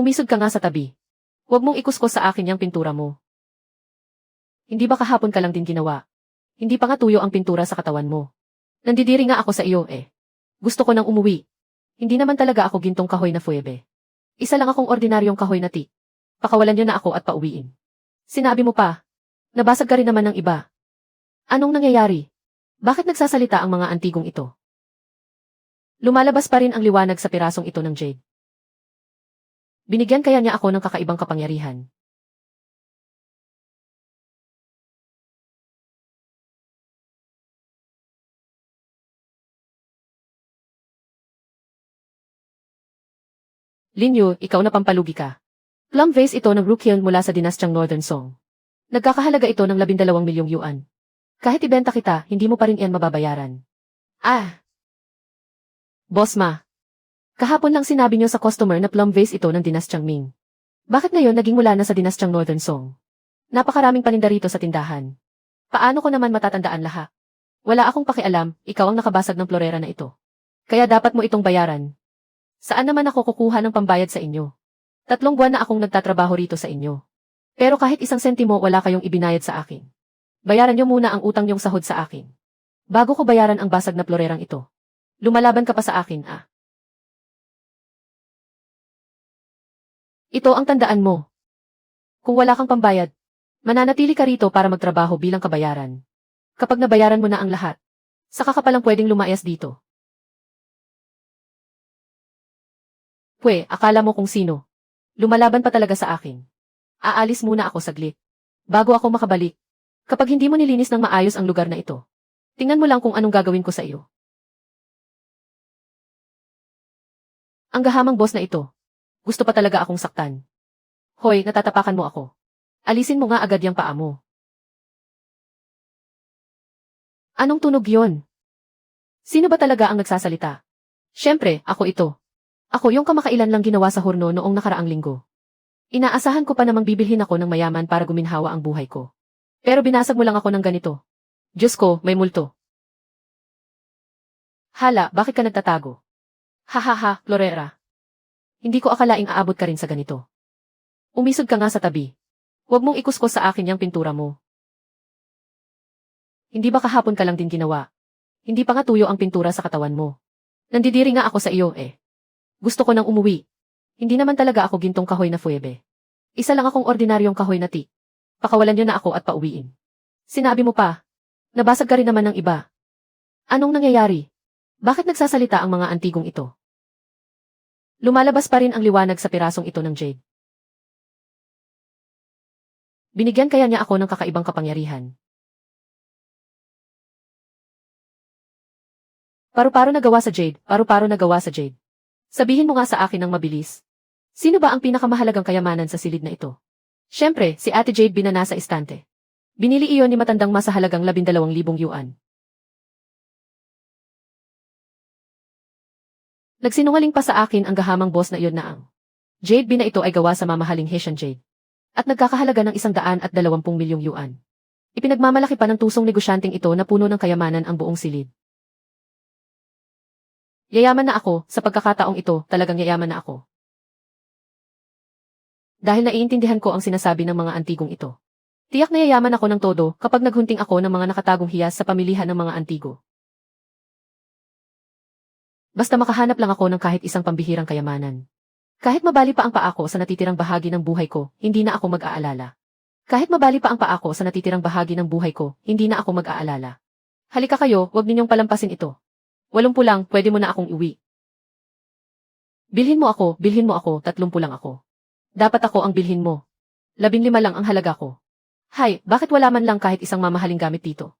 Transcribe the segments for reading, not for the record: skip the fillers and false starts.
Umisod ka nga sa tabi. Huwag mong ikuskos sa akin yung pintura mo. Hindi ba kahapon ka lang din ginawa? Hindi pa nga tuyo ang pintura sa katawan mo. Nandidiri nga ako sa iyo eh. Gusto ko nang umuwi. Hindi naman talaga ako gintong kahoy na fuebe. Isa lang akong ordinaryong kahoy na ti. Pakawalan niyo na ako at pauwiin. Sinabi mo pa. Nabasag ka rin naman ng iba. Anong nangyayari? Bakit nagsasalita ang mga antigong ito? Lumalabas pa rin ang liwanag sa pirasong ito ng jade. Binigyan kaya niya ako ng kakaibang kapangyarihan. Linyo, ikaw na pampalugi ka. Plum vase ito ng Rukyeon mula sa dinastyang Northern Song. Nagkakahalaga ito ng 12 milyong yuan. Kahit ibenta kita, hindi mo pa rin iyan mababayaran. Ah! Boss Ma. Kahapon lang sinabi niyo sa customer na plum vase ito ng dinastyang Ming. Bakit ngayon naging mula na sa dinastyang Northern Song? Napakaraming paninda rito sa tindahan. Paano ko naman matatandaan lahat? Wala akong pakialam, ikaw ang nakabasag ng florera na ito. Kaya dapat mo itong bayaran. Saan naman ako kukuha ng pambayad sa inyo? 3 buwan na akong nagtatrabaho rito sa inyo. Pero kahit 1 sentimo wala kayong ibinayad sa akin. Bayaran niyo muna ang utang niyong sahod sa akin. Bago ko bayaran ang basag na florerang ito. Lumalaban ka pa sa akin, ah. Ito ang tandaan mo. Kung wala kang pambayad, mananatili ka rito para magtrabaho bilang kabayaran. Kapag nabayaran mo na ang lahat, saka ka palang pwedeng lumayas dito. Pwe, akala mo kung sino. Lumalaban pa talaga sa akin. Aalis muna ako saglit. Bago ako makabalik. Kapag hindi mo nilinis ng maayos ang lugar na ito. Tingnan mo lang kung anong gagawin ko sa iyo. Ang gahamang boss na ito. Gusto pa talaga akong saktan. Hoy, natatapakan mo ako. Alisin mo nga agad yung paa mo. Anong tunog yon? Sino ba talaga ang nagsasalita? Siyempre, ako ito. Ako yung kamakailan lang ginawa sa horno noong nakaraang linggo. Inaasahan ko pa namang bibilhin ako ng mayaman para guminhawa ang buhay ko. Pero binasag mo lang ako ng ganito. Diyos ko, may multo. Hala, bakit ka nagtatago? Hahaha, florera. Hindi ko akalaing aabot ka rin sa ganito. Umisod ka nga sa tabi. Huwag mong ikuskos sa akin yung pintura mo. Hindi ba kahapon ka lang din ginawa? Hindi pa nga tuyo ang pintura sa katawan mo. Nandidiri nga ako sa iyo eh. Gusto ko nang umuwi. Hindi naman talaga ako gintong kahoy na fuebe. Isa lang akong ordinaryong kahoy na ti. Pakawalan niyo na ako at pauwiin. Sinabi mo pa. Nabasag ka rin naman ng iba. Anong nangyayari? Bakit nagsasalita ang mga antigong ito? Lumalabas pa rin ang liwanag sa pirasong ito ng jade. Binigyan kaya niya ako ng kakaibang kapangyarihan. Paru-paro na gawa sa jade, paru-paro na gawa sa jade. Sabihin mo nga sa akin ng mabilis. Sino ba ang pinakamahalagang kayamanan sa silid na ito? Siyempre, si Ate Jade binana sa istante. Binili iyon ni matandang ma sa halagang 12,000 yuan. Nagsinungaling pa sa akin ang gahamang boss na iyon na ang Jade bina ito ay gawa sa mamahaling Hessian Jade. At nagkakahalaga ng 120 milyong yuan. Ipinagmamalaki pa ng tusong negosyanteng ito na puno ng kayamanan ang buong silid. Yayaman na ako, sa pagkakataong ito, talagang yayaman na ako. Dahil naiintindihan ko ang sinasabi ng mga antigong ito. Tiyak na yayaman ako ng todo kapag naghunting ako ng mga nakatagong hiyas sa pamilihan ng mga antigo. Basta makahanap lang ako ng kahit isang pambihirang kayamanan. Kahit mabali pa ang paa ko sa natitirang bahagi ng buhay ko, hindi na ako mag-aalala. Kahit mabali pa ang paa ko sa natitirang bahagi ng buhay ko, hindi na ako mag-aalala. Halika kayo, wag ninyong palampasin ito. 80 lang, pwede mo na akong iwi. Bilhin mo ako, 30 lang ako. Dapat ako ang bilhin mo. 15 lang ang halaga ko. Hay, bakit wala man lang kahit isang mamahaling gamit dito?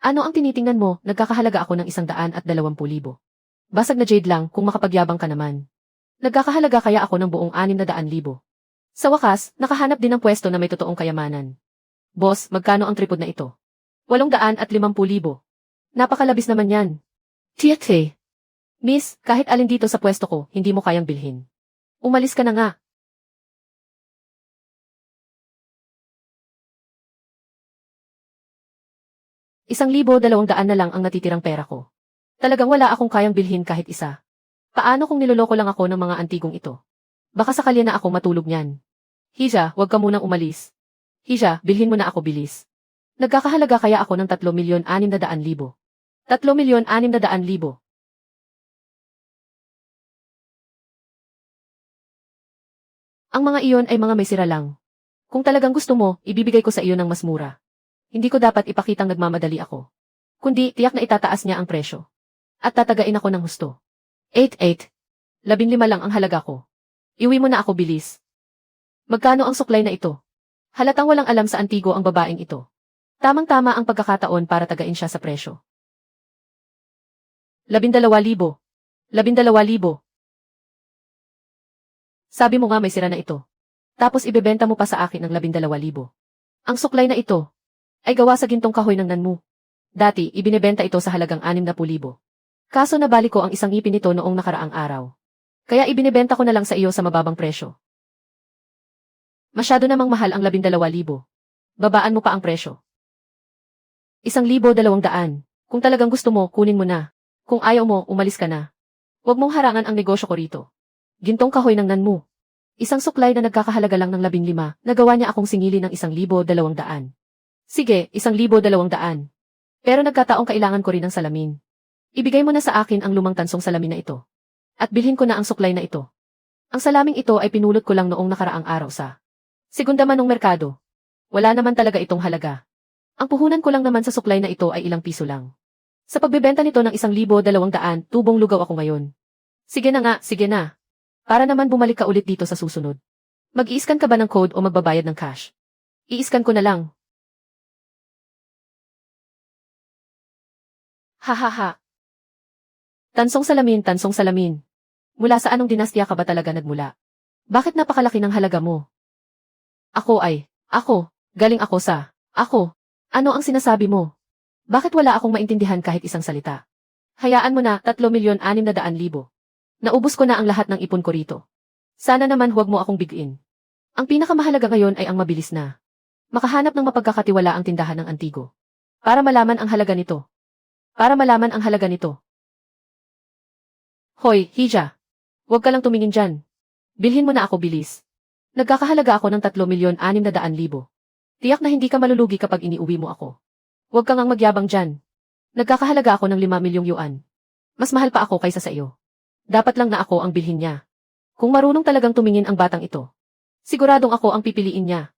Ano ang tinitingnan mo? Nagkakahalaga ako ng 120,000. Basag na jade lang kung makapagyabang ka naman. Nagkakahalaga kaya ako ng buong 600,000. Sa wakas, nakahanap din ng pwesto na may totoong kayamanan. Boss, magkano ang tripod na ito? 850,000. Napakalabis naman yan. Tiyate. Miss, kahit alin dito sa pwesto ko, hindi mo kayang bilhin. Umalis ka na nga. ₱1,200 na lang ang natitirang pera ko. Talagang wala akong kayang bilhin kahit isa. Paano kung niloloko lang ako ng mga antigong ito? Baka sakali na ako matulog niyan. Hija, huwag ka munang umalis. Hija, bilhin mo na ako bilis. Nagkakahalaga kaya ako ng 3,600,000. 3,600,000. Ang mga iyon ay mga may sira lang. Kung talagang gusto mo, ibibigay ko sa iyo ng mas mura. Hindi ko dapat ipakitang nagmamadali ako. Kundi, tiyak na itataas niya ang presyo. At tatagain ako ng husto. 8,8. 15 lang ang halaga ko. Iwi mo na ako bilis. Magkano ang suklay na ito? Halatang walang alam sa antigo ang babaeng ito. Tamang-tama ang pagkakataon para tagain siya sa presyo. 12,000. 12,000. Sabi mo nga may sira na ito. Tapos ibebenta mo pa sa akin ng 12,000. Ang suklay na ito ay gawa sa gintong kahoy ng nanmu. Dati, ibinebenta ito sa halagang 60,000. Kaso nabali ko ang isang ngipin nito noong nakaraang araw. Kaya ibinebenta ko na lang sa iyo sa mababang presyo. Masyado namang mahal ang 12,000. Babaan mo pa ang presyo. 1,200. Kung talagang gusto mo, kunin mo na. Kung ayaw mo, umalis ka na. Huwag mong harangan ang negosyo ko rito. Gintong kahoy ng nanmu. Isang suklay na nagkakahalaga lang ng 15, nagawa niya akong singili ng 1,200. Sige, 1,200. Pero nagkataong kailangan ko rin ng salamin. Ibigay mo na sa akin ang lumang tansong salamin na ito. At bilhin ko na ang suklay na ito. Ang salaming ito ay pinulot ko lang noong nakaraang araw sa segunda manong merkado. Wala naman talaga itong halaga. Ang puhunan ko lang naman sa suklay na ito ay ilang piso lang. Sa pagbebenta nito ng 1,200, tubong lugaw ako ngayon. Sige na nga, sige na. Para naman bumalik ka ulit dito sa susunod. Mag-i-scan ka ba ng code o magbabayad ng cash? I-scan ko na lang. Hahaha. Tansong salamin, tansong salamin. Mula sa anong dinastya ka ba talaga nagmula? Bakit napakalaki ng halaga mo? Ako, galing ako sa, ano ang sinasabi mo? Bakit wala akong maintindihan kahit isang salita? Hayaan mo na, 3,600,000. Naubos ko na ang lahat ng ipon ko rito. Sana naman huwag mo akong bigin. Ang pinakamahalaga ngayon ay ang mabilis na makahanap ng mapagkakatiwala ang tindahan ng antigo. Para malaman ang halaga nito. Hoy, Hija. Huwag ka lang tumingin dyan. Bilhin mo na ako bilis. Nagkakahalaga ako ng 3,600,000. Tiyak na hindi ka malulugi kapag iniuwi mo ako. Huwag kang magyabang dyan. Nagkakahalaga ako ng 5,000,000 yuan. Mas mahal pa ako kaysa sa iyo. Dapat lang na ako ang bilhin niya. Kung marunong talagang tumingin ang batang ito, siguradong ako ang pipiliin niya.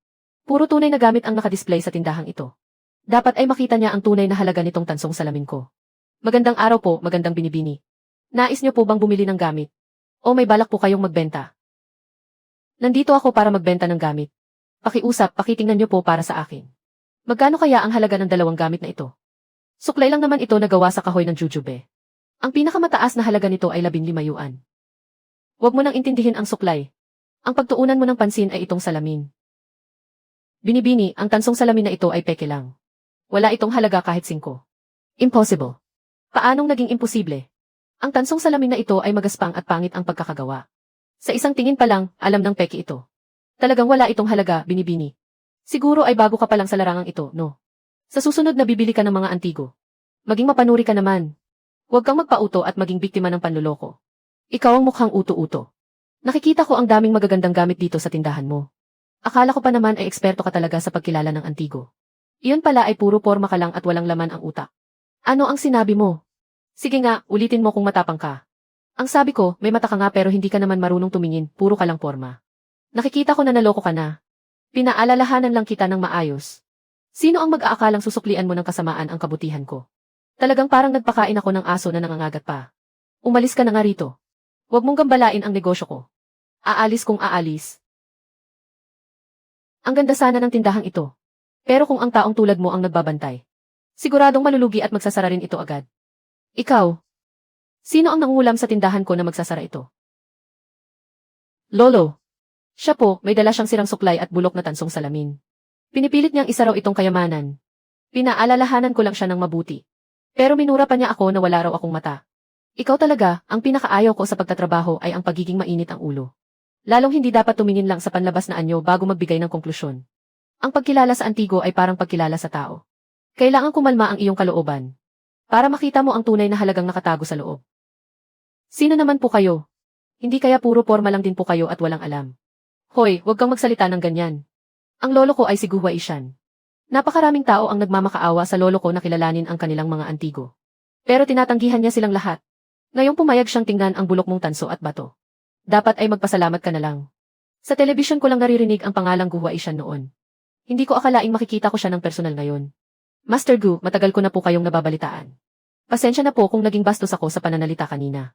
Puro tunay na gamit ang nakadisplay sa tindahang ito. Dapat ay makita niya ang tunay na halaga nitong tansong salamin ko. Magandang araw po, magandang binibini. Nais niyo po bang bumili ng gamit? O may balak po kayong magbenta? Nandito ako para magbenta ng gamit. Pakiusap, pakitingnan niyo po para sa akin. Magkano kaya ang halaga ng 2 gamit na ito? Suklay lang naman ito na gawa sa kahoy ng jujube. Ang pinakamataas na halaga nito ay 15 yuan. Huwag mo nang intindihin ang suklay. Ang pagtuunan mo ng pansin ay itong salamin. Binibini, ang tansong salamin na ito ay peke lang. Wala itong halaga kahit 5. Impossible. Paanong naging imposible? Ang tansong salamin na ito ay magaspang at pangit ang pagkakagawa. Sa isang tingin pa lang, alam ng peke ito. Talagang wala itong halaga, binibini. Siguro ay bago ka pa lang sa larangang ito, no? Sa susunod na bibili ka ng mga antigo. Maging mapanuri ka naman. Huwag kang magpauto at maging biktima ng panloloko. Ikaw ang mukhang uto-uto. Nakikita ko ang daming magagandang gamit dito sa tindahan mo. Akala ko pa naman ay eksperto ka talaga sa pagkilala ng antigo. Iyon pala ay puro porma ka lang at walang laman ang utak. Ano ang sinabi mo? Sige nga, ulitin mo kung matapang ka. Ang sabi ko, may mata ka nga pero hindi ka naman marunong tumingin, puro ka lang porma. Nakikita ko na naloko ka na. Pinaalalahanan lang kita ng maayos. Sino ang mag-aakalang susuklian mo ng kasamaan ang kabutihan ko? Talagang parang nagpakain ako ng aso na nangangagat pa. Umalis ka na nga rito. Huwag mong gambalain ang negosyo ko. Aalis kung aalis. Ang ganda sana ng tindahang ito. Pero kung ang taong tulad mo ang nagbabantay, siguradong malulugi at magsasara rin ito agad. Ikaw. Sino ang nangungulam sa tindahan ko na magsasara ito? Lolo. Siya po, may dala siyang sirang suklay at bulok na tansong salamin. Pinipilit niyang isa raw itong kayamanan. Pinaalalahanan ko lang siya ng mabuti. Pero minura pa niya ako na wala raw akong mata. Ikaw talaga, ang pinakaayaw ko sa pagtatrabaho ay ang pagiging mainit ang ulo. Lalong hindi dapat tumingin lang sa panlabas na anyo bago magbigay ng konklusyon. Ang pagkilala sa antigo ay parang pagkilala sa tao. Kailangan kumalma ang iyong kalooban. Para makita mo ang tunay na halagang nakatago sa loob. Sino naman po kayo? Hindi kaya puro porma lang din po kayo at walang alam. Hoy, huwag kang magsalita ng ganyan. Ang lolo ko ay si Gu Huaishan. Napakaraming tao ang nagmamakaawa sa lolo ko na kilalanin ang kanilang mga antigo. Pero tinatanggihan niya silang lahat. Ngayong pumayag siyang tingnan ang bulok mong tanso at bato. Dapat ay magpasalamat ka na lang. Sa telebisyon ko lang naririnig ang pangalang Gu Huaishan noon. Hindi ko akalaing makikita ko siya ng personal ngayon. Master Gu, matagal ko na po kayong nababalitaan. Pasensya na po kung naging bastos ako sa pananalita kanina.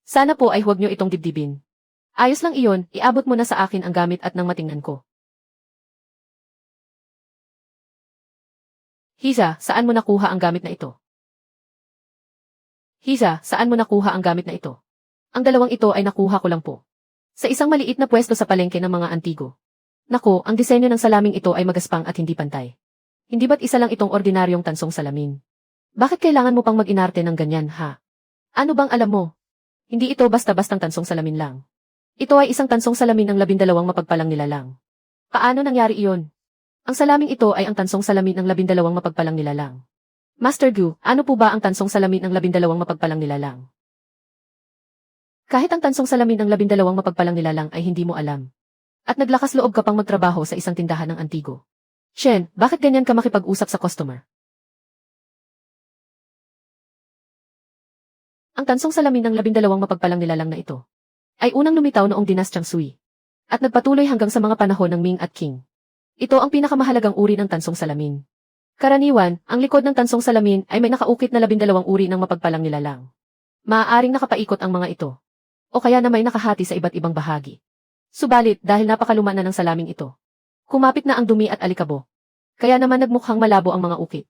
Sana po ay huwag niyo itong dibdibin. Ayos lang iyon, iabot mo na sa akin ang gamit at nang matingnan ko. Hiza, saan mo nakuha ang gamit na ito? Hiza, saan mo nakuha ang gamit na ito? Ang dalawang ito ay nakuha ko lang po. Sa isang maliit na pwesto sa palengke ng mga antigo. Nako, ang disenyo ng salaming ito ay magaspang at hindi pantay. Hindi ba't isa lang itong ordinaryong tansong salamin? Bakit kailangan mo pang mag-inarte ng ganyan, ha? Ano bang alam mo? Hindi ito basta-bastang tansong salamin lang. Ito ay isang tansong salamin ng 12 mapagpalang nilalang. Paano nangyari iyon? Ang salaming ito ay ang tansong salamin ng 12 mapagpalang nilalang. Master Gu, ano po ba ang tansong salamin ng 12 mapagpalang nilalang? Kahit ang tansong salamin ng 12 mapagpalang nilalang ay hindi mo alam. At naglakas loob ka pang magtrabaho sa isang tindahan ng antigo. Shen, bakit ganyan ka makipag-usap sa customer? Ang tansong salamin ng 12 mapagpalang nilalang na ito ay unang lumitaw noong dinastyang Sui at nagpatuloy hanggang sa mga panahon ng Ming at Qing. Ito ang pinakamahalagang uri ng tansong salamin. Karaniwan, ang likod ng tansong salamin ay may nakaukit na 12 uri ng mapagpalang nilalang. Maaaring nakapaikot ang mga ito. O kaya na may nakahati sa iba't ibang bahagi. Subalit, dahil napakaluma na ng salaming ito, kumapit na ang dumi at alikabo. Kaya naman nagmukhang malabo ang mga ukit.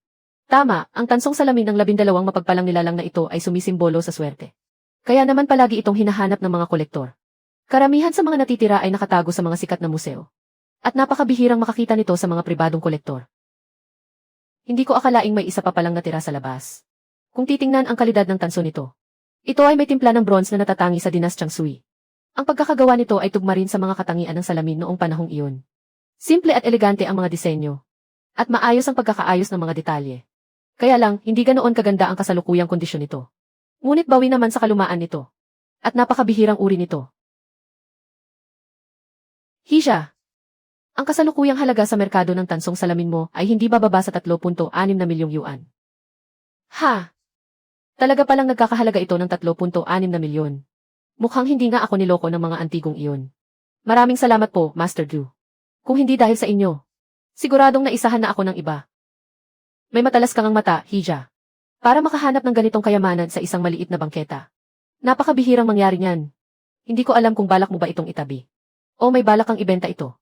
Tama, ang tansong salamin ng 12 mapagpalang nilalang na ito ay sumisimbolo sa swerte. Kaya naman palagi itong hinahanap ng mga kolektor. Karamihan sa mga natitira ay nakatago sa mga sikat na museo. At napakabihirang makakita nito sa mga pribadong kolektor. Hindi ko akalaing may isa pa palang natira sa labas. Kung titingnan ang kalidad ng tanso nito, ito ay may timpla ng bronze na natatangi sa dinastyang Sui. Ang pagkakagawa nito ay tugma rin sa mga katangian ng salamin noong panahong iyon. Simple at elegante ang mga disenyo. At maayos ang pagkakaayos ng mga detalye. Kaya lang, hindi ganoon kaganda ang kasalukuyang kondisyon nito. Ngunit bawi naman sa kalumaan nito. At napakabihirang uri nito. Hisha! Ang kasalukuyang halaga sa merkado ng tansong salamin mo ay hindi bababa sa 3.6 na milyong yuan. Ha! Talaga palang nagkakahalaga ito ng 3.6 na milyon. Mukhang hindi nga ako niloko ng mga antigong iyon. Maraming salamat po, Master Gu. Kung hindi dahil sa inyo, siguradong naisahan na ako ng iba. May matalas kang mata, Hija. Para makahanap ng ganitong kayamanan sa isang maliit na bangketa. Napakabihirang mangyari niyan. Hindi ko alam kung balak mo ba itong itabi. O may balak kang ibenta ito.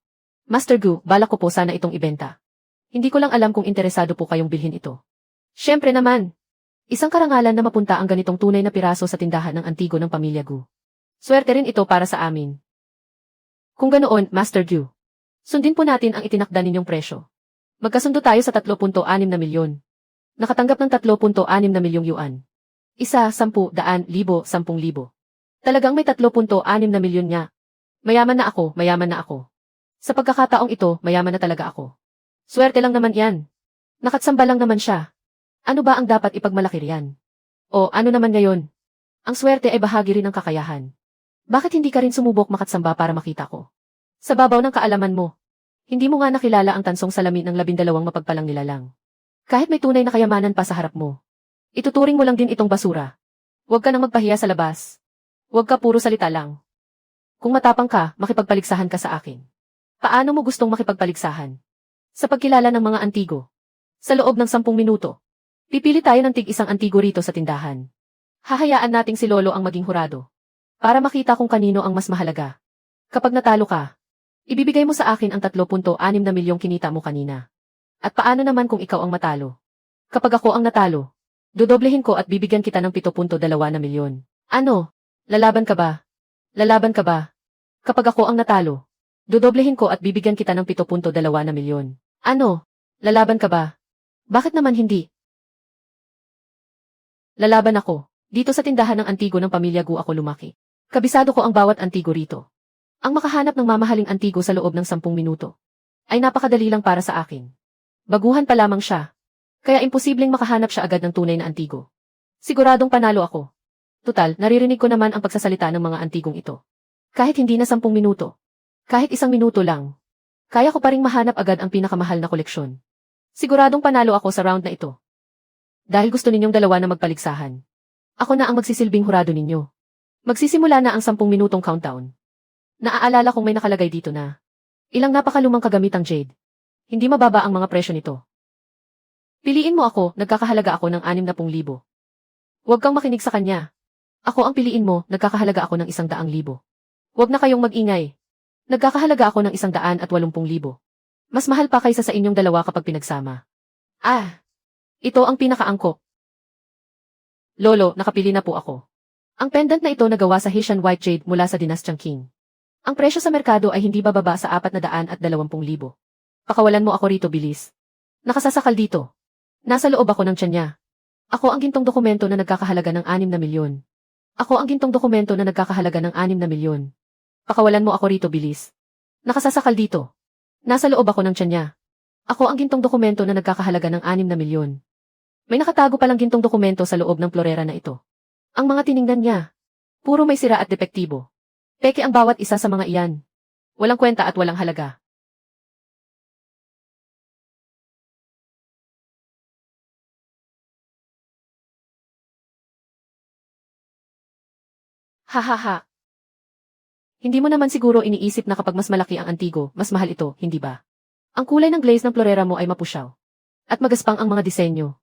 Master Gu, balak ko po sana itong ibenta. Hindi ko lang alam kung interesado po kayong bilhin ito. Siyempre naman. Isang karangalan na mapunta ang ganitong tunay na piraso sa tindahan ng antigo ng pamilya Gu. Swerte rin ito para sa amin. Kung ganoon, Master Gu, sundin po natin ang itinakda ninyong presyo. Magkasundo tayo sa 3.6 na milyon. Nakatanggap ng 3.6 na milyong yuan. Isa, 10, 100, 10,000. Talagang may 3.6 na milyon niya. Mayaman na ako, mayaman na ako. Sa pagkakataong ito, mayaman na talaga ako. Swerte lang naman yan. Nakatsamba lang naman siya. Ano ba ang dapat ipagmalaki riyan? O ano naman ngayon? Ang swerte ay bahagi rin ng kakayahan. Bakit hindi ka rin sumubok makatsamba para makita ko? Sa babaw ng kaalaman mo, hindi mo nga nakilala ang tansong salamin ng 12 mapagpalang nilalang. Kahit may tunay na kayamanan pa sa harap mo, ituturing mo lang din itong basura. Huwag ka nang magpahiya sa labas. Huwag ka puro salita lang. Kung matapang ka, makipagpaligsahan ka sa akin. Paano mo gustong makipagpaligsahan? Sa pagkilala ng mga antigo. Sa loob ng 10 minuto. Pipili tayo ng tig-isang antigo rito sa tindahan. Hahayaan nating si Lolo ang maging hurado. Para makita kung kanino ang mas mahalaga. Kapag natalo ka, ibibigay mo sa akin ang 3.6 na milyong kinita mo kanina. At paano naman kung ikaw ang matalo? Kapag ako ang natalo, dodoblehin ko at bibigyan kita ng 7.2 na milyon. Ano? Lalaban ka ba? Lalaban ka ba? Kapag ako ang natalo, dodoblehin ko at bibigyan kita ng 7.2 na milyon. Ano? Lalaban ka ba? Bakit naman hindi? Lalaban ako. Dito sa tindahan ng antigo ng pamilya Gu ako lumaki. Kabisado ko ang bawat antigo rito. Ang makahanap ng mamahaling antigo sa loob ng 10 minuto ay napakadali lang para sa akin. Baguhan pa lamang siya. Kaya imposibleng makahanap siya agad ng tunay na antigo. Siguradong panalo ako. Tutal, naririnig ko naman ang pagsasalita ng mga antigong ito. Kahit hindi na 10 minuto. Kahit 1 minuto lang. Kaya ko pa ring mahanap agad ang pinakamahal na koleksyon. Siguradong panalo ako sa round na ito. Dahil gusto ninyong dalawa na magpaligsahan. Ako na ang magsisilbing hurado ninyo. Magsisimula na ang 10 minutong countdown. Naaalala kong may nakalagay dito na ilang napakalumang kagamitang jade. Hindi mababa ang mga presyo nito. Piliin mo ako, nagkakahalaga ako ng 60,000. Huwag kang makinig sa kanya. Ako ang piliin mo, nagkakahalaga ako ng 100,000. Huwag na kayong mag-ingay. Nagkakahalaga ako ng 180,000. Mas mahal pa kaysa sa inyong dalawa kapag pinagsama. Ito ang pinakaangkop. Lolo, nakapili na po ako. Ang pendant na ito nagawa sa Haitian White Jade mula sa dinastyang Qing. Ang presyo sa merkado ay hindi bababa sa 420,000. Pakawalan mo ako rito, bilis. Nakasasakal dito. Nasa loob ako ng tiyan niya. Ako ang gintong dokumento na nagkakahalaga ng 6 na milyon. Ako ang gintong dokumento na nagkakahalaga ng 6 na milyon. Pakawalan mo ako rito, bilis. Nakasasakal dito. Nasa loob ako ng tiyan niya. Ako ang gintong dokumento na nagkakahalaga ng 6 na milyon. May nakatago palang gintong dokumento sa loob ng florera na ito. Ang mga tiningnan niya. Puro may sira at depektibo. Peke ang bawat isa sa mga iyan. Walang kwenta at walang halaga. Hahaha. Hindi mo naman siguro iniisip na kapag mas malaki ang antigo, mas mahal ito, hindi ba? Ang kulay ng glaze ng florera mo ay mapusyaw. At magaspang ang mga disenyo.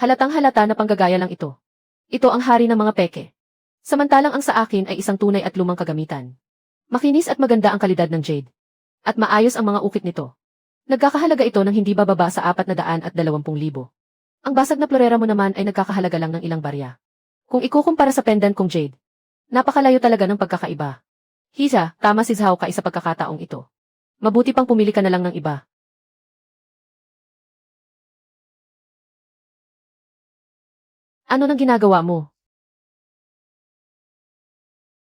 Halatang halata na panggagaya lang ito. Ito ang hari ng mga peke. Samantalang ang sa akin ay isang tunay at lumang kagamitan. Makinis at maganda ang kalidad ng jade. At maayos ang mga ukit nito. Nagkakahalaga ito ng hindi bababa sa 420,000. Ang basag na florera mo naman ay nagkakahalaga lang ng ilang barya. Kung ikukumpara sa pendant kong jade, napakalayo talaga ng pagkakaiba. Hisa, tama si Zhao Kai sa pagkakataong ito. Mabuti pang pumili ka na lang ng iba. Ano nang ginagawa mo?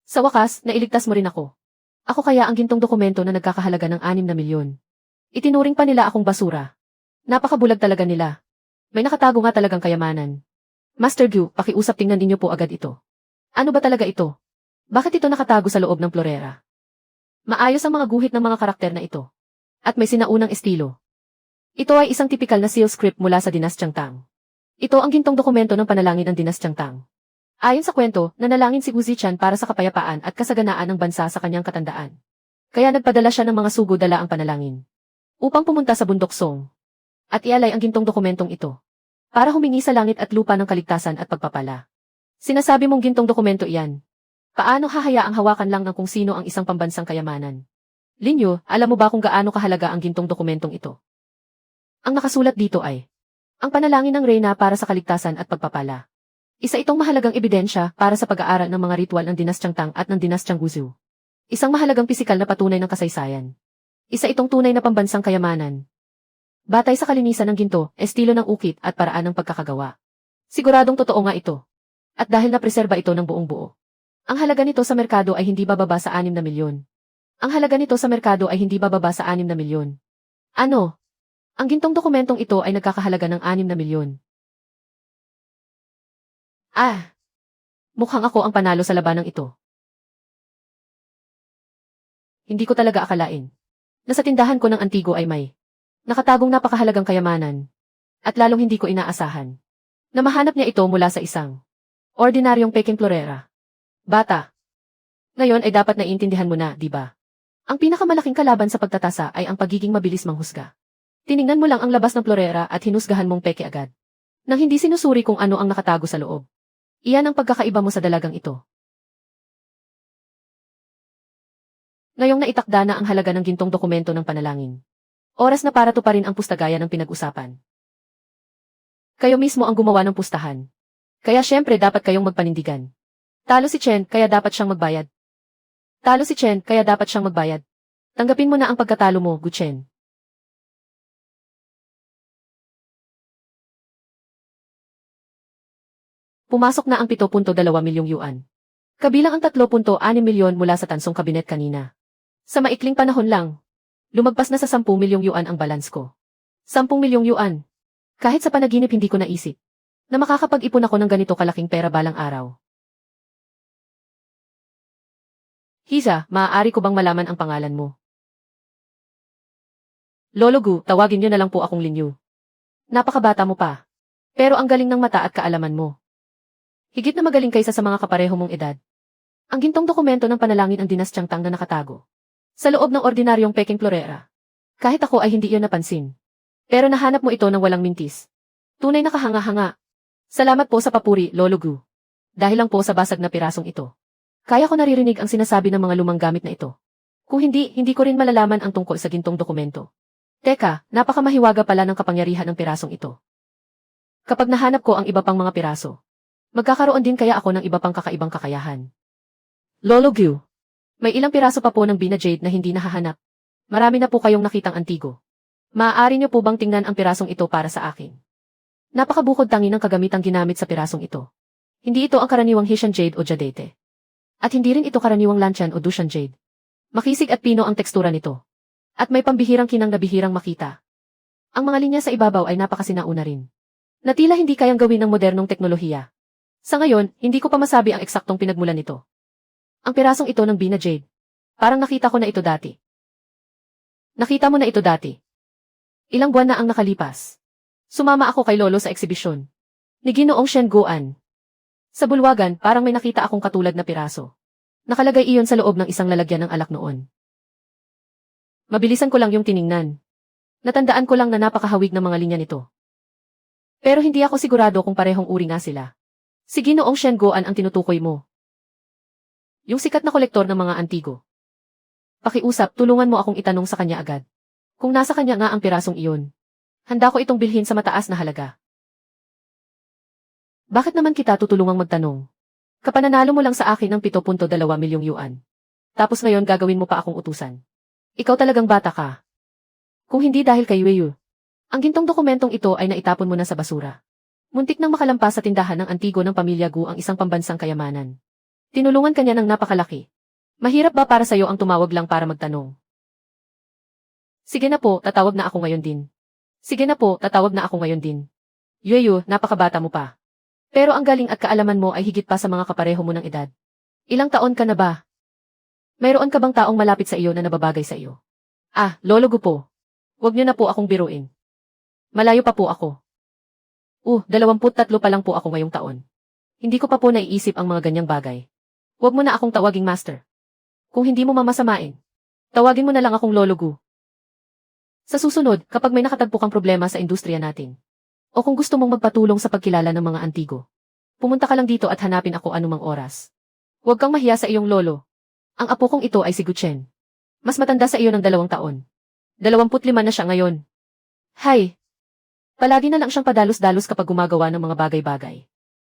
Sa wakas, nailigtas mo rin ako. Ako kaya ang gintong dokumento na nagkakahalaga ng 6 na milyon. Itinuring pa nila akong basura. Napakabulag talaga nila. May nakatago nga talagang kayamanan. Master Gu, pakiusap, tingnan ninyo po agad ito. Ano ba talaga ito? Bakit ito nakatago sa loob ng florera? Maayos ang mga guhit ng mga karakter na ito. At may sinaunang estilo. Ito ay isang tipikal na seal script mula sa dinastyang Tang. Ito ang gintong dokumento ng panalangin ng dinastyang Tang. Ayon sa kwento, nanalangin si Wu Zichan para sa kapayapaan at kasaganaan ng bansa sa kanyang katandaan. Kaya nagpadala siya ng mga sugo dala ang panalangin. Upang pumunta sa bundok Song. At ialay ang gintong dokumentong ito. Para humingi sa langit at lupa ng kaligtasan at pagpapala. Sinasabi mong gintong dokumento iyan. Paano hahayaang hawakan lang ng kung sino ang isang pambansang kayamanan? Linyo, alam mo ba kung gaano kahalaga ang gintong dokumentong ito? Ang nakasulat dito ay ang panalangin ng reyna para sa kaligtasan at pagpapala. Isa itong mahalagang ebidensya para sa pag-aaral ng mga ritual ng dinastyang Tang at ng dinastyang Guizhou. Isang mahalagang pisikal na patunay ng kasaysayan. Isa itong tunay na pambansang kayamanan. Batay sa kalinisan ng ginto, estilo ng ukit at paraan ng pagkakagawa. Siguradong totoo nga ito. At dahil napreserba ito ng buong buo. Ang halaga nito sa merkado ay hindi bababa sa 6 na milyon. Ang halaga nito sa merkado ay hindi bababa sa 6 na milyon. Ano? Ang gintong dokumentong ito ay nagkakahalaga ng 6 na milyon. Mukhang ako ang panalo sa labanang ito. Hindi ko talaga akalain. Na sa tindahan ko ng antigo ay may nakatagong napakahalagang kayamanan. At lalong hindi ko inaasahan. Na mahanap niya ito mula sa isang ordinaryong peking florera. Bata. Ngayon ay dapat naiintindihan mo na, di ba? Ang pinakamalaking kalaban sa pagtatasa ay ang pagiging mabilis manghusga. Tiningnan mo lang ang labas ng florera at hinusgahan mong peke agad. Nang hindi sinusuri kung ano ang nakatago sa loob. Iyan ang pagkakaiba mo sa dalagang ito. Ngayong naitakda na ang halaga ng gintong dokumento ng panalangin. Oras na para tuparin ang pustagaya ng pinag-usapan. Kayo mismo ang gumawa ng pustahan. Kaya syempre dapat kayong magpanindigan. Talo si Chen, kaya dapat siyang magbayad. Talo si Chen, kaya dapat siyang magbayad. Tanggapin mo na ang pagkatalo mo, Gu Chen. Pumasok na ang 7.2 milyong yuan. Kabilang ang 3.6 milyon mula sa tansong kabinet kanina. Sa maikling panahon lang, lumagpas na sa 10 milyong yuan ang balance ko. 10 milyong yuan. Kahit sa panaginip hindi ko naisip na makakapag-ipon ako ng ganito kalaking pera balang araw. Hiza, maaari ko bang malaman ang pangalan mo? Lolo Gu, tawagin niyo na lang po akong Linyu. Napakabata mo pa. Pero ang galing ng mata at kaalaman mo. Higit na magaling kaysa sa mga kapareho mong edad. Ang gintong dokumento ng panalangin ang dinastyang Tang na nakatago. Sa loob ng ordinaryong peking florera. Kahit ako ay hindi iyon napansin. Pero nahanap mo ito ng walang mintis. Tunay na kahanga-hanga. Salamat po sa papuri, Lolo Gu. Dahil lang po sa basag na pirasong ito. Kaya ko naririnig ang sinasabi ng mga lumang gamit na ito. Kung hindi ko rin malalaman ang tungkol sa gintong dokumento. Teka, napakamahiwaga pala ng kapangyarihan ng pirasong ito. Kapag nahanap ko ang iba pang mga piraso, magkakaroon din kaya ako ng iba pang kakaibang kakayahan. Lolo Gu, may ilang piraso pa po ng Bina Jade na hindi nahahanap. Marami na po kayong nakitang antigo. Maaari niyo po bang tingnan ang pirasong ito para sa akin? Napakabukod tangi ng kagamitang ginamit sa pirasong ito. Hindi ito ang karaniwang Hessian Jade o Jadete. At hindi rin ito karaniwang Lanchan o Dushan Jade. Makisig at pino ang tekstura nito. At may pambihirang kinang na bihirang makita. Ang mga linya sa ibabaw ay napakasinauna rin. Na tila hindi kayang gawin ng modernong teknolohiya. Sa ngayon, hindi ko pa masabi ang eksaktong pinagmulan nito. Ang pirasong ito ng Bina Jade. Parang nakita ko na ito dati. Nakita mo na ito dati. Ilang buwan na ang nakalipas. Sumama ako kay Lolo sa eksibisyon. Ni Ginoong Shen Guan. Sa bulwagan, parang may nakita akong katulad na piraso. Nakalagay iyon sa loob ng isang lalagyan ng alak noon. Mabilisan ko lang yung tiningnan. Natandaan ko lang na napakahawig ng mga linya nito. Pero hindi ako sigurado kung parehong uri nga sila. Si Ginoong Shen Guan ang tinutukoy mo. Yung sikat na kolektor ng mga antigo. Pakiusap, tulungan mo akong itanong sa kanya agad. Kung nasa kanya nga ang pirasong iyon. Handa ko itong bilhin sa mataas na halaga. Bakit naman kita tutulungang magtanong? Kapananalo mo lang sa akin ng 7.2 milyong yuan. Tapos ngayon gagawin mo pa akong utusan. Ikaw talagang bata ka. Kung hindi dahil kay Weiyu. Ang gintong dokumentong ito ay naitapon mo na sa basura. Muntik nang makalampas sa tindahan ng antigo ng pamilya Gu ang isang pambansang kayamanan. Tinulungan kanya ng napakalaki. Mahirap ba para sa'yo ang tumawag lang para magtanong? Sige na po, tatawag na ako ngayon din. Sige na po, tatawag na ako ngayon din. Weiyu, napakabata mo pa. Pero ang galing at kaalaman mo ay higit pa sa mga kapareho mo ng edad. Ilang taon ka na ba? Mayroon ka bang taong malapit sa iyo na nababagay sa iyo? Ah, Lolo Gu po. Huwag niyo na po akong biruin. Malayo pa po ako. 23 pa lang po ako ngayong taon. Hindi ko pa po naiisip ang mga ganyang bagay. Huwag mo na akong tawaging master. Kung hindi mo mamasamain, tawagin mo na lang akong Lolo Gu. Sa susunod, kapag may nakatagpo kang problema sa industriya natin, o kung gusto mong magpatulong sa pagkilala ng mga antigo, pumunta ka lang dito at hanapin ako anumang oras. Huwag kang mahiya sa iyong lolo. Ang apo kong ito ay si Guchen. Mas matanda sa iyo ng 2 taon. 25 na siya ngayon. Hay! Palagi na lang siyang padalos-dalos kapag gumagawa ng mga bagay-bagay.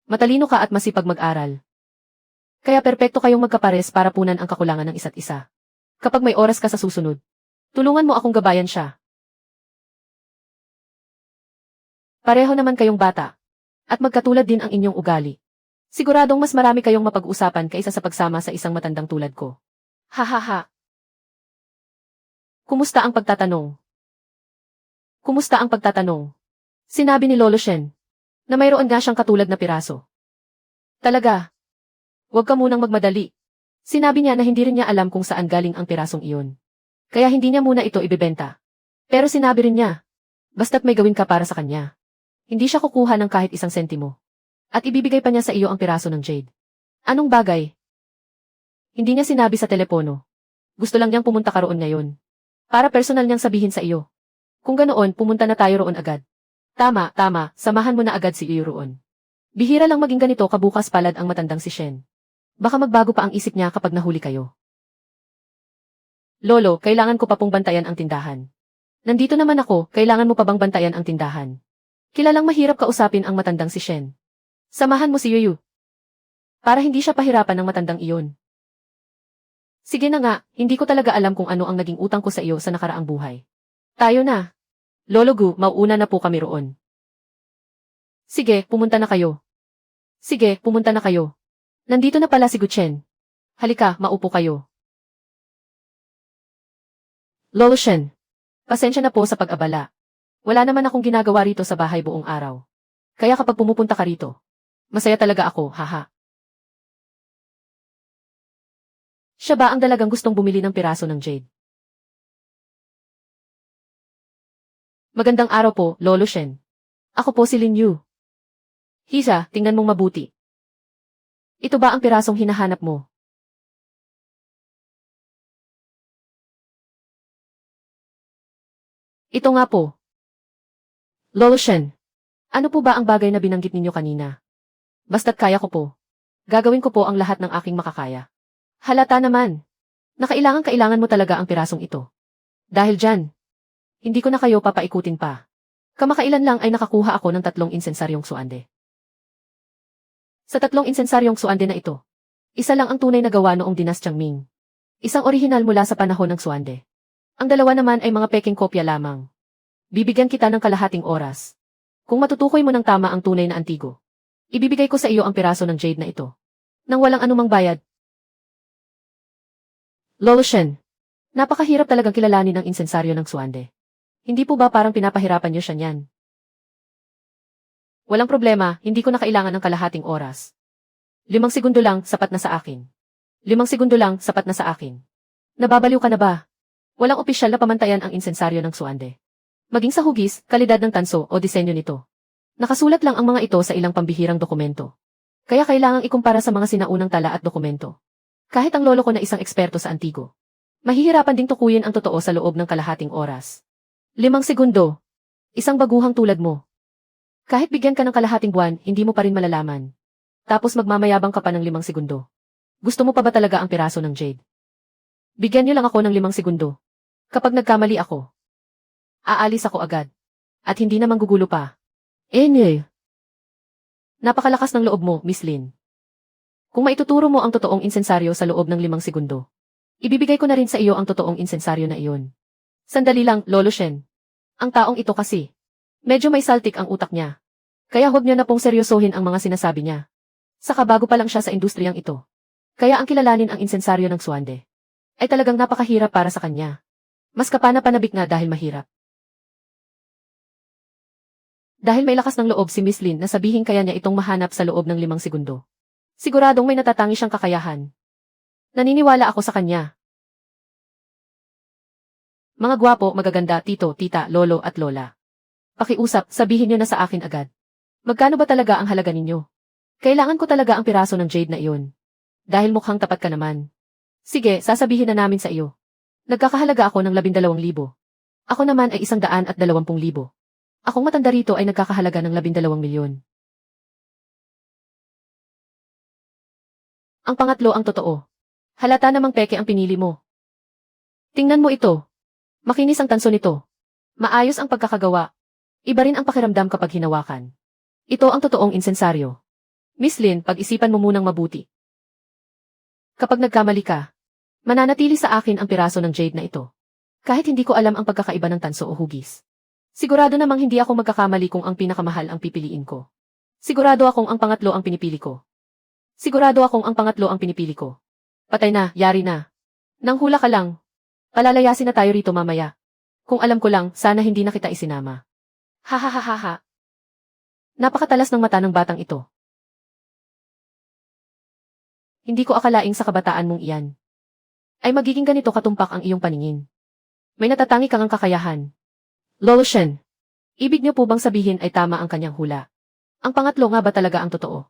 Matalino ka at masipag mag-aral. Kaya perpekto kayong magkapares para punan ang kakulangan ng isa't isa. Kapag may oras ka sa susunod, tulungan mo akong gabayan siya. Pareho naman kayong bata. At magkatulad din ang inyong ugali. Siguradong mas marami kayong mapag-usapan kaysa sa pagsama sa isang matandang tulad ko. Hahaha. Kumusta ang pagtatanong? Kumusta ang pagtatanong? Sinabi ni Lolo Shen, na mayroon nga siyang katulad na piraso. Talaga. Huwag ka munang magmadali. Sinabi niya na hindi rin niya alam kung saan galing ang pirasong iyon. Kaya hindi niya muna ito ibebenta. Pero sinabi rin niya, basta't may gawin ka para sa kanya. Hindi siya kukuha ng kahit isang sentimo. At ibibigay pa niya sa iyo ang piraso ng jade. Anong bagay? Hindi niya sinabi sa telepono. Gusto lang niyang pumunta ka roon ngayon. Para personal niyang sabihin sa iyo. Kung ganoon, pumunta na tayo roon agad. Tama, samahan mo na agad si iyo roon. Bihira lang maging ganito kabukas palad ang matandang si Shen. Baka magbago pa ang isip niya kapag nahuli kayo. Lolo, kailangan ko pa pong bantayan ang tindahan. Nandito naman ako, kailangan mo pa bang bantayan ang tindahan? Kilalang mahirap kausapin ang matandang si Shen. Samahan mo si Yuyu. Para hindi siya pahirapan ng matandang iyon. Sige na nga, hindi ko talaga alam kung ano ang naging utang ko sa iyo sa nakaraang buhay. Tayo na. Lolo Gu, mauuna na po kami roon. Sige, pumunta na kayo. Sige, pumunta na kayo. Nandito na pala si Guchen. Halika, maupo kayo. Lolo Shen. Pasensya na po sa pag-abala. Wala naman akong ginagawa rito sa bahay buong araw. Kaya kapag pumupunta ka rito, masaya talaga ako, haha. Siya ba ang dalagang gustong bumili ng piraso ng jade? Magandang araw po, Lolo Shen. Ako po si Lin Yu. Hisa, tingnan mong mabuti. Ito ba ang pirasong hinahanap mo? Ito nga po. Lolo Shen, ano po ba ang bagay na binanggit ninyo kanina? Basta't kaya ko po. Gagawin ko po ang lahat ng aking makakaya. Halata naman. Kailangan mo talaga ang pirasong ito. Dahil dyan, hindi ko na kayo papaikutin pa. Kamakailan lang ay nakakuha ako ng 3 insensaryong suande. Sa 3 insensaryong suande na ito, isa lang ang tunay na gawa noong dinastyang Ming. Isang orihinal mula sa panahon ng suande. Ang dalawa naman ay mga peking kopya lamang. Bibigyan kita ng kalahating oras. Kung matutukoy mo ng tama ang tunay na antigo, ibibigay ko sa iyo ang piraso ng jade na ito. Nang walang anumang bayad. Lolo Shen, napakahirap talagang kilalanin ang insensaryo ng suande. Hindi po ba parang pinapahirapan niyo siya niyan? Walang problema, hindi ko na kailangan ng kalahating oras. 5 segundo lang, sapat na sa akin. 5 segundo lang, sapat na sa akin. Nababaliw ka na ba? Walang opisyal na pamantayan ang insensaryo ng suande. Maging sa hugis, kalidad ng tanso o disenyo nito. Nakasulat lang ang mga ito sa ilang pambihirang dokumento. Kaya kailangang ikumpara sa mga sinaunang tala at dokumento. Kahit ang lolo ko na isang eksperto sa antigo, mahihirapan ding tukuyin ang totoo sa loob ng kalahating oras. 5 segundo. Isang baguhang tulad mo. Kahit bigyan ka ng kalahating buwan, hindi mo pa rin malalaman. Tapos magmamayabang ka pa ng 5 segundo. Gusto mo pa ba talaga ang piraso ng jade? Bigyan niyo lang ako ng 5 segundo. Kapag nagkamali ako, aalis ako agad. At hindi na manggugulo pa. Napakalakas ng loob mo, Miss Lin. Kung maituturo mo ang totoong insensaryo sa loob ng 5 segundo, ibibigay ko na rin sa iyo ang totoong insensaryo na iyon. Sandali lang, Lolo Shen. Ang taong ito kasi, medyo may saltik ang utak niya. Kaya huwag niyo na pong seryosohin ang mga sinasabi niya. Saka bago pa lang siya sa industriyang ito. Kaya ang kilalanin ang insensaryo ng suande ay talagang napakahirap para sa kanya. Mas kapana-panabik nga dahil mahirap. Dahil may lakas ng loob si Miss Lin na sabihin kaya niya itong mahanap sa loob ng 5 segundo. Siguradong may natatangi siyang kakayahan. Naniniwala ako sa kanya. Mga gwapo, magaganda, tito, tita, lolo at lola. Pakiusap, sabihin niyo na sa akin agad. Magkano ba talaga ang halaga ninyo? Kailangan ko talaga ang piraso ng jade na iyon. Dahil mukhang tapat ka naman. Sige, sasabihin na namin sa iyo. Nagkakahalaga ako ng 12,000. Ako naman ay 120,000. Akong matanda rito ay nagkakahalaga ng 12 milyon. Ang pangatlo ang totoo. Halata namang peke ang pinili mo. Tingnan mo ito. Makinis ang tanso nito. Maayos ang pagkakagawa. Iba rin ang pakiramdam kapag hinawakan. Ito ang totoong insensaryo. Miss Lin, pag-isipan mo munang mabuti. Kapag nagkamali ka, mananatili sa akin ang piraso ng jade na ito. Kahit hindi ko alam ang pagkakaiba ng tanso o hugis. Sigurado namang hindi ako magkakamali kung ang pinakamahal ang pipiliin ko. Sigurado akong ang pangatlo ang pinipili ko. Sigurado akong ang pangatlo ang pinipili ko. Patay na, yari na. Nang hula ka lang. Palalayasin na tayo rito mamaya. Kung alam ko lang, sana hindi na kita isinama. Ha. Napakatalas ng mata ng batang ito. Hindi ko akalaing sa kabataan mong iyan ay magiging ganito katumpak ang iyong paningin. May natatangi kang ang kakayahan. Lolo Shen, ibig niyo po bang sabihin ay tama ang kanyang hula? Ang pangatlo nga ba talaga ang totoo?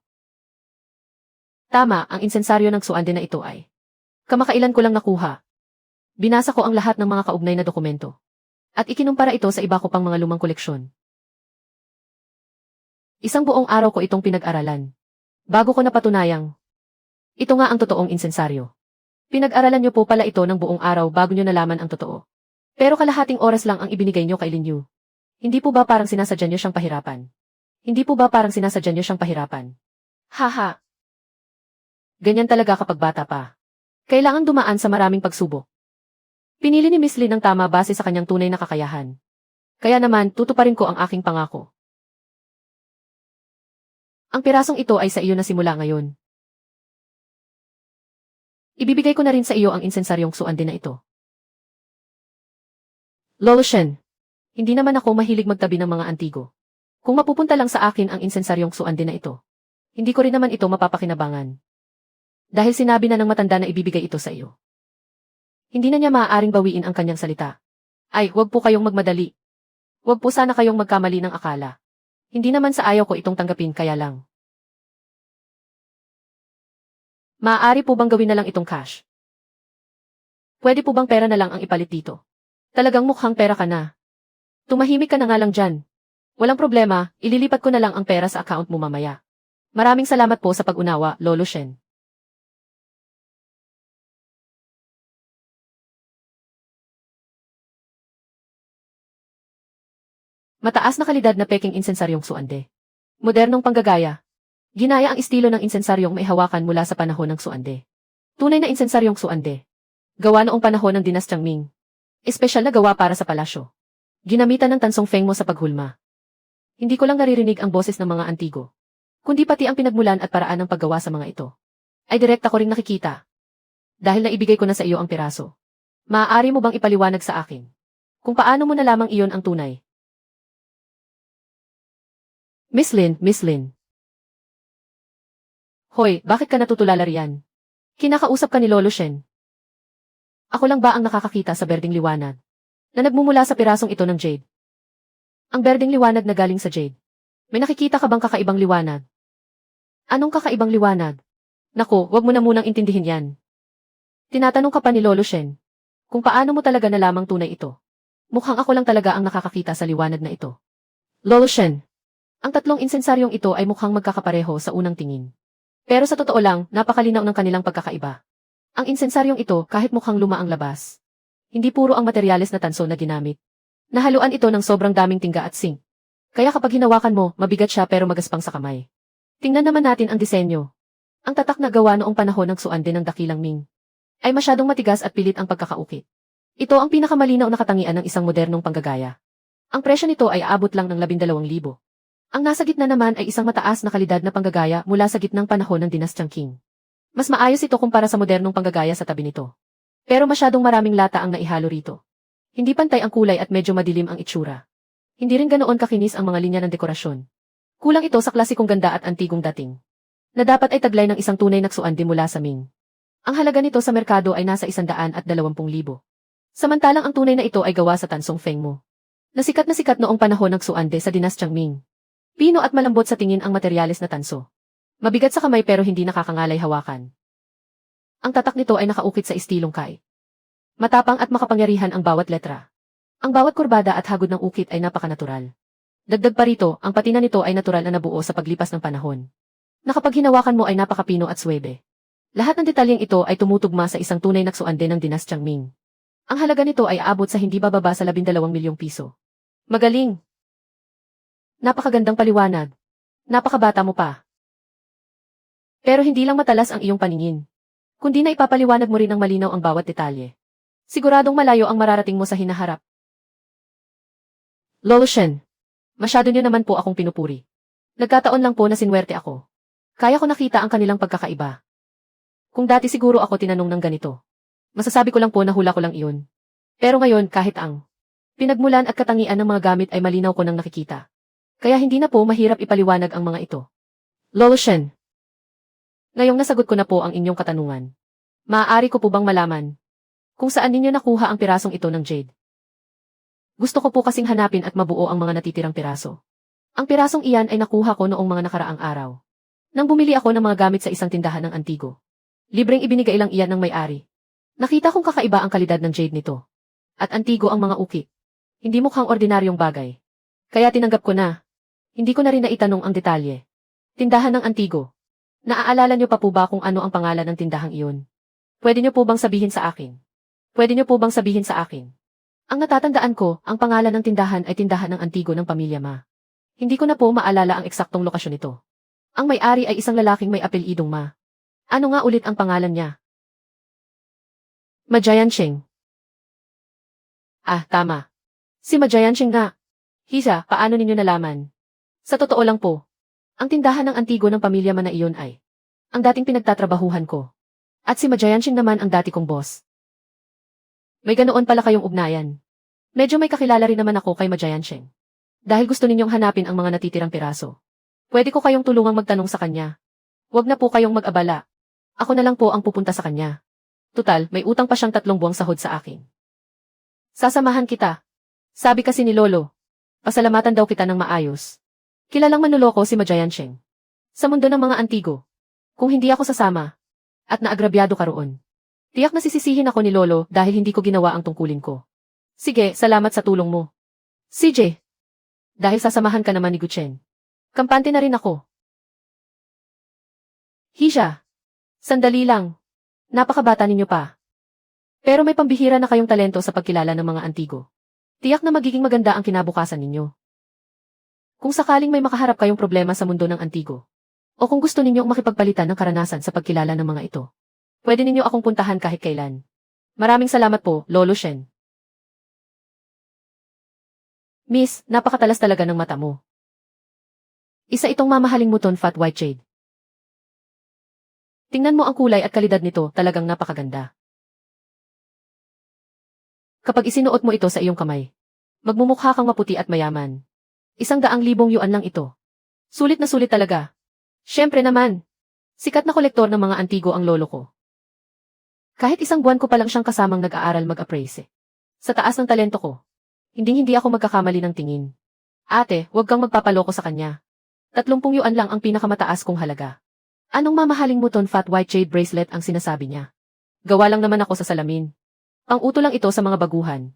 Tama, ang insensaryo ng suande na ito ay kamakailan ko lang nakuha. Binasa ko ang lahat ng mga kaugnay na dokumento. At ikinumpara ito sa iba ko pang mga lumang koleksyon. Isang buong araw ko itong pinag-aralan. Bago ko napatunayang ito nga ang totoong insensaryo. Pinag-aralan niyo po pala ito ng buong araw bago niyo nalaman ang totoo. Pero kalahating oras lang ang ibinigay niyo kay Lin Yu. Hindi po ba parang sinasadya niyo siyang pahirapan? Hindi po ba parang sinasadya niyo siyang pahirapan? Haha. Ganyan talaga kapag bata pa. Kailangan dumaan sa maraming pagsubok. Pinili ni Miss Lin ang tama base sa kanyang tunay na kakayahan. Kaya naman, tutuparin ko ang aking pangako. Ang pirasong ito ay sa iyo na simula ngayon. Ibibigay ko na rin sa iyo ang insensaryong suande na ito. Lolo Shen, hindi naman ako mahilig magtabi ng mga antigo. Kung mapupunta lang sa akin ang insensaryong suande na ito, hindi ko rin naman ito mapapakinabangan. Dahil sinabi na ng matanda na ibibigay ito sa iyo. Hindi na niya maaaring bawiin ang kanyang salita. Ay, wag po kayong magmadali. Wag po sana kayong magkamali ng akala. Hindi naman sa ayaw ko itong tanggapin kaya lang. Maaari po bang gawin na lang itong cash? Pwede po bang pera na lang ang ipalit dito? Talagang mukhang pera ka na. Tumahimik ka na nga lang dyan. Walang problema, ililipat ko na lang ang pera sa account mo mamaya. Maraming salamat po sa pag-unawa, Lolo Shen. Mataas na kalidad na peking insensaryong suande. Modernong panggagaya. Ginaya ang estilo ng insensaryong may hawakan mula sa panahon ng suande. Tunay na insensaryong suande. Gawa noong panahon ng Dinastyang Ming. Espesyal na gawa para sa palasyo. Ginamitan ng tansong feng mo sa paghulma. Hindi ko lang naririnig ang boses ng mga antigo, kundi pati ang pinagmulan at paraan ng paggawa sa mga ito. Ay direkta ko ring nakikita. Dahil naibigay ko na sa iyo ang piraso. Maaari mo bang ipaliwanag sa akin kung paano mo na lamang iyon ang tunay? Miss Lin. Hoy, bakit ka natutulala riyan? Kinakausap ka ni Lolo Shen. Ako lang ba ang nakakakita sa berdeng liwanag na nagmumula sa pirasong ito ng jade? Ang berdeng liwanag na galing sa jade. May nakikita ka bang kakaibang liwanag? Anong kakaibang liwanag? Naku, wag mo na munang intindihin yan. Tinatanong ka pa ni Lolo Shen kung paano mo talaga nalamang tunay ito. Mukhang ako lang talaga ang nakakakita sa liwanag na ito. Lolo Shen, ang tatlong insensaryong ito ay mukhang magkakapareho sa unang tingin. Pero sa totoo lang, napakalinaw ng kanilang pagkakaiba. Ang insensaryong ito, kahit mukhang luma ang labas, hindi puro ang materyales na tanso na ginamit. Nahaluan ito ng sobrang daming tingga at zinc. Kaya kapag hinawakan mo, mabigat siya pero magaspang sa kamay. Tingnan naman natin ang disenyo. Ang tatak na gawa noong panahon ng suande ng dakilang Ming ay masyadong matigas at pilit ang pagkakaukit. Ito ang pinakamalinaw na katangian ng isang modernong panggagaya. Ang presyo nito ay aabot lang ng 12,000. Ang nasa gitna naman ay isang mataas na kalidad na panggagaya mula sa gitnang panahon ng Dinastyang Qing. Mas maayos ito kumpara sa modernong panggagaya sa tabi nito. Pero masyadong maraming lata ang naihalo rito. Hindi pantay ang kulay at medyo madilim ang itsura. Hindi rin ganoon kakinis ang mga linya ng dekorasyon. Kulang ito sa klasikong ganda at antigong dating, na dapat ay taglay ng isang tunay na suande mula sa Ming. Ang halaga nito sa merkado ay nasa 120,000. Samantalang ang tunay na ito ay gawa sa tansong feng mo. Nasikat na sikat noong panahon ng suande sa Dinastyang Ming. Pino at malambot sa tingin ang materyales na tanso. Mabigat sa kamay pero hindi nakakangalay hawakan. Ang tatak nito ay nakaukit sa estilong kai. Matapang at makapangyarihan ang bawat letra. Ang bawat kurbada at hagod ng ukit ay napakanatural. Dagdag pa rito, ang patina nito ay natural na nabuo sa paglipas ng panahon. Na kapag hinawakan mo ay napakapino at swebe. Lahat ng detalyeng ito ay tumutugma sa isang tunay na suande ng Dinastyang Ming. Ang halaga nito ay aabot sa hindi bababa sa 12,000,000 piso. Magaling! Napakagandang paliwanag. Napakabata mo pa. Pero hindi lang matalas ang iyong paningin, kundi na ipapaliwanag mo rin ang malinaw ang bawat detalye. Siguradong malayo ang mararating mo sa hinaharap. Lolo Shen, masyado niyo naman po akong pinupuri. Nagkataon lang po na sinwerte ako. Kaya ko nakita ang kanilang pagkakaiba. Kung dati siguro ako tinanong ng ganito, masasabi ko lang po na hula ko lang iyon. Pero ngayon kahit ang pinagmulan at katangian ng mga gamit ay malinaw ko nang nakikita. Kaya hindi na po mahirap ipaliwanag ang mga ito. Lolo Shen, ngayong nasagot ko na po ang inyong katanungan. Maaari ko po bang malaman kung saan ninyo nakuha ang pirasong ito ng jade? Gusto ko po kasing hanapin at mabuo ang mga natitirang piraso. Ang pirasong iyan ay nakuha ko noong mga nakaraang araw. Nang bumili ako ng mga gamit sa isang tindahan ng antigo. Libreng ibinigay lang iyan ng may-ari. Nakita kong kakaiba ang kalidad ng jade nito. At antigo ang mga ukit. Hindi mukhang ordinaryong bagay. Kaya tinanggap ko na. Hindi ko na rin naitanong ang detalye. Tindahan ng antigo. Naaalala niyo pa po ba kung ano ang pangalan ng tindahang iyon? Pwede niyo po bang sabihin sa akin? Pwede niyo po bang sabihin sa akin? Ang natatandaan ko, ang pangalan ng tindahan ay tindahan ng antigo ng pamilya Ma. Hindi ko na po maalala ang eksaktong lokasyon nito. Ang may-ari ay isang lalaking may apelyidong Ma. Ano nga ulit ang pangalan niya? Ma Jianqing. Ah, tama. Si Ma Jianqing nga. Hisa, paano ninyo nalaman? Sa totoo lang po, ang tindahan ng antigo ng pamilya Ma na iyon ay ang dating pinagtatrabahuhan ko. At si Ma Jianqing naman ang dati kong boss. May ganoon pala kayong ugnayan. Medyo may kakilala rin naman ako kay Ma Jianqing. Dahil gusto ninyong hanapin ang mga natitirang piraso. Pwede ko kayong tulungang magtanong sa kanya. Huwag na po kayong mag-abala. Ako na lang po ang pupunta sa kanya. Tutal, may utang pa siyang 3 buwang sahod sa akin. Sasamahan kita. Sabi kasi ni Lolo. Pasalamatan daw kita ng maayos. Kilalang manloloko si Majayansheng. Sa mundo ng mga antigo. Kung hindi ako sasama, at naagrabyado ka roon, tiyak na sisisihin ako ni Lolo dahil hindi ko ginawa ang tungkulin ko. Sige, salamat sa tulong mo. CJ. Dahil sasamahan ka naman ni Guchen. Kampante na rin ako. Hisha. Sandali lang. Napakabata ninyo pa. Pero may pambihira na kayong talento sa pagkilala ng mga antigo. Tiyak na magiging maganda ang kinabukasan ninyo. Kung sakaling may makaharap kayong problema sa mundo ng antigo, o kung gusto ninyong makipagpalitan ng karanasan sa pagkilala ng mga ito, pwede ninyo akong puntahan kahit kailan. Maraming salamat po, Lolo Shen. Miss, napakatalas talaga ng mata mo. Isa itong mamahaling muton fat white jade. Tingnan mo ang kulay at kalidad nito, talagang napakaganda. Kapag isinuot mo ito sa iyong kamay, magmumukha kang maputi at mayaman. 100,000 yuan lang ito. Sulit na sulit talaga. Siyempre naman, sikat na kolektor ng mga antigo ang lolo ko. Kahit 1 buwan ko pa lang siyang kasamang nag-aaral mag-appraise. Sa taas ng talento ko, hindi ako magkakamali ng tingin. Ate, huwag kang magpapaloko sa kanya. 30 yuan lang ang pinakamataas kong halaga. Anong mamahaling muton fat white jade bracelet ang sinasabi niya? Gawa lang naman ako sa salamin. Pang-uto lang ito sa mga baguhan.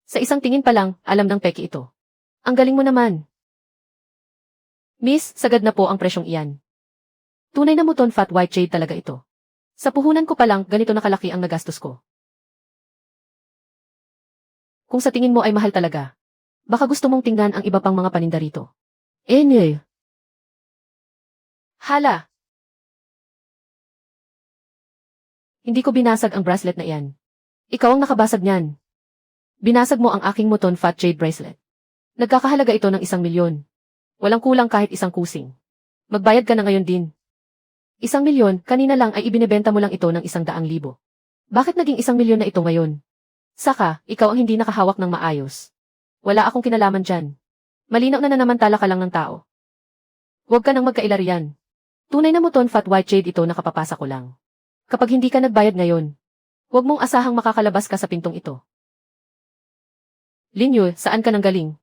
Sa isang tingin pa lang, alam ng peki ito. Ang galing mo naman. Miss, sagad na po ang presyong iyan. Tunay na muton fat white jade talaga ito. Sa puhunan ko pa lang, ganito na kalaki ang nagastos ko. Kung sa tingin mo ay mahal talaga, baka gusto mong tingnan ang iba pang mga paninda rito. Hala! Hindi ko binasag ang bracelet na iyan. Ikaw ang nakabasag niyan. Binasag mo ang aking muton fat jade bracelet. Nagkakahalaga ito ng 1,000,000. Walang kulang kahit 1 kusing. Magbayad ka na ngayon din. 1,000,000, kanina lang ay ibinebenta mo lang ito ng 100,000. Bakit naging 1,000,000 na ito ngayon? Saka, ikaw ang hindi nakahawak ng maayos. Wala akong kinalaman dyan. Malinaw na nanamantala ka lang ng tao. Huwag ka nang magkailarian. Tunay na muton fat white jade ito nakapapasa ko lang. Kapag hindi ka nagbayad ngayon, huwag mong asahang makakalabas ka sa pintong ito. Linyo, saan ka nang galing?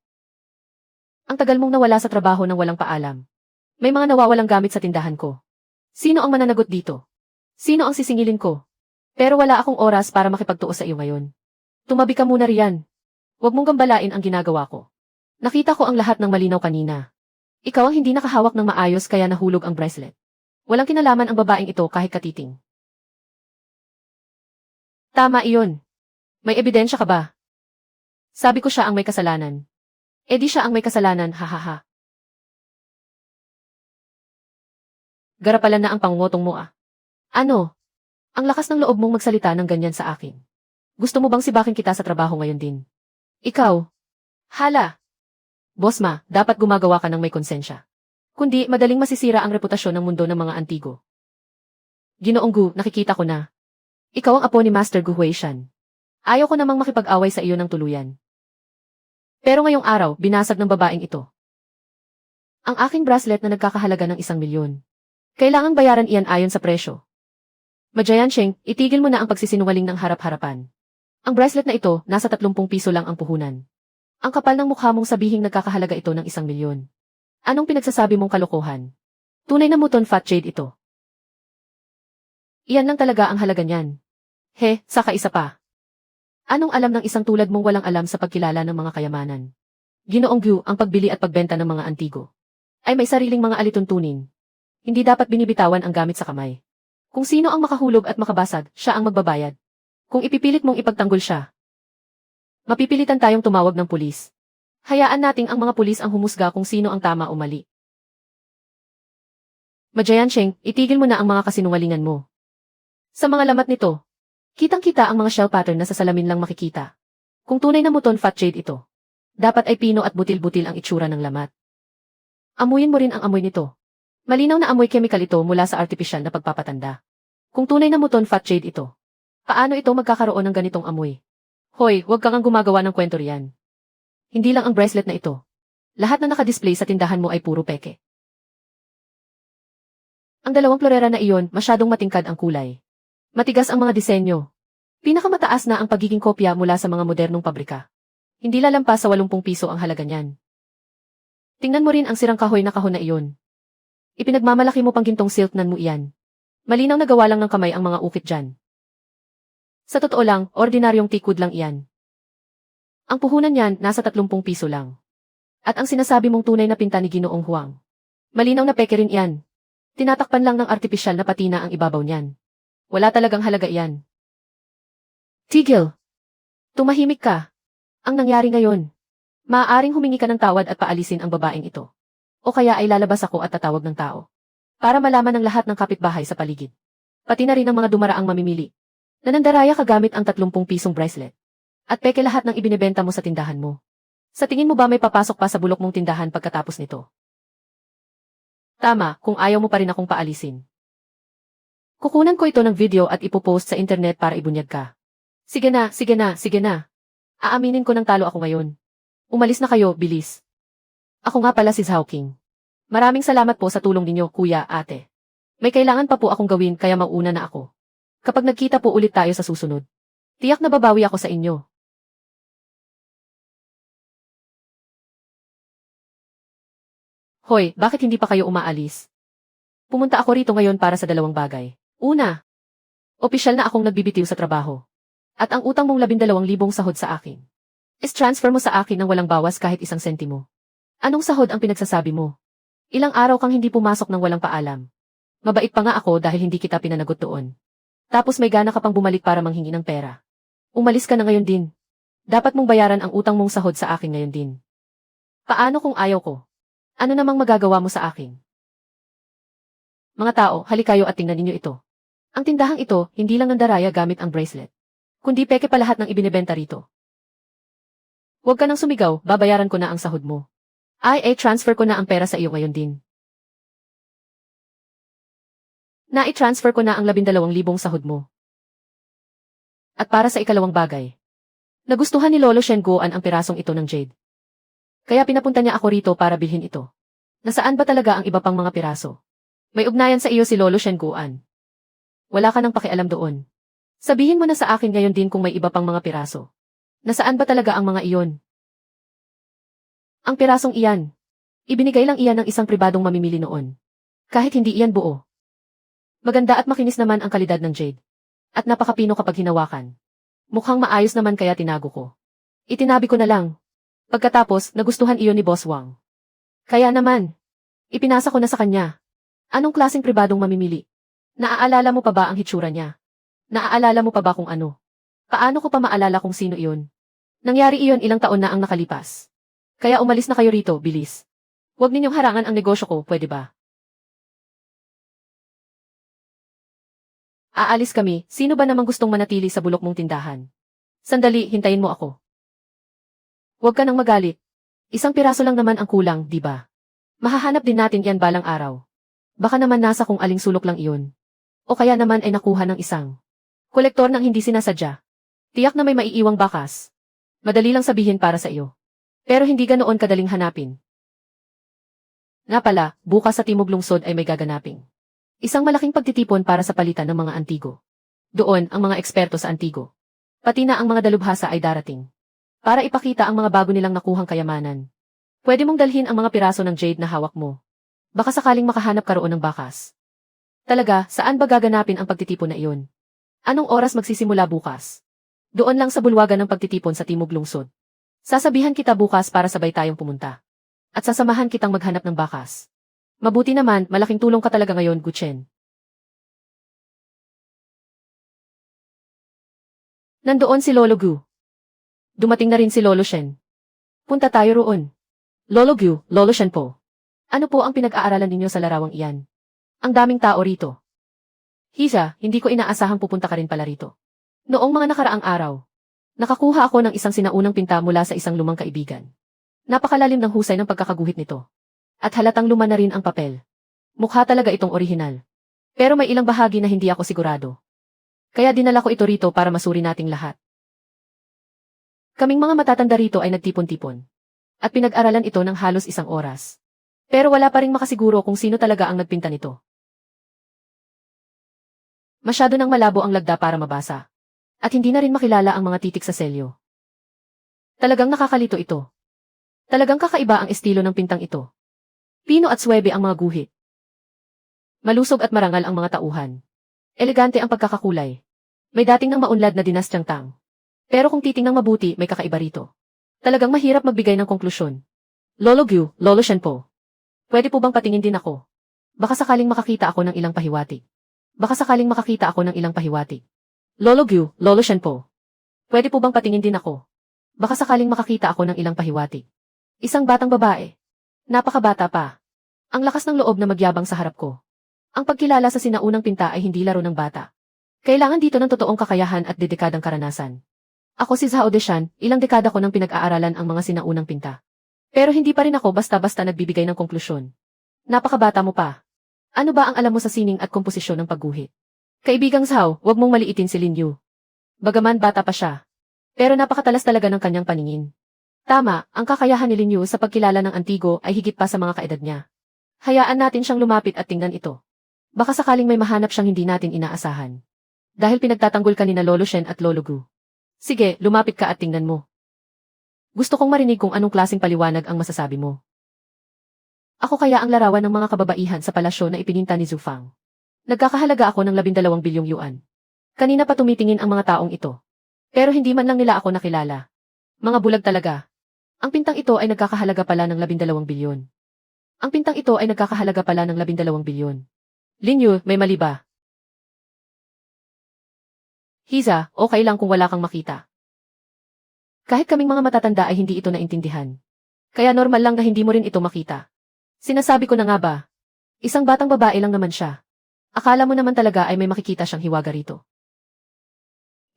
Ang tagal mong nawala sa trabaho nang walang paalam. May mga nawawalang gamit sa tindahan ko. Sino ang mananagot dito? Sino ang sisingilin ko? Pero wala akong oras para makipagtuo sa iyo ngayon. Tumabi ka muna riyan. Huwag mong gambalain ang ginagawa ko. Nakita ko ang lahat ng malinaw kanina. Ikaw ang hindi nakahawak ng maayos kaya nahulog ang bracelet. Walang kinalaman ang babaeng ito kahit katiting. Tama iyon. May ebidensya ka ba? Sabi ko siya ang may kasalanan. E di siya ang may kasalanan, hahaha. Garapalan na ang pangungotong mo ah. Ano? Ang lakas ng loob mong magsalita ng ganyan sa akin. Gusto mo bang sibakin kita sa trabaho ngayon din? Ikaw? Hala! Boss ma, dapat gumagawa ka ng may konsensya. Kundi madaling masisira ang reputasyon ng mundo ng mga antigo. Ginoong Gu, nakikita ko na. Ikaw ang apo ni Master Gu Huaishan. Ayaw ko namang makipag-away sa iyo ng tuluyan. Pero ngayong araw, binasag ng babaeng ito. Ang aking bracelet na nagkakahalaga ng 1,000,000. Kailangang bayaran iyan ayon sa presyo. Majayansheng, itigil mo na ang pagsisinungaling ng harap-harapan. Ang bracelet na ito, nasa 30 piso lang ang puhunan. Ang kapal ng mukha mong sabihing nagkakahalaga ito ng 1,000,000. Anong pinagsasabi mong kalokohan? Tunay na muton fat jade ito. Iyan lang talaga ang halaga niyan. He, saka isa pa. Anong alam ng isang tulad mong walang alam sa pagkilala ng mga kayamanan? Ginoong Gu, ang pagbili at pagbenta ng mga antigo ay may sariling mga alituntunin. Hindi dapat binibitawan ang gamit sa kamay. Kung sino ang makahulog at makabasag, siya ang magbabayad. Kung ipipilit mong ipagtanggol siya, mapipilitan tayong tumawag ng pulis. Hayaan nating ang mga pulis ang humusga kung sino ang tama o mali. Majayansheng, itigil mo na ang mga kasinungalingan mo. Sa mga lamat nito, kitang-kita ang mga shell pattern na sa salamin lang makikita. Kung tunay na muton fat jade ito, dapat ay pino at butil-butil ang itsura ng lamat. Amuyin mo rin ang amoy nito. Malinaw na amoy chemical ito mula sa artificial na pagpapatanda. Kung tunay na muton fat jade ito, paano ito magkakaroon ng ganitong amoy? Hoy, huwag kang gumagawa ng kwento riyan. Hindi lang ang bracelet na ito. Lahat na nakadisplay sa tindahan mo ay puro peke. Ang 2 florera na iyon, masyadong matingkad ang kulay. Matigas ang mga disenyo. Pinakamataas na ang pagiging kopya mula sa mga modernong pabrika. Hindi lalampas sa 80 piso ang halaga niyan. Tingnan mo rin ang sirang kahoy na kahon na iyon. Ipinagmamalaki mo pang gintong silknan mo iyan. Malinaw na gawa lang ng kamay ang mga ukit dyan. Sa totoo lang, ordinaryong tikwood lang iyan. Ang puhunan niyan nasa 30 piso lang. At ang sinasabi mong tunay na pinta ni Ginoong Huang. Malinaw na peke rin iyan. Tinatakpan lang ng artipisyal na patina ang ibabaw niyan. Wala talagang halaga iyan. Tigil! Tumahimik ka. Ang nangyari ngayon. Maaaring humingi ka ng tawad at paalisin ang babaeng ito. O kaya ay lalabas ako at tatawag ng tao. Para malaman ng lahat ng kapitbahay sa paligid. Pati na rin ang mga dumaraang mamimili. Nanandaraya ka gamit ang 30 pisong bracelet. At peke lahat ng ibinebenta mo sa tindahan mo. Sa tingin mo ba may papasok pa sa bulok mong tindahan pagkatapos nito? Tama, kung ayaw mo pa rin akong paalisin. Kukunan ko ito ng video at ipopost sa internet para ibunyag ka. Sige na, sige na, sige na. Aaminin ko ng talo ako ngayon. Umalis na kayo, bilis. Ako nga pala si Zhao King. Maraming salamat po sa tulong ninyo, kuya, ate. May kailangan pa po akong gawin kaya mauna na ako. Kapag nagkita po ulit tayo sa susunod, tiyak na babawi ako sa inyo. Hoy, bakit hindi pa kayo umaalis? Pumunta ako rito ngayon para sa dalawang bagay. Una, opisyal na akong nagbibitiw sa trabaho. At ang utang mong 12,000 sahod sa akin. Is-transfer mo sa akin ng walang bawas kahit 1 sentimo. Anong sahod ang pinagsasabi mo? Ilang araw kang hindi pumasok ng walang paalam. Mabait pa nga ako dahil hindi kita pinanagot doon. Tapos may gana ka pang bumalik para manghingi ng pera. Umalis ka na ngayon din. Dapat mong bayaran ang utang mong sahod sa akin ngayon din. Paano kung ayaw ko? Ano namang magagawa mo sa akin? Mga tao, halikayo at tingnan ninyo ito. Ang tindahang ito, hindi lang nandaraya gamit ang bracelet. Kundi peke pa lahat ng ibinebenta rito. Huwag ka nang sumigaw, babayaran ko na ang sahod mo. Transfer ko na ang pera sa iyo ngayon din. I-transfer ko na ang 12,000 sahod mo. At para sa ikalawang bagay. Nagustuhan ni Lolo Shen Guan ang pirasong ito ng jade. Kaya pinapunta niya ako rito para bilhin ito. Nasaan ba talaga ang iba pang mga piraso? May ugnayan sa iyo si Lolo Shen Guan. Wala ka nang pakialam doon. Sabihin mo na sa akin ngayon din kung may iba pang mga piraso. Nasaan ba talaga ang mga iyon? Ang pirasong iyan. Ibinigay lang iyan ng isang pribadong mamimili noon. Kahit hindi iyan buo. Maganda at makinis naman ang kalidad ng jade. At napakapino kapag hinawakan. Mukhang maayos naman kaya tinago ko. Itinabi ko na lang. Pagkatapos, nagustuhan iyon ni Boss Wang. Kaya naman, ipinasa ko na sa kanya. Anong klaseng pribadong mamimili? Naaalala mo pa ba ang hitsura niya? Naaalala mo pa ba kung ano? Paano ko pa maalala kung sino iyon? Nangyari iyon ilang taon na ang nakalipas. Kaya umalis na kayo rito, bilis. Huwag ninyong harangan ang negosyo ko, pwede ba? Aalis kami, sino ba namang gustong manatili sa bulok mong tindahan? Sandali, hintayin mo ako. Huwag ka nang magalit. Isang piraso lang naman ang kulang, di ba? Mahahanap din natin yan balang araw. Baka naman nasa kung aling sulok lang iyon. O kaya naman ay nakuha ng isang kolektor ng hindi sinasadya. Tiyak na may maiiwang bakas. Madali lang sabihin para sa iyo. Pero hindi ganoon kadaling hanapin. Nga pala, bukas sa Timog Lungsod ay may gaganaping. Isang malaking pagtitipon para sa palitan ng mga antigo. Doon ang mga eksperto sa antigo. Pati na ang mga dalubhasa ay darating. Para ipakita ang mga bago nilang nakuhang kayamanan. Pwede mong dalhin ang mga piraso ng jade na hawak mo. Baka sakaling makahanap ka roon ng bakas. Talaga, saan ba gaganapin ang pagtitipon na iyon? Anong oras magsisimula bukas? Doon lang sa bulwagan ng pagtitipon sa Timog Lungsod. Sasabihan kita bukas para sabay tayong pumunta. At sasamahan kitang maghanap ng bakas. Mabuti naman, malaking tulong ka talaga ngayon, Guchen. Nandoon si Lolo Gu. Dumating na rin si Lolo Shen. Punta tayo roon. Lolo Gu, Lolo Shen po. Ano po ang pinag-aaralan ninyo sa larawang iyan? Ang daming tao rito. Hisa, hindi ko inaasahang pupunta ka rin pala rito. Noong mga nakaraang araw, nakakuha ako ng isang sinaunang pinta mula sa isang lumang kaibigan. Napakalalim ng husay ng pagkakaguhit nito. At halatang luma na rin ang papel. Mukha talaga itong orihinal. Pero may ilang bahagi na hindi ako sigurado. Kaya dinala ko ito rito para masuri nating lahat. Kaming mga matatanda rito ay nagtipon-tipon. At pinag-aralan ito ng halos 1 oras. Pero wala pa ring makasiguro kung sino talaga ang nagpinta nito. Masyado nang malabo ang lagda para mabasa. At hindi na rin makilala ang mga titik sa selyo. Talagang nakakalito ito. Talagang kakaiba ang estilo ng pintang ito. Pino at swebe ang mga guhit. Malusog at marangal ang mga tauhan. Elegante ang pagkakakulay. May dating ng maunlad na dinastyang Tang. Pero kung titingnang mabuti, may kakaiba rito. Talagang mahirap magbigay ng konklusyon. Lolo Gyu, Lolo Shenpo. Pwede po bang patingin din ako? Baka sakaling makakita ako ng ilang pahiwatig. Lolo Gyu, Lolo Shenpo. Pwede po bang patingin din ako? Baka sakaling makakita ako ng ilang pahiwatig. Isang batang babae. Napakabata pa. Ang lakas ng loob na magyabang sa harap ko. Ang pagkilala sa sinaunang pinta ay hindi laro ng bata. Kailangan dito ng totoong kakayahan at dedikadang karanasan. Ako si Zhao Deshan, ilang dekada ko nang pinag-aaralan ang mga sinaunang pinta. Pero hindi pa rin ako basta-basta nagbibigay ng konklusyon. Napakabata mo pa. Ano ba ang alam mo sa sining at komposisyon ng pagguhit? Kaibigang Zhao, huwag mong maliitin si Lin Yu. Bagaman bata pa siya. Pero napakatalas talaga ng kanyang paningin. Tama, ang kakayahan ni Lin Yu sa pagkilala ng antigo ay higit pa sa mga kaedad niya. Hayaan natin siyang lumapit at tingnan ito. Baka sakaling may mahanap siyang hindi natin inaasahan. Dahil pinagtatanggol ka ni na Lolo Shen at Lolo Gu. Sige, lumapit ka at tingnan mo. Gusto kong marinig kung anong klaseng paliwanag ang masasabi mo. Ako kaya ang larawan ng mga kababaihan sa palasyo na ipininta ni Zhu Fang. Nagkakahalaga ako ng 12 bilyong yuan. Kanina pa tumitingin ang mga taong ito. Pero hindi man lang nila ako nakilala. Mga bulag talaga. Ang pintang ito ay nagkakahalaga pala ng 12 bilyon. Lin Yu, may mali ba? Hiza, okay lang kung wala kang makita. Kahit kaming mga matatanda ay hindi ito naintindihan. Kaya normal lang na hindi mo rin ito makita. Sinasabi ko na nga ba? Isang batang babae lang naman siya. Akala mo naman talaga ay may makikita siyang hiwaga rito.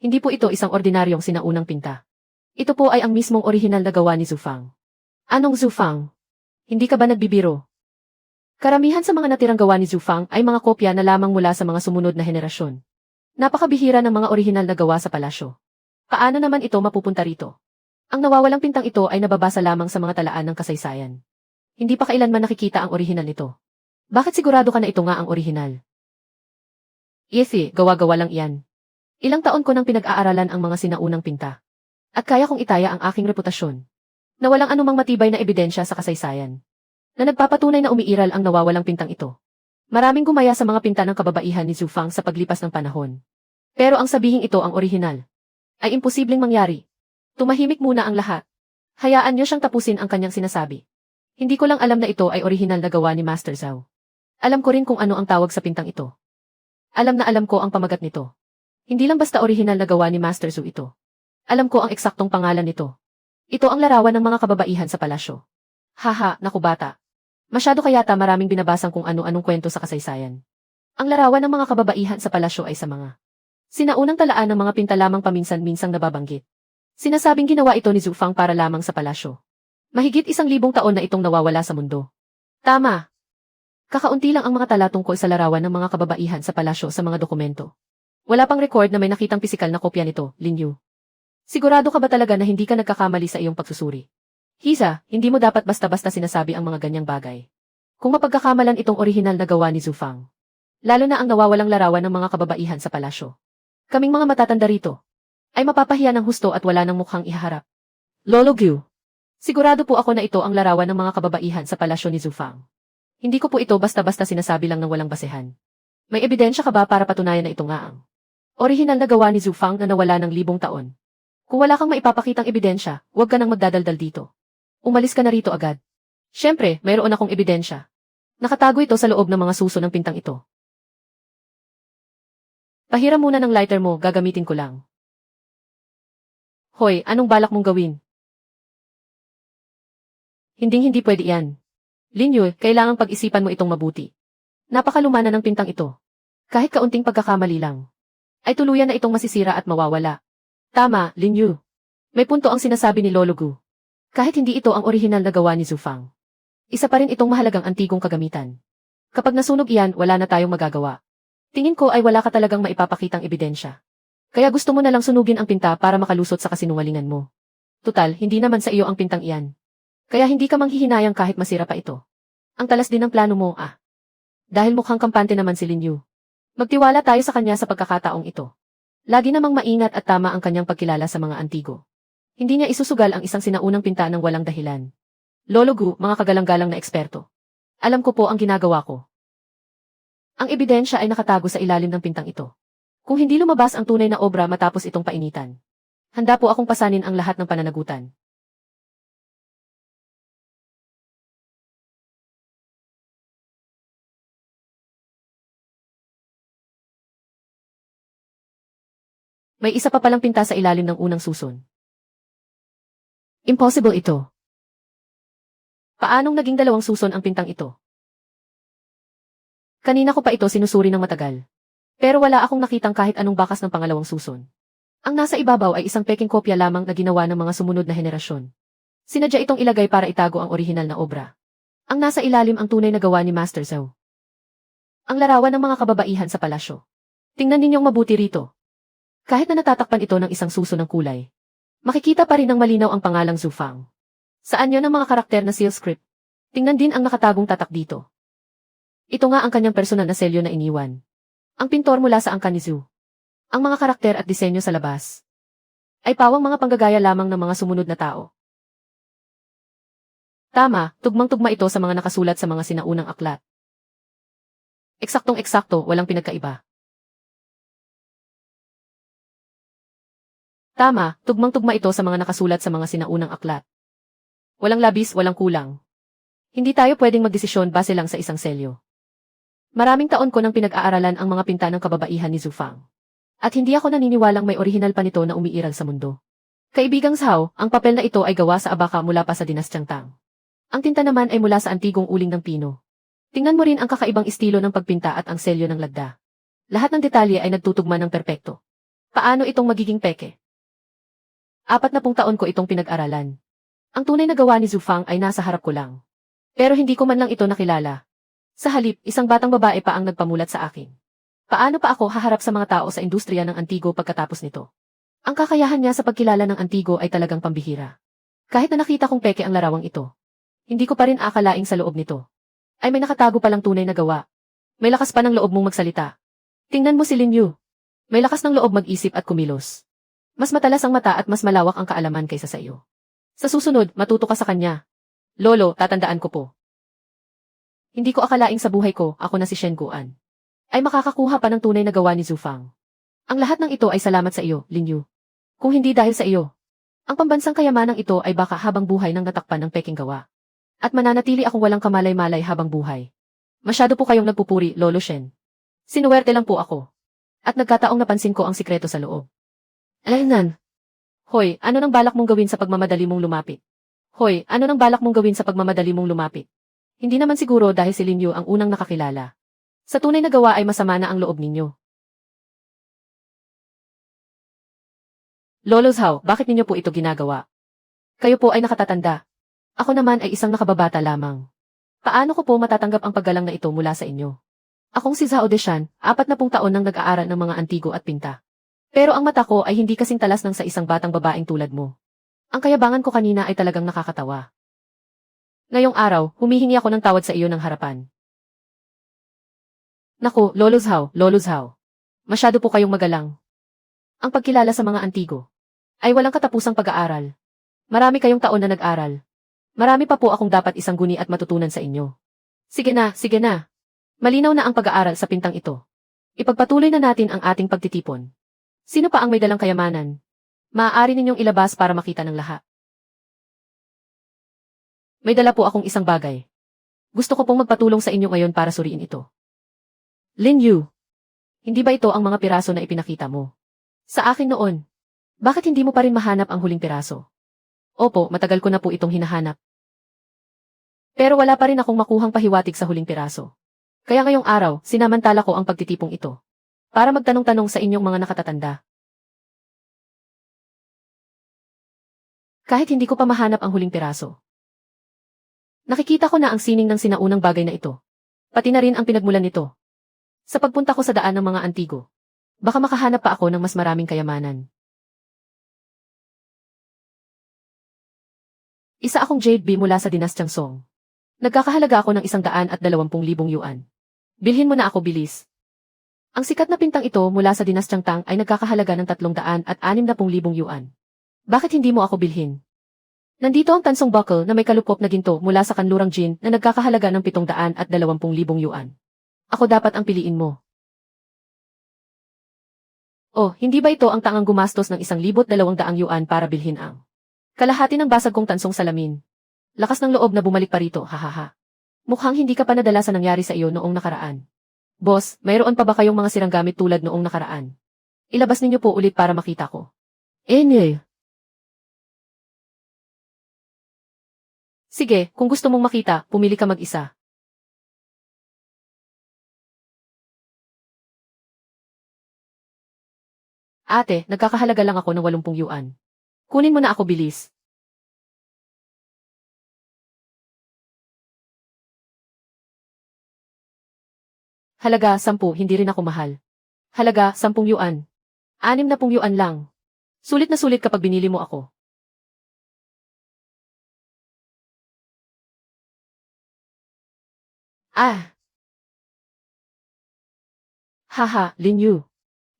Hindi po ito isang ordinaryong sinaunang pinta. Ito po ay ang mismong orihinal na gawa ni Zhu Fang. Anong Zhu Fang? Hindi ka ba nagbibiro? Karamihan sa mga natirang gawa ni Zhu Fang ay mga kopya na lamang mula sa mga sumunod na henerasyon. Napakabihira ng mga orihinal na gawa sa palasyo. Paano naman ito mapupunta rito? Ang nawawalang pintang ito ay nababasa lamang sa mga talaan ng kasaysayan. Hindi pa kailanman nakikita ang orihinal nito. Bakit sigurado ka na ito nga ang orihinal? Yethi, gawa-gawa lang iyan. Ilang taon ko nang pinag-aaralan ang mga sinaunang pinta. At kaya kong itaya ang aking reputasyon. Na walang anumang matibay na ebidensya sa kasaysayan. Na nagpapatunay na umiiral ang nawawalang pintang ito. Maraming gumaya sa mga pinta ng kababaihan ni Zhu Fang sa paglipas ng panahon. Pero ang sabihing ito ang orihinal, ay imposibleng mangyari. Tumahimik muna ang lahat. Hayaan niyo siyang tapusin ang kanyang sinasabi. Hindi ko lang alam na ito ay orihinal na gawa ni Master Zhao. Alam ko rin kung ano ang tawag sa pintang ito. Alam na alam ko ang pamagat nito. Hindi lang basta orihinal na gawa ni Master Zhao ito. Alam ko ang eksaktong pangalan nito. Ito ang larawan ng mga kababaihan sa palasyo. Haha, naku bata. Masyado kayata maraming binabasang kung ano-anong kwento sa kasaysayan. Ang larawan ng mga kababaihan sa palasyo ay sa mga sinaunang talaan ng mga pinta lamang paminsan-minsang nababanggit. Sinasabing ginawa ito ni Zhu Fang para lamang sa palasyo. Mahigit 1,000 taon na itong nawawala sa mundo. Tama. Kakaunti lang ang mga tala tungkol sa larawan ng mga kababaihan sa palasyo sa mga dokumento. Wala pang record na may nakitang pisikal na kopya nito, Lin Yu. Sigurado ka ba talaga na hindi ka nagkakamali sa iyong pagsusuri? Hiza, hindi mo dapat basta-basta sinasabi ang mga ganyang bagay. Kung mapagkakamalan itong orihinal na gawa ni Zhu Fang. Lalo na ang nawawalang larawan ng mga kababaihan sa palasyo. Kaming mga matatanda rito ay mapapahiya ng husto at wala ng mukhang ihaharap. Lolo Gyu. Sigurado po ako na ito ang larawan ng mga kababaihan sa palasyo ni Zhu Fang. Hindi ko po ito basta-basta sinasabi lang ng walang basehan. May ebidensya ka ba para patunayan na ito nga ang orihinal na gawa ni Zhu Fang na nawala ng 1,000 taon? Kung wala kang maipapakitang ebidensya, huwag ka nang magdadaldal dito. Umalis ka na rito agad. Siyempre, mayroon akong ebidensya. Nakatago ito sa loob ng mga suso ng pintang ito. Pahiram muna ng lighter mo, gagamitin ko lang. Hoy, anong balak mong gawin? Hinding-hindi pwede yan. Lin Yu, kailangang pag-isipan mo itong mabuti. Napakaluma na ng pintang ito. Kahit kaunting pagkakamali lang, ay tuluyan na itong masisira at mawawala. Tama, Lin Yu. May punto ang sinasabi ni Lolo Gu. Kahit hindi ito ang orihinal na gawa ni Zhu Fang. Isa pa rin itong mahalagang antigong kagamitan. Kapag nasunog iyan, wala na tayong magagawa. Tingin ko ay wala ka talagang maipapakitang ebidensya. Kaya gusto mo na lang sunugin ang pinta para makalusot sa kasinungalingan mo. Tutal, hindi naman sa iyo ang pintang iyan. Kaya hindi ka manghihinayang kahit masira pa ito. Ang talas din ng plano mo, ah. Dahil mukhang kampante naman si Lin Yu. Magtiwala tayo sa kanya sa pagkakataong ito. Lagi namang maingat at tama ang kanyang pagkilala sa mga antigo. Hindi niya isusugal ang isang sinaunang pinta ng walang dahilan. Lolo Gu, mga kagalang-galang na eksperto. Alam ko po ang ginagawa ko. Ang ebidensya ay nakatago sa ilalim ng pintang ito. Kung hindi lumabas ang tunay na obra matapos itong painitan, handa po akong pasanin ang lahat ng pananagutan. May isa pa palang pinta sa ilalim ng unang suson. Impossible ito. Paanong naging dalawang suson ang pintang ito? Kanina ko pa ito sinusuri ng matagal. Pero wala akong nakitang kahit anong bakas ng pangalawang suson. Ang nasa ibabaw ay isang peking kopya lamang na ginawa ng mga sumunod na henerasyon. Sinadya itong ilagay para itago ang orihinal na obra. Ang nasa ilalim ang tunay na gawa ni Master Zhou. Ang larawan ng mga kababaihan sa palasyo. Tingnan ninyong mabuti rito. Kahit na natatakpan ito ng isang suso ng kulay, makikita pa rin ng malinaw ang pangalang Zhu Fang. Saan yon ang mga karakter na seal script? Tingnan din ang nakatagong tatak dito. Ito nga ang kanyang personal na selyo na iniwan. Ang pintor mula sa angkan ni Zhu. Ang mga karakter at disenyo sa labas ay pawang mga panggagaya lamang ng mga sumunod na tao. Tama, tugmang-tugma ito sa mga nakasulat sa mga sinaunang aklat. Eksaktong-eksakto, walang pinagkaiba. Tama, tugmang-tugma ito sa mga nakasulat sa mga sinaunang aklat. Walang labis, walang kulang. Hindi tayo pwedeng magdesisyon base lang sa isang selyo. Maraming taon ko nang pinag-aaralan ang mga pinta ng kababaihan ni Zhu Fang. At hindi ako naniniwalang may orihinal pa nito na umiiral sa mundo. Kaibigang Zhao, ang papel na ito ay gawa sa abaka mula pa sa dinastyang Tang. Ang tinta naman ay mula sa antigong uling ng pino. Tingnan mo rin ang kakaibang estilo ng pagpinta at ang selyo ng lagda. Lahat ng detalye ay nagtutugma ng perpekto. Paano itong magiging peke? 40 taon ko itong pinag-aralan. Ang tunay na gawa ni Zhu Fang ay nasa harap ko lang. Pero hindi ko man lang ito nakilala. Sa halip, isang batang babae pa ang nagpamulat sa akin. Paano pa ako haharap sa mga tao sa industriya ng antigo pagkatapos nito? Ang kakayahan niya sa pagkilala ng antigo ay talagang pambihira. Kahit na nakita kong peke ang larawang ito, hindi ko pa rin akalaing sa loob nito ay may nakatago palang tunay na gawa. May lakas pa ng loob mong magsalita. Tingnan mo si Lin Yu. May lakas ng loob mag-isip at kumilos. Mas matalas ang mata at mas malawak ang kaalaman kaysa sa iyo. Sa susunod, matuto ka sa kanya. Lolo, tatandaan ko po. Hindi ko akalaing sa buhay ko, ako na si Shen Guan, ay makakakuha pa ng tunay na gawa ni Zhu Fang. Ang lahat ng ito ay salamat sa iyo, Lin Yu. Kung hindi dahil sa iyo, ang pambansang kayamanang ito ay baka habang buhay nang natakpan ng peking gawa. At mananatili akong walang kamalay-malay habang buhay. Masyado po kayong nagpupuri, Lolo Shen. Sinuwerte lang po ako. At nagkataong napansin ko ang sikreto sa loob. Alaynan. Hoy, ano nang balak mong gawin sa pagmamadali mong lumapit? Hoy, ano nang balak mong gawin sa pagmamadali mong lumapit? Hindi naman siguro dahil si Lin Yu ang unang nakakilala. Sa tunay na gawa ay masama na ang loob ninyo. Lolo Zhao, bakit ninyo po ito ginagawa? Kayo po ay nakatatanda. Ako naman ay isang nakababata lamang. Paano ko po matatanggap ang paggalang na ito mula sa inyo? Akong si Zhao Deshan, 40 taon nang nag-aaral ng mga antigo at pinta. Pero ang mata ko ay hindi kasing talas ng sa isang batang babaeng tulad mo. Ang kayabangan ko kanina ay talagang nakakatawa. Ngayong araw, humihingi ako ng tawad sa iyo ng harapan. Naku, Lolo Zhao, Lolo Zhao. Masyado po kayong magalang. Ang pagkilala sa mga antigo ay walang katapusang pag-aaral. Marami kayong taon na nag-aral. Marami pa po akong dapat isang guni at matutunan sa inyo. Sige na, sige na. Malinaw na ang pag-aaral sa pintang ito. Ipagpatuloy na natin ang ating pagtitipon. Sino pa ang may dalang kayamanan? Maaari ninyong ilabas para makita ng lahat. May dala po akong isang bagay. Gusto ko pong magpatulong sa inyo ngayon para suriin ito. Lin Yu, hindi ba ito ang mga piraso na ipinakita mo? Sa akin noon. Bakit hindi mo pa rin mahanap ang huling piraso? Opo, matagal ko na po itong hinahanap. Pero wala pa rin akong makuhang pahiwatig sa huling piraso. Kaya ngayong araw, sinamantala ko ang pagtitipong ito. Para magtanong-tanong sa inyong mga nakatatanda. Kahit hindi ko pa mahanap ang huling piraso. Nakikita ko na ang sining ng sinaunang bagay na ito. Pati na rin ang pinagmulan nito. Sa pagpunta ko sa daan ng mga antigo, baka makahanap pa ako ng mas maraming kayamanan. Isa akong Jade B mula sa dinastyang Song. Nagkakahalaga ako ng 120,000 yuan. Bilhin mo na ako bilis. Ang sikat na pintang ito mula sa dinastyang Tang ay nagkakahalaga ng 360,000 yuan. Bakit hindi mo ako bilhin? Nandito ang tansong buckle na may kalupop na ginto mula sa kanlurang Jin na nagkakahalaga ng 720,000 yuan. Ako dapat ang piliin mo. Oh, hindi ba ito ang tangang gumastos ng 1,200 yuan para bilhin ang kalahati ng basag kong tansong salamin? Lakas ng loob na bumalik pa rito, hahaha. Mukhang hindi ka pa nadala sa nangyari sa iyo noong nakaraan. Boss, mayroon pa ba kayong mga sirang gamit tulad noong nakaraan? Ilabas ninyo po ulit para makita ko. Sige, kung gusto mong makita, pumili ka mag-isa. Ate, nagkakahalaga lang ako ng 80 yuan. Kunin mo na ako bilis. Halaga 10, hindi rin ako mahal. Halaga 10 yuan. 60 yuan lang. Sulit na sulit kapag binili mo ako. Ah! Haha, Lin Yu.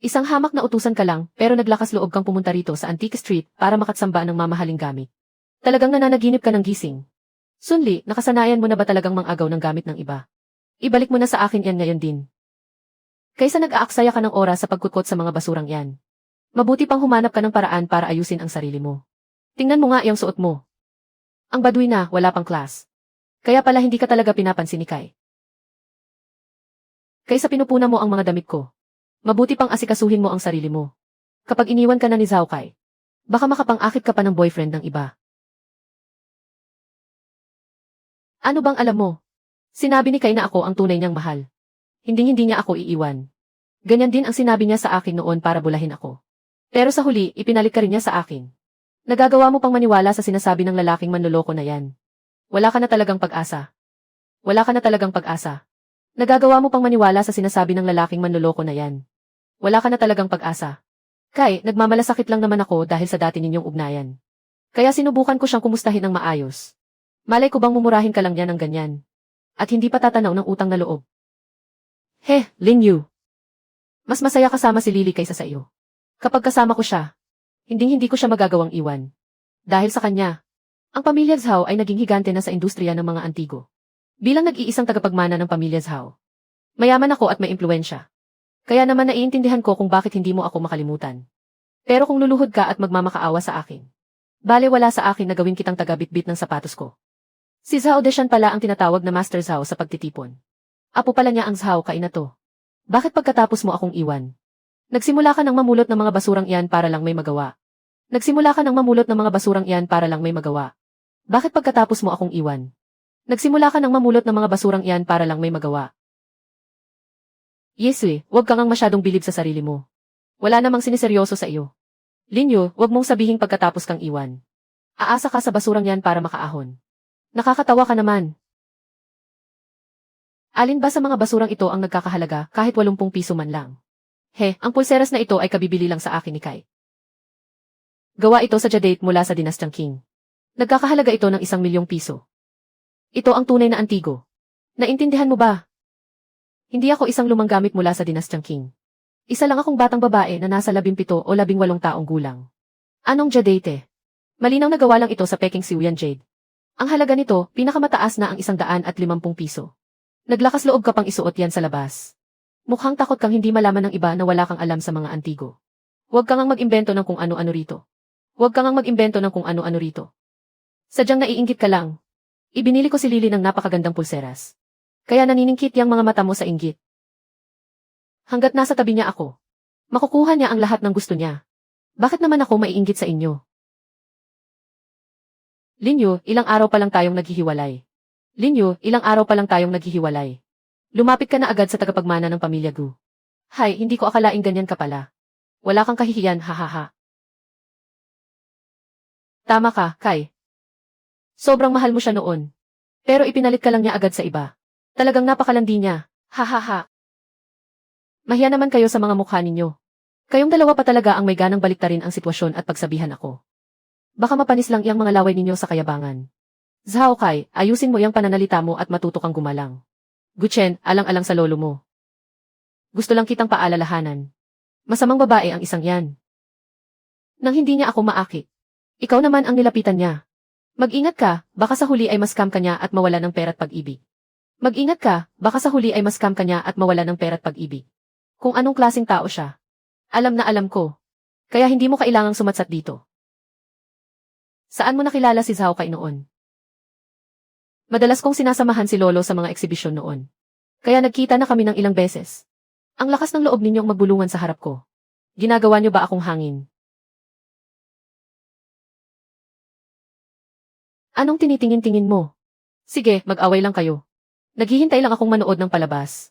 Isang hamak na utusan ka lang, pero naglakas loob kang pumunta rito sa Antique Street para makatsamba ng mamahaling gamit. Talagang nananaginip ka ng gising. Sunli, nakasanayan mo na ba talagang mangagaw ng gamit ng iba? Ibalik mo na sa akin yan ngayon din. Kaysa nag-aaksaya ka ng oras sa pagkutkot sa mga basurang yan. Mabuti pang humanap ka ng paraan para ayusin ang sarili mo. Tingnan mo nga yung suot mo. Ang badwi na, wala pang class. Kaya pala hindi ka talaga pinapansin ni Kai. Kaysa pinupuna mo ang mga damit ko. Mabuti pang asikasuhin mo ang sarili mo. Kapag iniwan ka na ni Zhao Kai, baka makapang-akit ka pa ng boyfriend ng iba. Ano bang alam mo? Sinabi ni Kai na ako ang tunay niyang mahal. Hinding-hindi niya ako iiwan. Ganyan din ang sinabi niya sa akin noon para bulahin ako. Pero sa huli, ipinalik ka rin niya sa akin. Nagagawa mo pang maniwala sa sinasabi ng lalaking manloloko na yan. Wala ka na talagang pag-asa. Wala ka na talagang pag-asa. Nagagawa mo pang maniwala sa sinasabi ng lalaking manloloko na yan. Wala ka na talagang pag-asa. Kai, nagmamalasakit lang naman ako dahil sa dati ninyong ugnayan. Kaya sinubukan ko siyang kumustahin ng maayos. Malay ko bang mumurahin ka lang niya ng ganyan. At hindi pa tatanaw ng utang na loob. Lin Yu. Mas masaya kasama si Lily kaysa sa iyo. Kapag kasama ko siya, hindi ko siya magagawang iwan. Dahil sa kanya, ang pamilya Zhao ay naging higante na sa industriya ng mga antigo. Bilang nag-iisang tagapagmana ng pamilya Zhao, mayaman ako at may impluwensya. Kaya naman naiintindihan ko kung bakit hindi mo ako makalimutan. Pero kung luluhod ka at magmamakaawa sa akin, bale wala sa akin na gawin kitang taga-bitbit ng sapatos ko. Si Zhao Deshan pala ang tinatawag na Master Zhao sa pagtitipon. Apo pala niya ang Zhao Kai na to. Bakit pagkatapos mo akong iwan? Nagsimula ka ng mamulot ng mga basurang iyan para lang may magawa. Nagsimula ka ng mamulot ng mga basurang iyan para lang may magawa. Bakit pagkatapos mo akong iwan? Nagsimula ka ng mamulot ng mga basurang iyan para lang may magawa. Yeswe, huwag kang masyadong bilib sa sarili mo. Wala namang siniseryoso sa iyo. Linyo, huwag mong sabihing pagkatapos kang iwan. Aasa ka sa basurang yan para makaahon. Nakakatawa ka naman. Alin ba sa mga basurang ito ang nagkakahalaga kahit 80 piso man lang? Ang pulseras na ito ay kabibili lang sa akin ni Kai. Gawa ito sa jadate mula sa dinastyang Qing. Nagkakahalaga ito ng 1,000,000 piso. Ito ang tunay na antigo. Naintindihan mo ba? Hindi ako isang lumang gamit mula sa dinastyang Qing. Isa lang akong batang babae na nasa 17 o 18 taong gulang. Anong jadate? Malinaw na gawa lang ito sa Peking Siuyan Jade. Ang halaga nito, pinakamataas na ang 150 piso. Naglakas loob ka pang isuot yan sa labas. Mukhang takot kang hindi malaman ng iba na wala kang alam sa mga antigo. Huwag kang mag-imbento ng kung ano-ano rito. Huwag kang mag-imbento ng kung ano-ano rito. Sadyang naiinggit ka lang. Ibinili ko si Lily ng napakagandang pulseras. Kaya naniningkit yang mga mata mo sa inggit. Hanggat nasa tabi niya ako, makukuha niya ang lahat ng gusto niya. Bakit naman ako maiinggit sa inyo? Linyo, ilang araw pa lang tayong naghihiwalay. Linyo, ilang araw pa lang tayong naghihiwalay. Lumapit ka na agad sa tagapagmana ng pamilya Gu. Hay, hindi ko akalaing ganyan ka pala. Wala kang kahihiyan, hahaha. Tama ka, Kai. Sobrang mahal mo siya noon. Pero ipinalit ka lang niya agad sa iba. Talagang napakalandi niya, hahaha. Mahiya naman kayo sa mga mukha ninyo. Kayong dalawa pa talaga ang may ganang baliktarin ang sitwasyon at pagsabihan ako. Baka mapanis lang iyang mga laway ninyo sa kayabangan. Zhao Kai, ayusin mo iyang pananalita mo at matuto kang gumalang. Guchen, alang-alang sa lolo mo. Gusto lang kitang paalalahanan. Masamang babae ang isang yan. Nang hindi niya ako maakit. Ikaw naman ang nilapitan niya. Mag-ingat ka, baka sa huli ay ma-scam ka niya at mawala ng pera at pag-ibig. Mag-ingat ka, baka sa huli ay ma-scam ka niya at mawala ng pera at pag-ibig. Kung anong klaseng tao siya. Alam na alam ko. Kaya hindi mo kailangang sumatsat dito. Saan mo nakilala si Zhao Kai noon? Madalas kong sinasamahan si Lolo sa mga eksibisyon noon. Kaya nagkita na kami ng ilang beses. Ang lakas ng loob ninyong magbulungan sa harap ko. Ginagawa niyo ba akong hangin? Anong tinitingin-tingin mo? Sige, mag-away lang kayo. Naghihintay lang akong manood ng palabas.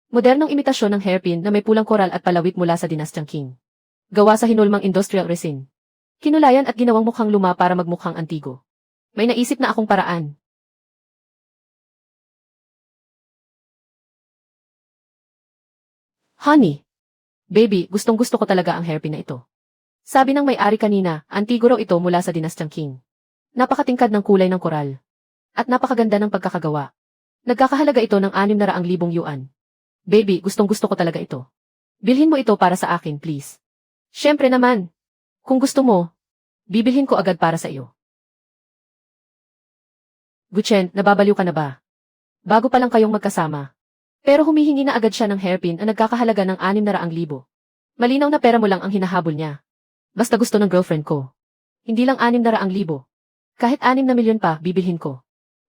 Modernong imitasyon ng hairpin na may pulang koral at palawit mula sa dinastyang Qing. Gawa sa hinulmang industrial resin. Kinulayan at ginawang mukhang luma para magmukhang antigo. May naisip na akong paraan. Honey. Baby, gustong-gusto ko talaga ang hairpin na ito. Sabi ng may-ari kanina, antigo raw ito mula sa dinastyang Qing. Napakatingkad ng kulay ng koral. At napakaganda ng pagkakagawa. Nagkakahalaga ito ng 600,000 yuan. Baby, gustong-gusto ko talaga ito. Bilhin mo ito para sa akin, please. Siyempre naman. Kung gusto mo, bibilhin ko agad para sa iyo. Guchen, nababaliw ka na ba? Bago pa lang kayong magkasama. Pero humihingi na agad siya ng hairpin na nagkakahalaga ng 600,000. Malinaw na pera mo lang ang hinahabol niya. Basta gusto ng girlfriend ko. Hindi lang 600,000. Kahit 6 na milyon pa, bibilhin ko.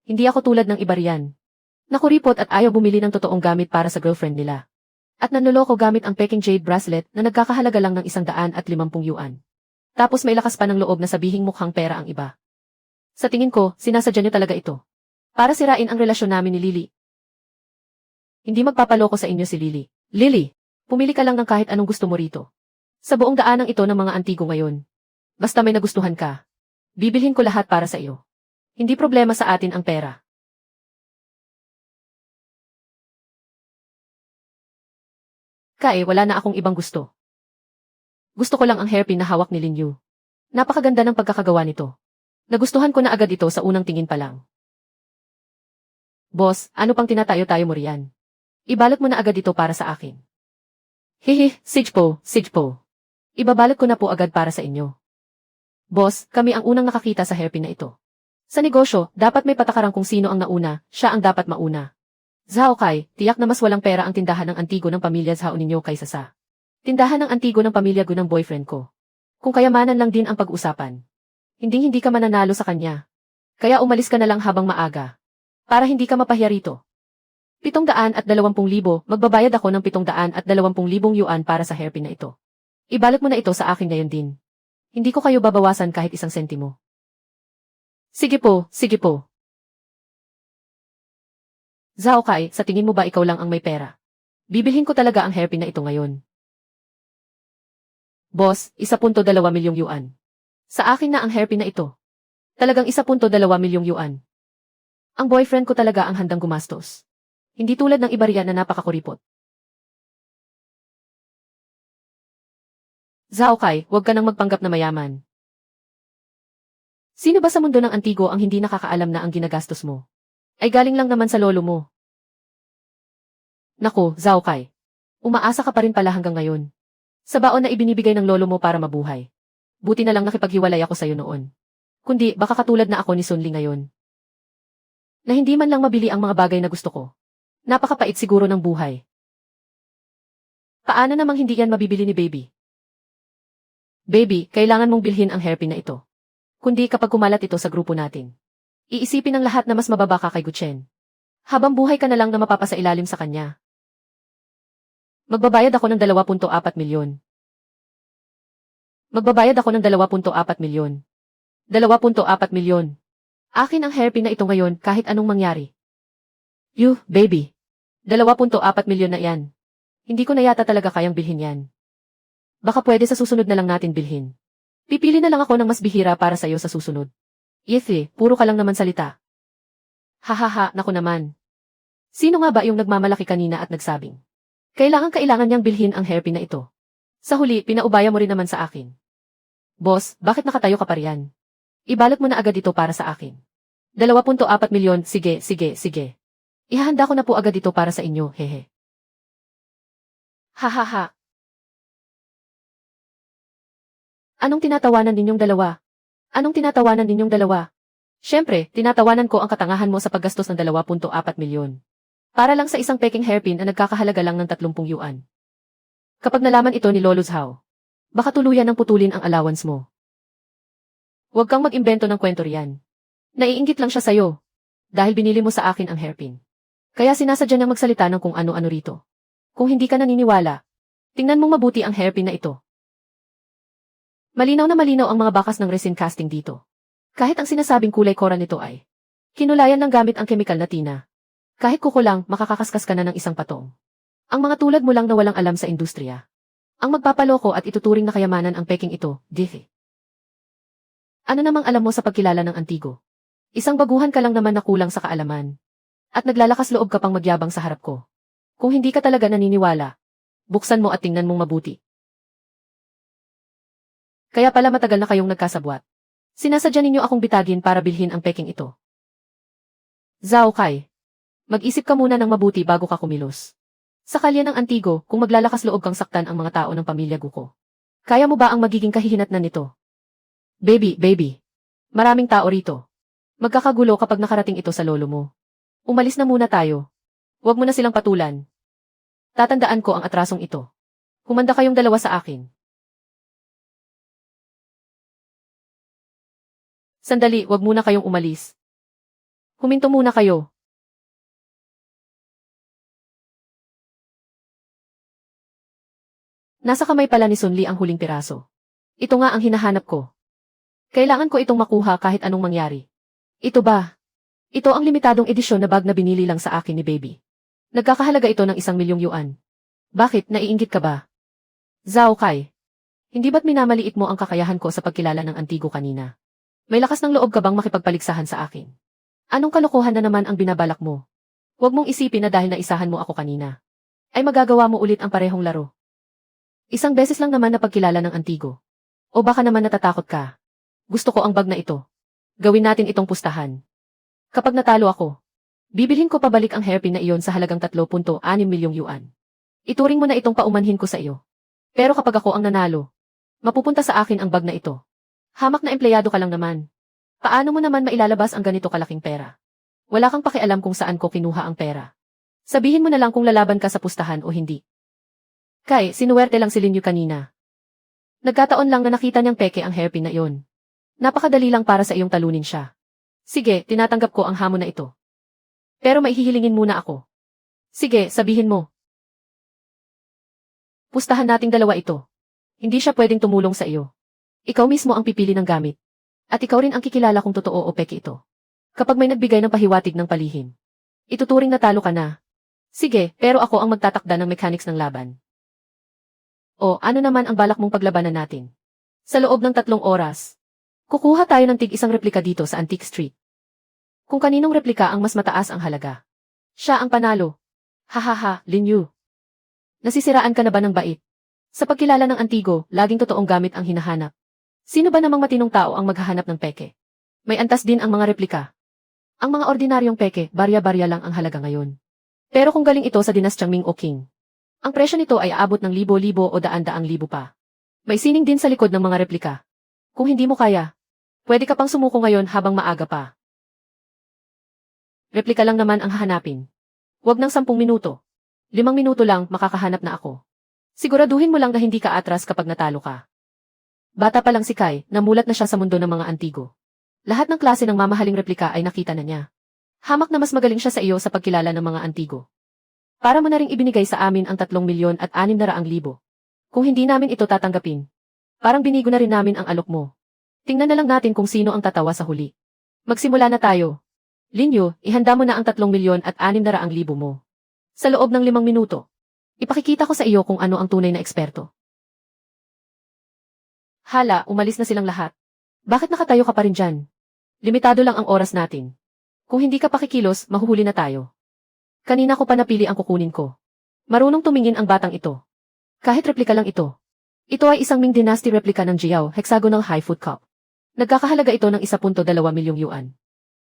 Hindi ako tulad ng iba riyan. Nakuripot at ayaw bumili ng totoong gamit para sa girlfriend nila. At nanloloko gamit ang peking jade bracelet na nagkakahalaga lang ng 150 yuan. Tapos may lakas pa ng loob na sabihing mukhang pera ang iba. Sa tingin ko, sinasadya niyo talaga ito. Para sirain ang relasyon namin ni Lily. Hindi magpapaloko sa inyo si Lily. Lily, pumili ka lang ng kahit anong gusto mo rito. Sa buong daanang ito ng mga antigo ngayon. Basta may nagustuhan ka. Bibilhin ko lahat para sa iyo. Hindi problema sa atin ang pera. Wala na akong ibang gusto. Gusto ko lang ang hairpin na hawak ni Lin Yu. Napakaganda ng pagkakagawa nito. Nagustuhan ko na agad ito sa unang tingin pa lang. Boss, ano pang tinatayo-tayo mo riyan? Ibalot mo na agad ito para sa akin. Hihi, sige po. Ibabalot ko na po agad para sa inyo. Boss, kami ang unang nakakita sa hairpin na ito. Sa negosyo, dapat may patakaran kung sino ang nauna, siya ang dapat mauna. Zhao Kai, tiyak na mas walang pera ang tindahan ng antigo ng pamilya Zhao ninyo kaysa sa tindahan ng antigo ng pamilya Gu ng boyfriend ko. Kung kayamanan lang din ang pag-usapan. Hindi ka mananalo sa kanya. Kaya umalis ka na lang habang maaga. Para hindi ka mapahiya rito. 720,000, magbabayad ako ng 720,000 yuan para sa hairpin na ito. Ibalot mo na ito sa akin ngayon din. Hindi ko kayo babawasan kahit 1 sentimo. Sige po. Zhao Kai, sa tingin mo ba ikaw lang ang may pera? Bibilhin ko talaga ang hairpin na ito ngayon. Boss, 1.2 milyong yuan. Sa akin na ang hairpin na ito. Talagang 1.2 milyong yuan. Ang boyfriend ko talaga ang handang gumastos. Hindi tulad ng iba riyan na napakakuripot. Zhao Kai, huwag ka nang magpanggap na mayaman. Sino ba sa mundo ng antigo ang hindi nakakaalam na ang ginagastos mo? Ay galing lang naman sa lolo mo. Naku, Zhao Kai. Umaasa ka pa rin pala hanggang ngayon. Sa baon na ibinibigay ng lolo mo para mabuhay. Buti na lang nakipaghiwalay ako sa'yo noon. Kundi baka katulad na ako ni Sun Li ngayon. Na hindi man lang mabili ang mga bagay na gusto ko. Napakapait siguro ng buhay. Paano namang hindi yan mabibili ni Baby? Baby, kailangan mong bilhin ang hairpin na ito. Kundi kapag kumalat ito sa grupo natin. Iisipin ng lahat na mas mababa ka kay Guchen. Habang buhay ka na lang na mapapasailalim sa kanya. Magbabayad ako ng 2.4 milyon. Magbabayad ako ng 2.4 milyon. 2.4 milyon. Akin ang hairpin na ito ngayon kahit anong mangyari. Baby. 2.4 milyon na yan. Hindi ko na yata talaga kayang bilhin yan. Baka pwede sa susunod na lang natin bilhin. Pipili na lang ako ng mas bihira para sa'yo sa susunod. Puro ka lang naman salita. Hahaha, naku naman. Sino nga ba yung nagmamalaki kanina at nagsabing? Kailangan niyang bilhin ang hairpin na ito. Sa huli, pinaubaya mo rin naman sa akin. Boss, bakit nakatayo ka pa riyan? Ibalot mo na agad ito para sa akin. 2.4 milyon, sige. Ihahanda ko na po agad ito para sa inyo, hehe. Hahaha. Anong tinatawanan ninyong dalawa? Anong tinatawanan ninyong dalawa? Siyempre, tinatawanan ko ang katangahan mo sa paggastos ng 2.4 milyon. Para lang sa isang peking hairpin na nagkakahalaga lang ng 30 yuan. Kapag nalaman ito ni Lolo Zhao, baka tuluyan ng putulin ang allowance mo. Huwag kang mag-imbento ng kwento riyan. Naiinggit lang siya sa'yo. Dahil binili mo sa akin ang hairpin. Kaya sinasadya niyang magsalita ng kung ano-ano rito. Kung hindi ka naniniwala, tingnan mong mabuti ang hairpin na ito. Malinaw na malinaw ang mga bakas ng resin casting dito. Kahit ang sinasabing kulay coral nito ay kinulayan ng gamit ang kemikal na tina. Kahit kuko lang, makakakaskas ka na ng isang patong. Ang mga tulad mo lang na walang alam sa industriya. Ang magpapaloko at ituturing na kayamanan ang peking ito, dihe. Ano namang alam mo sa pagkilala ng antigo? Isang baguhan ka lang naman na kulang sa kaalaman. At naglalakas loob ka pang magyabang sa harap ko. Kung hindi ka talaga naniniwala, buksan mo at tingnan mong mabuti. Kaya pala matagal na kayong nagkasabwat. Sinasadya ninyo akong bitagin para bilhin ang peking ito. Zhao Kai, mag-isip ka muna ng mabuti bago ka kumilos. Sa kalye ng antigo, kung maglalakas loob kang saktan ang mga tao ng pamilya Guko. Kaya mo ba ang magiging kahihinatnan nito? Baby. Maraming tao rito. Magkakagulo kapag nakarating ito sa lolo mo. Umalis na muna tayo. Huwag mo na silang patulan. Tatandaan ko ang atrasong ito. Humanda kayong dalawa sa akin. Sandali, wag muna kayong umalis. Huminto muna kayo. Nasa kamay pala ni Sun Li ang huling piraso. Ito nga ang hinahanap ko. Kailangan ko itong makuha kahit anong mangyari. Ito ba? Ito ang limitadong edisyon na bag na binili lang sa akin ni Baby. Nagkakahalaga ito ng 1 milyong yuan. Bakit, naiinggit ka ba? Zhao Kai, hindi ba't minamaliit mo ang kakayahan ko sa pagkilala ng antigo kanina? May lakas ng loob ka bang makipagpaligsahan sa akin? Anong kalokohan na naman ang binabalak mo? Huwag mong isipin na dahil naisahan mo ako kanina, ay magagawa mo ulit ang parehong laro. Isang beses lang naman na pagkilala ng antigo. O baka naman natatakot ka? Gusto ko ang bag na ito. Gawin natin itong pustahan. Kapag natalo ako, bibilhin ko pabalik ang hairpin na iyon sa halagang 3.6 milyong yuan. Ituring mo na itong paumanhin ko sa iyo. Pero kapag ako ang nanalo, mapupunta sa akin ang bag na ito. Hamak na empleyado ka lang naman. Paano mo naman mailalabas ang ganito kalaking pera? Wala kang pakialam kung saan ko kinuha ang pera. Sabihin mo na lang kung lalaban ka sa pustahan o hindi. Kai, sinuwerte lang si Lin Yu kanina. Nagkataon lang na nakita niyang peke ang hairpin na iyon. Napakadali lang para sa iyong talunin siya. Sige, tinatanggap ko ang hamon na ito. Pero maihihilingin muna ako. Sige, sabihin mo. Pustahan nating dalawa ito. Hindi siya pwedeng tumulong sa iyo. Ikaw mismo ang pipili ng gamit. At ikaw rin ang kikilala kung totoo o peke ito. Kapag may nagbigay ng pahiwatig ng palihim, ituturing na talo ka na. Sige, pero ako ang magtatakda ng mechanics ng laban. O, ano naman ang balak mong paglabanan natin? Sa loob ng 3 oras, kukuha tayo ng tig-isang replika dito sa Antique Street. Kung kaninong replika ang mas mataas ang halaga, siya ang panalo. Hahaha, Lin Yu. Nasisiraan ka na ba ng bait? Sa pagkilala ng antigo, laging totoong gamit ang hinahanap. Sino ba namang matinong tao ang maghahanap ng peke? May antas din ang mga replika. Ang mga ordinaryong peke, barya-barya lang ang halaga ngayon. Pero kung galing ito sa dinastyang Ming o Qing, ang presyo nito ay aabot ng libo-libo o daan-daang libo pa. May sining din sa likod ng mga replika. Kung hindi mo kaya, pwede ka pang sumuko ngayon habang maaga pa. Replika lang naman ang hahanapin. Huwag ng 10 minuto. 5 minuto lang, makakahanap na ako. Siguraduhin mo lang na hindi ka atras kapag natalo ka. Bata pa lang si Kai, namulat na siya sa mundo ng mga antigo. Lahat ng klase ng mamahaling replika ay nakita na niya. Hamak na mas magaling siya sa iyo sa pagkilala ng mga antigo. Para mo na ring ibinigay sa amin ang 3,600,000. Kung hindi namin ito tatanggapin, parang binigo na rin namin ang alok mo. Tingnan na lang natin kung sino ang tatawa sa huli. Magsimula na tayo. Lin Yu, ihanda mo na ang 3,600,000 mo. Sa loob ng 5 minuto, ipakikita ko sa iyo kung ano ang tunay na eksperto. Hala, umalis na silang lahat. Bakit nakatayo ka pa rin dyan? Limitado lang ang oras natin. Kung hindi ka pakikilos, mahuhuli na tayo. Kanina ko pa napili ang kukunin ko. Marunong tumingin ang batang ito. Kahit replika lang ito. Ito ay isang Ming Dynasty replika ng Jiao Hexagonal High Food Cup. Nagkakahalaga ito ng 1.2 milyong yuan.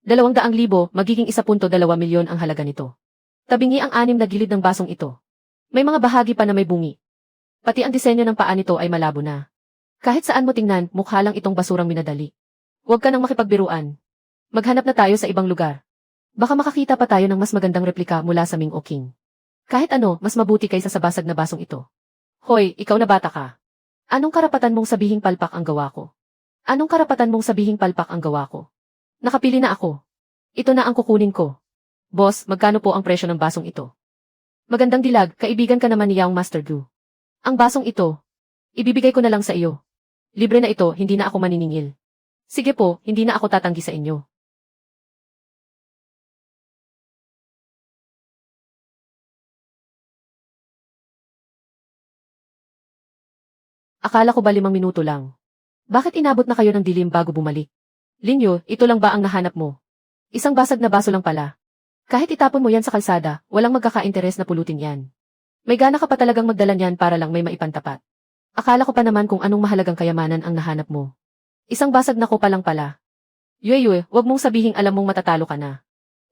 200,000 magiging 1.2 milyon ang halaga nito. Tabingi ang 6 na gilid ng basong ito. May mga bahagi pa na may bungi. Pati ang disenyo ng paa nito ay malabo na. Kahit saan mo tingnan, mukha lang itong basurang minadali. Huwag ka nang makipagbiruan. Maghanap na tayo sa ibang lugar. Baka makakita pa tayo ng mas magandang replika mula sa Ming o King. Kahit ano, mas mabuti kaysa sa basag na basong ito. Hoy, ikaw na bata ka. Anong karapatan mong sabihing palpak ang gawa ko? Anong karapatan mong sabihing palpak ang gawa ko? Nakapili na ako. Ito na ang kukunin ko. Boss, magkano po ang presyo ng basong ito? Magandang dilag, kaibigan ka naman ni Young Master Gu. Ang basong ito, ibibigay ko na lang sa iyo. Libre na ito, hindi na ako maniningil. Sige po, hindi na ako tatanggi sa inyo. Akala ko ba 5 minuto lang? Bakit inabot na kayo ng dilim bago bumalik? Linyo, ito lang ba ang nahanap mo? Isang basag na baso lang pala. Kahit itapon mo yan sa kalsada, walang magkaka-interes na pulutin yan. May gana ka pa talagang magdala niyan para lang may maipantapat. Akala ko pa naman kung anong mahalagang kayamanan ang nahanap mo. Isang basag na ko pa lang pala. Yue, wag mong sabihing alam mong matatalo ka na.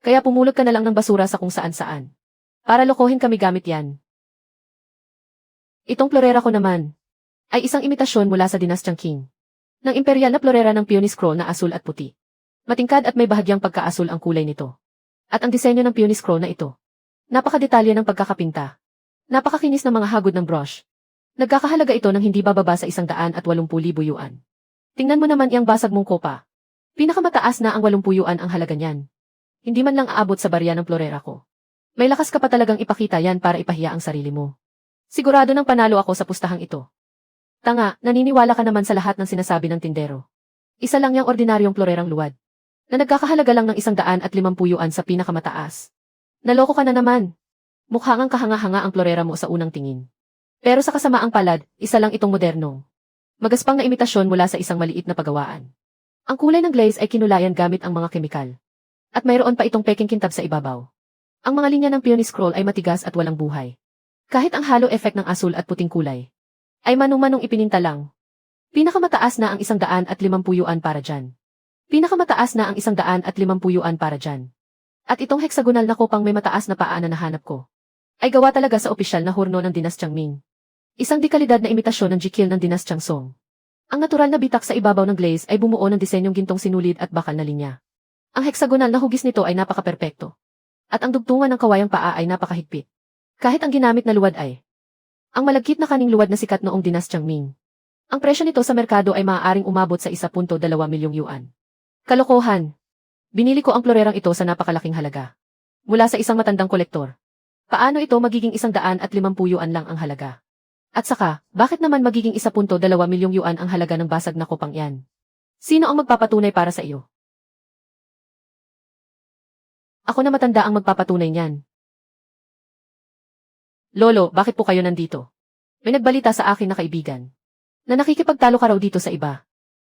Kaya pumulot ka na lang ng basura sa kung saan-saan. Para lokohin kami gamit yan. Itong florera ko naman ay isang imitasyon mula sa dinastyang Qing. Ng imperial na florera ng peony scroll na asul at puti. Matingkad at may bahagyang pagkaasul ang kulay nito. At ang disenyo ng peony scroll na ito. Napakadetalye ng pagkakapinta. Napakakinis ng mga hagod ng brush. Nagkakahalaga ito ng hindi bababa sa 180,000 yuan. Tingnan mo naman iyang basag mong kopa. Pinakamataas na ang 80 yuan ang halaga niyan. Hindi man lang aabot sa barya ng florera ko. May lakas ka pa talagang ipakita yan para ipahiya ang sarili mo. Sigurado nang panalo ako sa pustahang ito. Tanga, naniniwala ka naman sa lahat ng sinasabi ng tindero. Isa lang yung ordinaryong florerang luwad. Na nagkakahalaga lang ng 150 yuan sa pinakamataas. Naloko ka na naman. Mukha ngang kahanga-hanga ang florera mo sa unang tingin. Pero sa kasamaang palad, isa lang itong modernong. Magaspang na imitasyon mula sa isang maliit na pagawaan. Ang kulay ng glaze ay kinulayan gamit ang mga kemikal. At mayroon pa itong peking kintab sa ibabaw. Ang mga linya ng peony scroll ay matigas at walang buhay. Kahit ang halo effect ng asul at puting kulay ay manong-manong ipininta lang. Pinakamataas na ang 150 yuan para dyan. Pinakamataas na ang 150 yuan para dyan. At itong hexagonal na kopang may mataas na paa na nahanap ko ay gawa talaga sa opisyal na horno ng dinastyang Ming. Isang dekalidad na imitasyon ng jikil ng dinastyang Song. Ang natural na bitak sa ibabaw ng glaze ay bumuo ng disenyong gintong sinulid at bakal na linya. Ang hexagonal na hugis nito ay napaka-perpekto. At ang dugtungan ng kawayang paa ay napakahigpit. Kahit ang ginamit na luwad ay ang malagkit na kaning luwad na sikat noong dinastyang Ming. Ang presyo nito sa merkado ay maaaring umabot sa 1.2 milyong yuan. Kalokohan. Binili ko ang florerang ito sa napakalaking halaga. Mula sa isang matandang kolektor. Paano ito magiging 150 yuan lang ang halaga? At saka, bakit naman magiging 1.2 milyong yuan ang halaga ng basag na kopang yan? Sino ang magpapatunay para sa iyo? Ako na matanda ang magpapatunay niyan. Lolo, bakit po kayo nandito? May nagbalita sa akin na kaibigan na nakikipagtalo ka raw dito sa iba.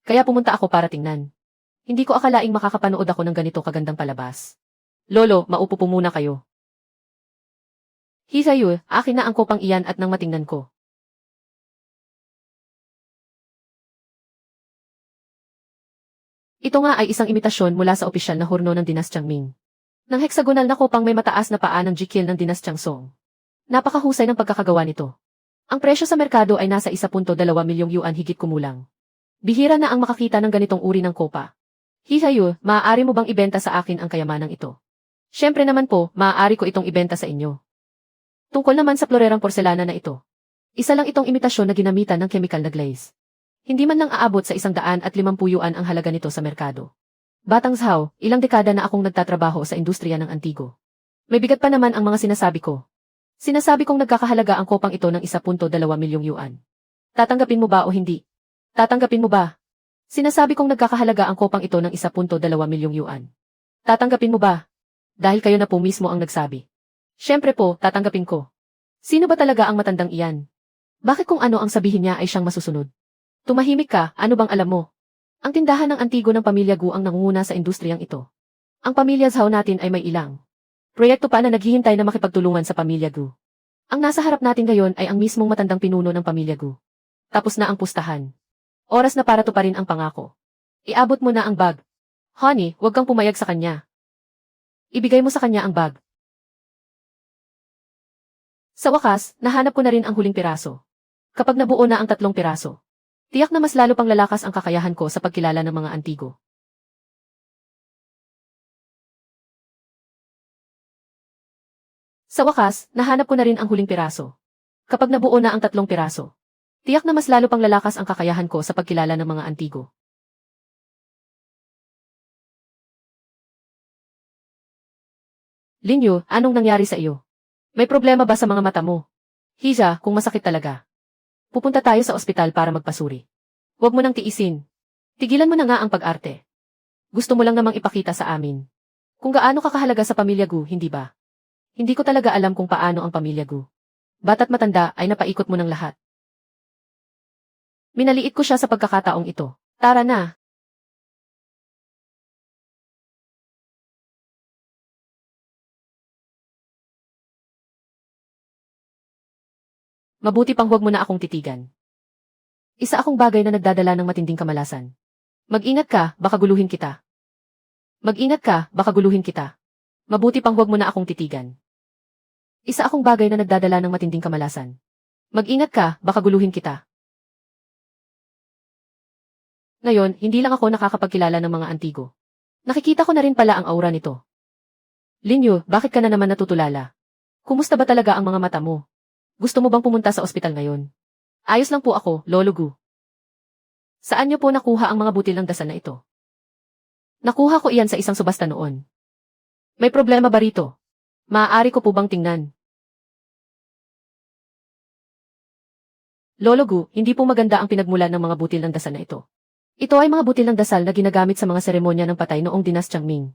Kaya pumunta ako para tingnan. Hindi ko akalaing makakapanood ako ng ganito kagandang palabas. Lolo, maupo po muna kayo. Hisayu, akin na ang kopang iyan at nang matingnan ko. Ito nga ay isang imitasyon mula sa opisyal na horno ng dinastyang Ming. Ng hexagonal na kopang may mataas na paa ng jikil ng dinastyang Song. Napakahusay ng pagkakagawa nito. Ang presyo sa merkado ay nasa 1.2 milyong yuan higit kumulang. Bihira na ang makakita ng ganitong uri ng kopa. Hihayu, maaari mo bang ibenta sa akin ang kayamanang ito? Siyempre naman po, maaari ko itong ibenta sa inyo. Tungkol naman sa florerang porselana na ito. Isa lang itong imitasyon na ginamitan ng chemical na glaze. Hindi man lang aabot sa 150 yuan ang halaga nito sa merkado. Batang Zhao, ilang dekada na akong nagtatrabaho sa industriya ng antigo. May bigat pa naman ang mga sinasabi ko. Sinasabi kong nagkakahalaga ang kopang ito ng 1.2 milyong yuan. Tatanggapin mo ba o hindi? Tatanggapin mo ba? Sinasabi kong nagkakahalaga ang kopang ito ng 1.2 milyong yuan. Tatanggapin mo ba? Dahil kayo na po mismo ang nagsabi. Siyempre po, tatanggapin ko. Sino ba talaga ang matandang iyan? Bakit kung ano ang sabihin niya ay siyang masusunod? Tumahimik ka, ano bang alam mo? Ang tindahan ng antigo ng pamilya Gu ang nangunguna sa industriyang ito. Ang pamilya Zhao natin ay may ilang proyekto pa na naghihintay na makipagtulungan sa pamilya Gu. Ang nasa harap natin ngayon ay ang mismong matandang pinuno ng pamilya Gu. Tapos na ang pustahan. Oras na para tuparin ang pangako. Iabot mo na ang bag. Honey, huwag kang pumayag sa kanya. Ibigay mo sa kanya ang bag. Sa wakas, nahanap ko na rin ang huling piraso. Kapag nabuo na ang 3 piraso, tiyak na mas lalo pang lalakas ang kakayahan ko sa pagkilala ng mga antigo. Sa wakas, nahanap ko na rin ang huling piraso. Kapag nabuo na ang 3 piraso, tiyak na mas lalo pang lalakas ang kakayahan ko sa pagkilala ng mga antigo. Linyo, anong nangyari sa iyo? May problema ba sa mga mata mo? Hija, kung masakit talaga, pupunta tayo sa ospital para magpasuri. Huwag mo nang tiisin. Tigilan mo na nga ang pag-arte. Gusto mo lang namang ipakita sa amin kung gaano kakahalaga sa pamilya Gu, hindi ba? Hindi ko talaga alam kung paano ang pamilya Gu. Bata't matanda ay napaikot mo ng lahat. Minaliit ko siya sa pagkakataong ito. Tara na. Mabuti pang huwag mo na akong titigan. Isa akong bagay na nagdadala ng matinding kamalasan. Mag-ingat ka, baka guluhin kita. Mag-ingat ka, baka guluhin kita. Mabuti pang huwag mo na akong titigan. Isa akong bagay na nagdadala ng matinding kamalasan. Mag-ingat ka, baka guluhin kita. Ngayon, hindi lang ako nakakapagkilala ng mga antigo. Nakikita ko na rin pala ang aura nito. Linyo, bakit ka na naman natutulala? Kumusta ba talaga ang mga mata mo? Gusto mo bang pumunta sa ospital ngayon? Ayos lang po ako, Lolo Gu. Saan niyo po nakuha ang mga butil ng dasal na ito? Nakuha ko iyan sa isang subasta noon. May problema ba rito? Maaari ko po bang tingnan? Lolo Gu, hindi po maganda ang pinagmulan ng mga butil ng dasal na ito. Ito ay mga butil ng dasal na ginagamit sa mga seremonya ng patay noong dinastyang Ming.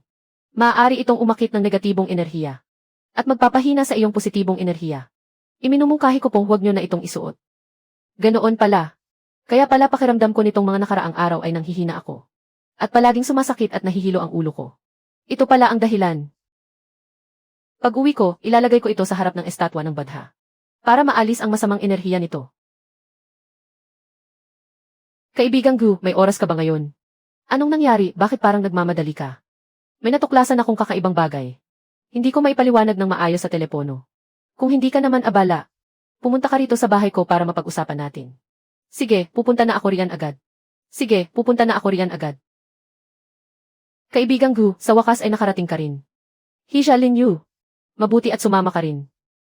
Maaari itong umakit ng negatibong enerhiya at magpapahina sa iyong positibong enerhiya. Iminumungkahi ko pong huwag niyo na itong isuot. Ganoon pala. Kaya pala pakiramdam ko nitong mga nakaraang araw ay nanghihina ako. At palaging sumasakit at nahihilo ang ulo ko. Ito pala ang dahilan. Pag-uwi ko, ilalagay ko ito sa harap ng estatwa ng Badha. Para maalis ang masamang enerhiya nito. Kaibigang Gu, may oras ka ba ngayon? Anong nangyari, bakit parang nagmamadali ka? May natuklasan akong kakaibang bagay. Hindi ko maipaliwanag ng maayos sa telepono. Kung hindi ka naman abala, pumunta ka rito sa bahay ko para mapag-usapan natin. Sige, pupunta na ako riyan agad. Sige, pupunta na ako riyan agad. Kaibigang Gu, sa wakas ay nakarating ka rin. Hija Linyu, mabuti at sumama ka rin.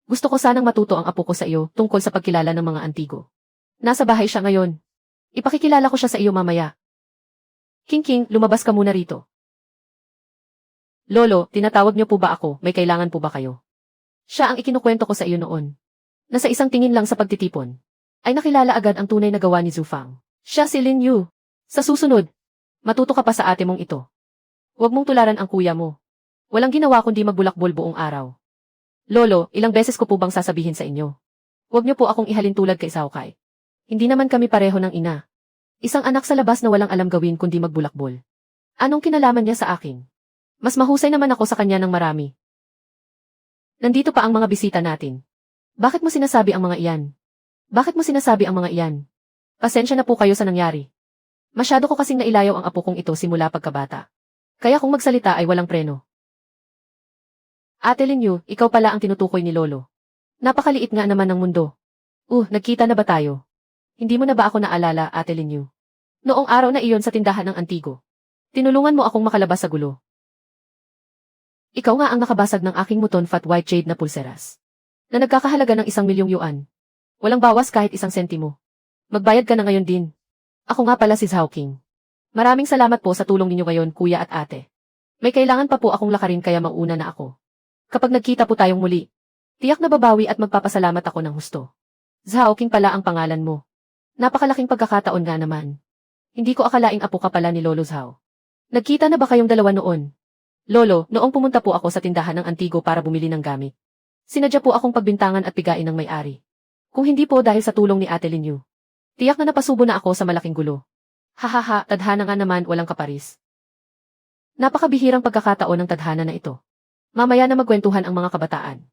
Gusto ko sanang matuto ang apo ko sa iyo tungkol sa pagkilala ng mga antigo. Nasa bahay siya ngayon. Ipakikilala ko siya sa iyo mamaya. King, lumabas ka muna rito. Lolo, tinatawag niyo po ba ako? May kailangan po ba kayo? Siya ang ikinukwento ko sa iyo noon. Nasa isang tingin lang sa pagtitipon, ay nakilala agad ang tunay na gawa ni Zhu Fang. Siya si Lin Yu. Sa susunod, matuto ka pa sa ate mong ito. Huwag mong tularan ang kuya mo. Walang ginawa kundi magbulakbol buong araw. Lolo, ilang beses ko po bang sasabihin sa inyo? Huwag niyo po akong ihalin tulad kay Sao Kai. Hindi naman kami pareho ng ina. Isang anak sa labas na walang alam gawin kundi magbulakbol. Anong kinalaman niya sa akin? Mas mahusay naman ako sa kanya ng marami. Nandito pa ang mga bisita natin. Bakit mo sinasabi ang mga iyan? Bakit mo sinasabi ang mga iyan? Pasensya na po kayo sa nangyari. Masyado ko kasing nailayaw ang apo kong ito simula pagkabata. Kaya kung magsalita ay walang preno. Ate Linyu, ikaw pala ang tinutukoy ni Lolo. Napakaliit nga naman ng mundo. Nagkita na ba tayo? Hindi mo na ba ako naalala, Ate Linyu? Noong araw na iyon sa tindahan ng Antigo. Tinulungan mo akong makalabas sa gulo. Ikaw nga ang nakabasag ng aking muton fat white jade na pulseras. Na nagkakahalaga ng 1,000,000 yuan. Walang bawas kahit 1 sentimo. Magbayad ka na ngayon din. Ako nga pala si Zhao King. Maraming salamat po sa tulong ninyo ngayon, kuya at ate. May kailangan pa po akong lakarin kaya mauna na ako. Kapag nagkita po tayong muli, tiyak na babawi at magpapasalamat ako ng husto. Zhao King pala ang pangalan mo. Napakalaking pagkakataon nga naman. Hindi ko akalaing apo ka pala ni Lolo Zhao. Nagkita na ba kayong dalawa noon? Lolo, noong pumunta po ako sa tindahan ng Antigo para bumili ng gamit. Sinadya po akong pagbintangan at pigain ng may-ari. Kung hindi po dahil sa tulong ni Ate Linyu. Tiyak na napasubo na ako sa malaking gulo. Hahaha, tadhana nga naman walang kaparis. Napakabihirang pagkakataon ng tadhana na ito. Mamaya na magkwentuhan ang mga kabataan.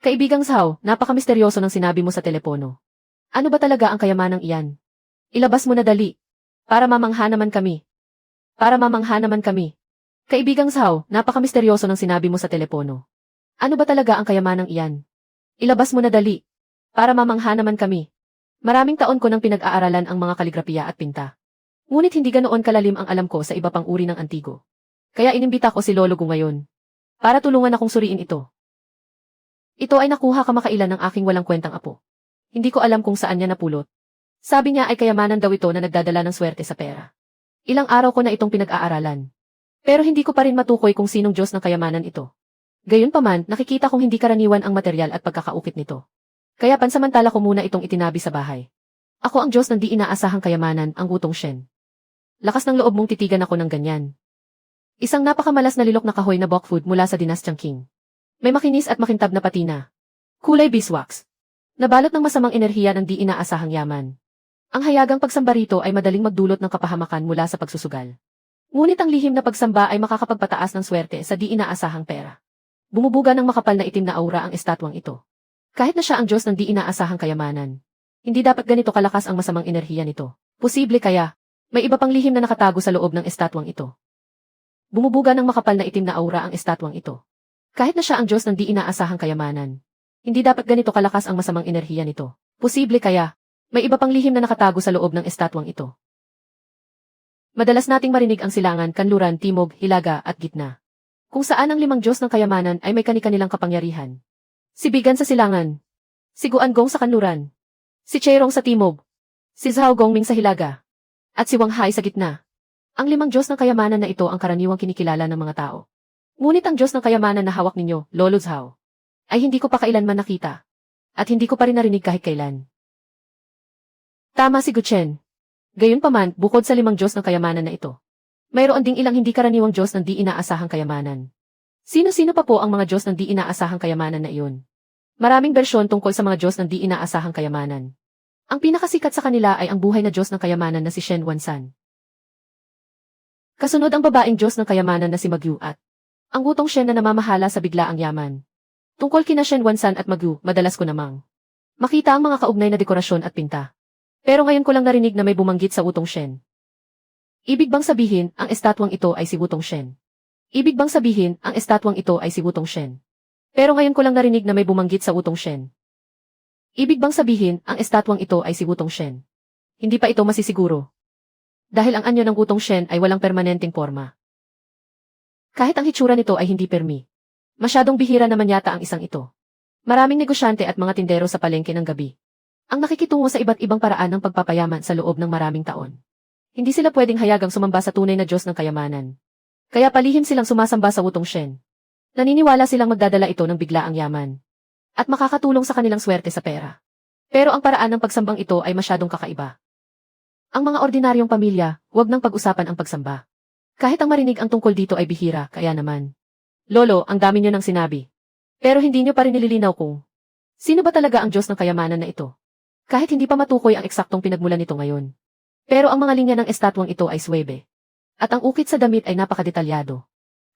Kaibigang Zhao, napakamisteryoso ng sinabi mo sa telepono. Ano ba talaga ang kayamanang iyan? Ilabas mo na dali. Para mamangha naman kami. Para mamangha naman kami. Kaibigang Zhao, napakamisteryoso ng sinabi mo sa telepono. Ano ba talaga ang kayamanang iyan? Ilabas mo na dali. Para mamangha naman kami. Maraming taon ko nang pinag-aaralan ang mga kaligrapiya at pinta. Ngunit hindi ganoon kalalim ang alam ko sa iba pang uri ng antigo. Kaya inimbita ko si Lolo Gu ngayon. Para tulungan akong suriin ito. Ito ay nakuha kamakailan ng aking walang kwentang apo. Hindi ko alam kung saan niya napulot. Sabi niya ay kayamanan daw ito na nagdadala ng swerte sa pera. Ilang araw ko na itong pinag-aaralan. Pero hindi ko pa rin matukoy kung sinong Diyos ng kayamanan ito. Gayunpaman, nakikita kong hindi karaniwan ang material at pagkakaukit nito. Kaya pansamantala ko muna itong itinabi sa bahay. Ako ang Diyos ng di inaasahang kayamanan, ang Wutong Shen. Lakas ng loob mong titigan ako ng ganyan. Isang napakamalas na lilok na kahoy na bokfood mula sa dinastyang Qing. May makinis at makintab na patina. Kulay beeswax. Nabalot ng masamang enerhiya ng di inaasahang yaman. Ang hayagang pagsamba rito ay madaling magdulot ng kapahamakan mula sa pagsusugal. Ngunit ang lihim na pagsamba ay makakapagpataas ng swerte sa di inaasahang pera. Bumubuga ng makapal na itim na aura ang estatwang ito. Kahit na siya ang Diyos ng di inaasahang kayamanan. Hindi dapat ganito kalakas ang masamang enerhiya nito. Posible kaya, may iba pang lihim na nakatago sa loob ng estatwang ito. Bumubuga ng makapal na itim na aura ang estatwang ito. Kahit na siya ang Diyos ng di inaasahang kayamanan. Hindi dapat ganito kalakas ang masamang enerhiya nito. Posible kaya, may iba pang lihim na nakatago sa loob ng estatwang ito. Madalas nating marinig ang silangan, kanluran, timog, hilaga, at gitna. Kung saan ang limang Diyos ng kayamanan ay may kani-kanilang kapangyarihan. Si Bigan sa silangan. Si Guangong sa kanluran. Si Chairong sa timog. Si Zhao Gongming sa hilaga. At si Wang Hai sa gitna. Ang limang Diyos ng kayamanan na ito ang karaniwang kinikilala ng mga tao. Ngunit ang Diyos ng kayamanan na hawak ninyo, Lolo Zhao, ay hindi ko pa kailanman nakita. At hindi ko pa rin narinig kahit kailan. Tama si Guchen. Gayunpaman, bukod sa limang Diyos ng kayamanan na ito, mayroon ding ilang hindi karaniwang Diyos ng di inaasahang kayamanan. Sino-sino pa po ang mga Diyos ng di inaasahang kayamanan na iyon? Maraming bersyon tungkol sa mga Diyos ng di inaasahang kayamanan. Ang pinakasikat sa kanila ay ang buhay na Diyos ng kayamanan na si Shen Wansan. Kasunod ang babaeng Diyos ng kayamanan na si Magyu at ang Wutong Shen na namamahala sa biglaang yaman. Tungkol kina Shen Wansan at Magyu, madalas ko namang makita ang mga kaugnay na dekorasyon at pinta. Pero ngayon ko lang narinig na may bumanggit sa Wutong Shen. Ibig bang sabihin, ang estatwang ito ay si Wutong Shen? Ibig bang sabihin, ang estatwang ito ay si Wutong Shen? Pero ngayon ko lang narinig na may bumanggit sa Wutong Shen. Ibig bang sabihin, ang estatwang ito ay si Wutong Shen? Hindi pa ito masisiguro. Dahil ang anyo ng Wutong Shen ay walang permanenteng forma. Kahit ang hitsura nito ay hindi permi. Masyadong bihira naman yata ang isang ito. Maraming negosyante at mga tindero sa palengke ng gabi ang nakikitungo sa iba't ibang paraan ng pagpapayaman sa loob ng maraming taon. Hindi sila pwedeng hayagang sumamba sa tunay na Diyos ng kayamanan. Kaya palihim silang sumasamba sa Wutong Shen. Naniniwala silang magdadala ito ng biglaang yaman. At makakatulong sa kanilang swerte sa pera. Pero ang paraan ng pagsambang ito ay masyadong kakaiba. Ang mga ordinaryong pamilya, huwag nang pag-usapan ang pagsamba. Kahit ang marinig ang tungkol dito ay bihira, kaya naman. Lolo, ang dami niyo nang sinabi. Pero hindi niyo pa rin nililinaw kung sino ba talaga ang Diyos ng kayamanan na ito. Kahit hindi pa matukoy ang eksaktong pinagmulan nito ngayon. Pero ang mga linya ng estatwang ito ay swebe. At ang ukit sa damit ay napakadetalyado.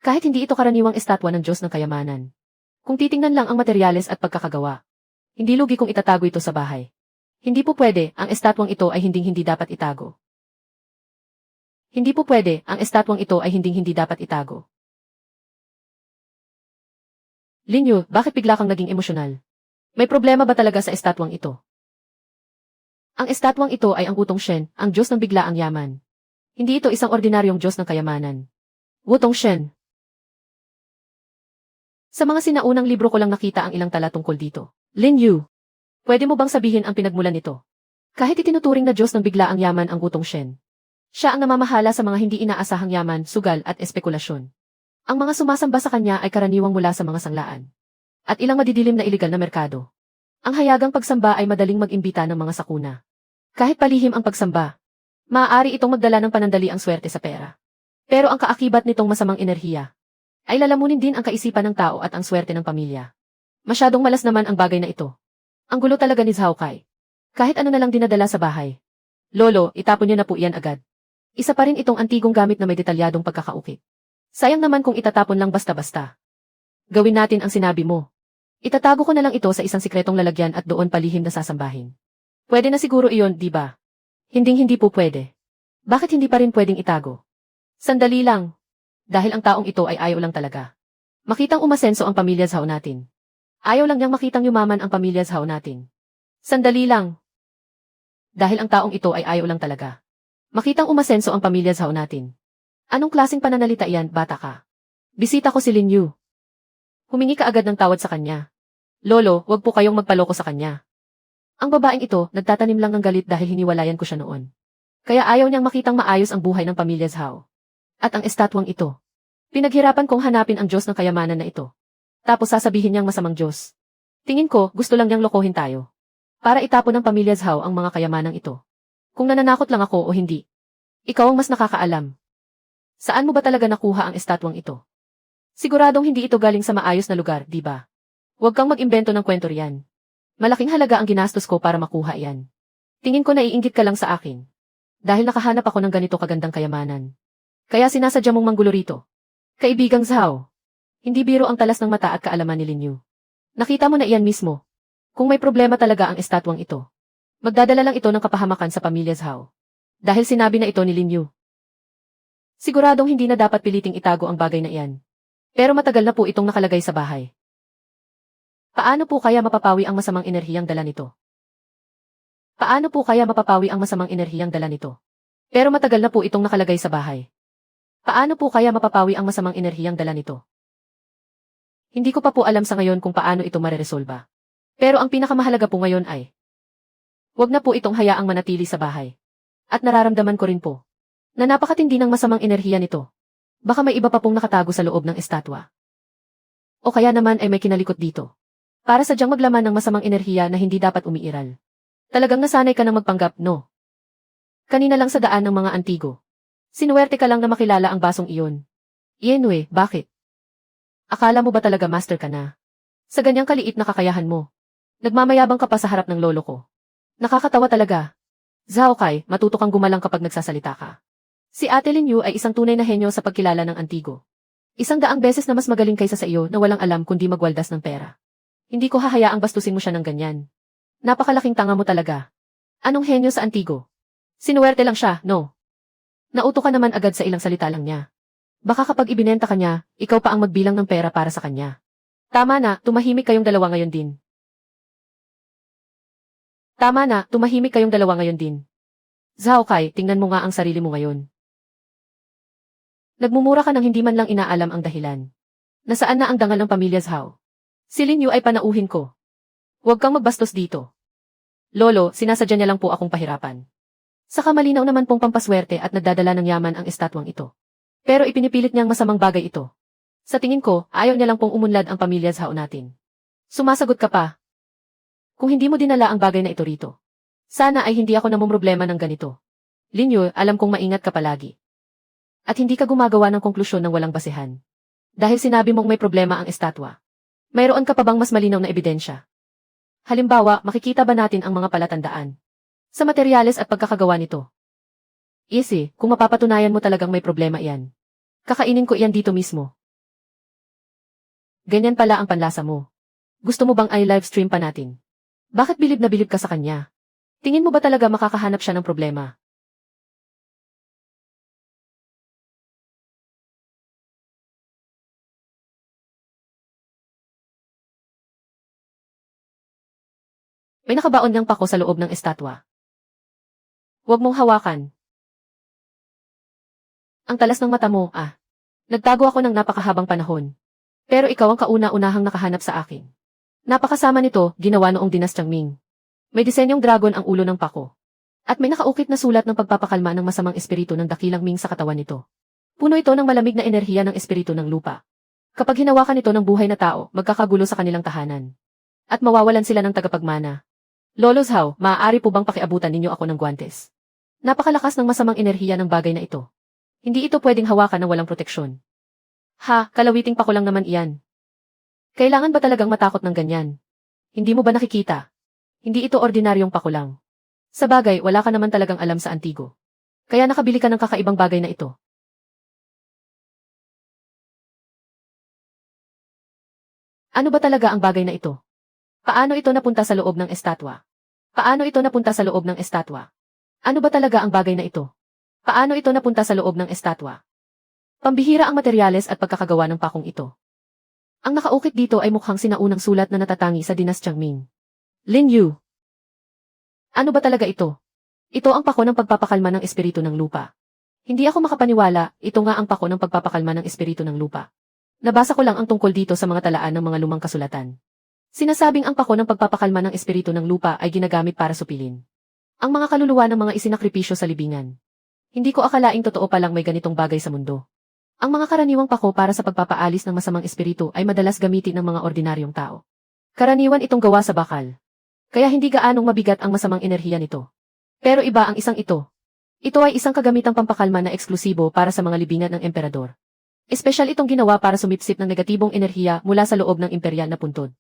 Kahit hindi ito karaniwang estatwa ng Diyos ng kayamanan. Kung titingnan lang ang materyales at pagkakagawa, hindi lugi kung itatago ito sa bahay. Hindi po pwede, ang estatwang ito ay hindi dapat itago. Hindi po pwede, ang estatwang ito ay hindi dapat itago. Linyo, bakit bigla kang naging emosyonal? May problema ba talaga sa estatwang ito? Ang estatwang ito ay ang Wutong Shen, ang Diyos ng biglaang yaman. Hindi ito isang ordinaryong Diyos ng kayamanan. Wutong Shen. Sa mga sinaunang libro ko lang nakita ang ilang tala tungkol dito. Lin Yu, pwede mo bang sabihin ang pinagmulan nito? Kahit itinuturing na Diyos ng biglaang yaman ang Wutong Shen, siya ang namamahala sa mga hindi inaasahang yaman, sugal at espekulasyon. Ang mga sumasamba sa kanya ay karaniwang mula sa mga sanglaan. At ilang madidilim na iligal na merkado. Ang hayagang pagsamba ay madaling mag-imbita ng mga sakuna. Kahit palihim ang pagsamba, maaari itong magdala ng panandali ang swerte sa pera. Pero ang kaakibat nitong masamang enerhiya ay lalamunin din ang kaisipan ng tao at ang swerte ng pamilya. Masyadong malas naman ang bagay na ito. Ang gulo talaga ni Zhao Kai. Kahit ano na lang dinadala sa bahay. Lolo, itapon niyo na po iyan agad. Isa pa rin itong antigong gamit na may detalyadong pagkakaukit. Sayang naman kung itatapon lang basta-basta. Gawin natin ang sinabi mo. Itatago ko na lang ito sa isang sikretong lalagyan at doon palihim na sasambahin. Pwede na siguro iyon, di ba? Hindi po pwede. Bakit hindi pa rin pwedeng itago? Sandali lang. Dahil ang taong ito ay ayaw lang talaga. Makitang umasenso ang pamilya Zhao natin. Ayaw lang niyang makitang yumaman ang pamilya Zhao natin. Sandali lang. Dahil ang taong ito ay ayaw lang talaga. Makitang umasenso ang pamilya Zhao natin. Anong klaseng pananalita iyan, bata ka? Bisita ko si Lin Yu. Humingi ka agad ng tawad sa kanya. Lolo, wag po kayong magpaloko sa kanya. Ang babaeng ito, nagtatanim lang ng galit dahil hiniwalayan ko siya noon. Kaya ayaw niyang makitang maayos ang buhay ng pamilya Zhao. At ang estatwang ito. Pinaghirapan kong hanapin ang Diyos ng kayamanan na ito. Tapos sasabihin niyang masamang Diyos. Tingin ko, gusto lang niyang lokohin tayo. Para itapon ng pamilya Zhao ang mga kayamanang ito. Kung nananakot lang ako o hindi. Ikaw ang mas nakakaalam. Saan mo ba talaga nakuha ang estatwang ito? Siguradong hindi ito galing sa maayos na lugar, di ba? Huwag kang mag-imbento ng kwento riyan. Malaking halaga ang ginastos ko para makuha iyan. Tingin ko naiinggit ka lang sa akin. Dahil nakahanap ako ng ganito kagandang kayamanan. Kaya sinasadya mong manggulo rito. Kaibigang Zhao. Hindi biro ang talas ng mata at kaalaman ni Lin Yu. Nakita mo na iyan mismo. Kung may problema talaga ang estatwang ito. Magdadala lang ito ng kapahamakan sa pamilya Zhao. Dahil sinabi na ito ni Lin Yu. Siguradong hindi na dapat piliting itago ang bagay na iyan. Pero matagal na po itong nakalagay sa bahay. Paano po kaya mapapawi ang masamang enerhiyang dala nito? Paano po kaya mapapawi ang masamang enerhiyang dala nito? Pero matagal na po itong nakalagay sa bahay. Paano po kaya mapapawi ang masamang enerhiyang dala nito? Hindi ko pa po alam sa ngayon kung paano ito mareresolba. Pero ang pinakamahalaga po ngayon ay, wag na po itong hayaang manatili sa bahay. At nararamdaman ko rin po, na napakatindi ng masamang enerhiya nito. Baka may iba pa pong nakatago sa loob ng estatwa. O kaya naman ay may kinalikot dito. Para sadyang maglaman ng masamang enerhiya na hindi dapat umiiral. Talagang nasanay ka ng magpanggap, no? Kanina lang sa daan ng mga antigo. Sinuwerte ka lang na makilala ang basong iyon. Yenwe, bakit? Akala mo ba talaga master ka na? Sa ganyang kaliit na kakayahan mo. Nagmamayabang ka pa sa harap ng lolo ko. Nakakatawa talaga. Zhao Kai, matuto kang gumalang kapag nagsasalita ka. Si Ate Lin Yu ay isang tunay na henyo sa pagkilala ng antigo. 100 beses na mas magaling kaysa sa iyo na walang alam kundi magwaldas ng pera. Hindi ko hahayaang bastusin mo siya ng ganyan. Napakalaking tanga mo talaga. Anong henyo sa antigo? Sinuwerte lang siya, no? Nauto ka naman agad sa ilang salita lang niya. Baka kapag ibinenta ka niya, ikaw pa ang magbilang ng pera para sa kanya. Tama na, tumahimik kayong dalawa ngayon din. Tama na, tumahimik kayong dalawa ngayon din. Zhao Kai, tingnan mo nga ang sarili mo ngayon. Nagmumura ka ng hindi man lang inaalam ang dahilan. Nasaan na ang dangal ng pamilya Zhao? Si Lin Yu ay panauhin ko. Huwag kang magbastos dito. Lolo, sinasadya niya lang po akong pahirapan. Saka malinaw naman pong pampaswerte at nagdadala ng yaman ang estatwang ito. Pero ipinipilit niyang masamang bagay ito. Sa tingin ko, ayaw niya lang pong umunlad ang pamilya Zhao natin. Sumasagot ka pa. Kung hindi mo dinala ang bagay na ito rito. Sana ay hindi ako namumroblema ng ganito. Lin Yu, alam kong maingat ka palagi. At hindi ka gumagawa ng konklusyon ng walang basehan. Dahil sinabi mong may problema ang estatwa. Mayroon ka pa bang mas malinaw na ebidensya? Halimbawa, makikita ba natin ang mga palatandaan? Sa materyales at pagkakagawa nito. Easy, kung mapapatunayan mo talagang may problema iyan. Kakainin ko iyan dito mismo. Ganyan pala ang panlasa mo. Gusto mo bang i-live stream pa natin? Bakit bilib na bilib ka sa kanya? Tingin mo ba talaga makakahanap siya ng problema? May nakabaon niyang pako sa loob ng estatwa. Huwag mong hawakan. Ang talas ng mata mo, ah. Nagtago ako ng napakahabang panahon. Pero ikaw ang kauna-unahang nakahanap sa akin. Napakasama nito, ginawa noong dinastyang Ming. May disenyong dragon ang ulo ng pako. At may nakaukit na sulat ng pagpapakalma ng masamang espiritu ng dakilang Ming sa katawan nito. Puno ito ng malamig na enerhiya ng espiritu ng lupa. Kapag hinawakan ito ng buhay na tao, magkakagulo sa kanilang tahanan. At mawawalan sila ng tagapagmana. Lolo Zhao, maaari po bang pakiabutan ninyo ako ng guwantes? Napakalakas ng masamang enerhiya ng bagay na ito. Hindi ito pwedeng hawakan ng walang proteksyon. Ha, kalawiting pako lang naman iyan. Kailangan ba talagang matakot ng ganyan? Hindi mo ba nakikita? Hindi ito ordinaryong pako lang. Sa bagay, wala ka naman talagang alam sa antigo. Kaya nakabili ka ng kakaibang bagay na ito. Ano ba talaga ang bagay na ito? Paano ito napunta sa loob ng estatwa? Paano ito napunta sa loob ng estatwa? Ano ba talaga ang bagay na ito? Paano ito napunta sa loob ng estatwa? Pambihira ang materyales at pagkakagawa ng pakong ito. Ang nakaukit dito ay mukhang sinaunang sulat na natatangi sa dinastyang Ming. Lin Yu. Ano ba talaga ito? Ito ang pako ng pagpapakalma ng espiritu ng lupa. Hindi ako makapaniwala, ito nga ang pako ng pagpapakalma ng espiritu ng lupa. Nabasa ko lang ang tungkol dito sa mga talaan ng mga lumang kasulatan. Sinasabing ang pako ng pagpapakalma ng espiritu ng lupa ay ginagamit para supilin ang mga kaluluwa ng mga isinakripisyo sa libingan. Hindi ko akalaing totoo palang may ganitong bagay sa mundo. Ang mga karaniwang pako para sa pagpapaalis ng masamang espiritu ay madalas gamitin ng mga ordinaryong tao. Karaniwan itong gawa sa bakal. Kaya hindi gaanong mabigat ang masamang enerhiya nito. Pero iba ang isang ito. Ito ay isang kagamitang pampakalma na eksklusibo para sa mga libingan ng emperador. Espesyal itong ginawa para sumipsip ng negatibong enerhiya mula sa loob ng imperial na puntod.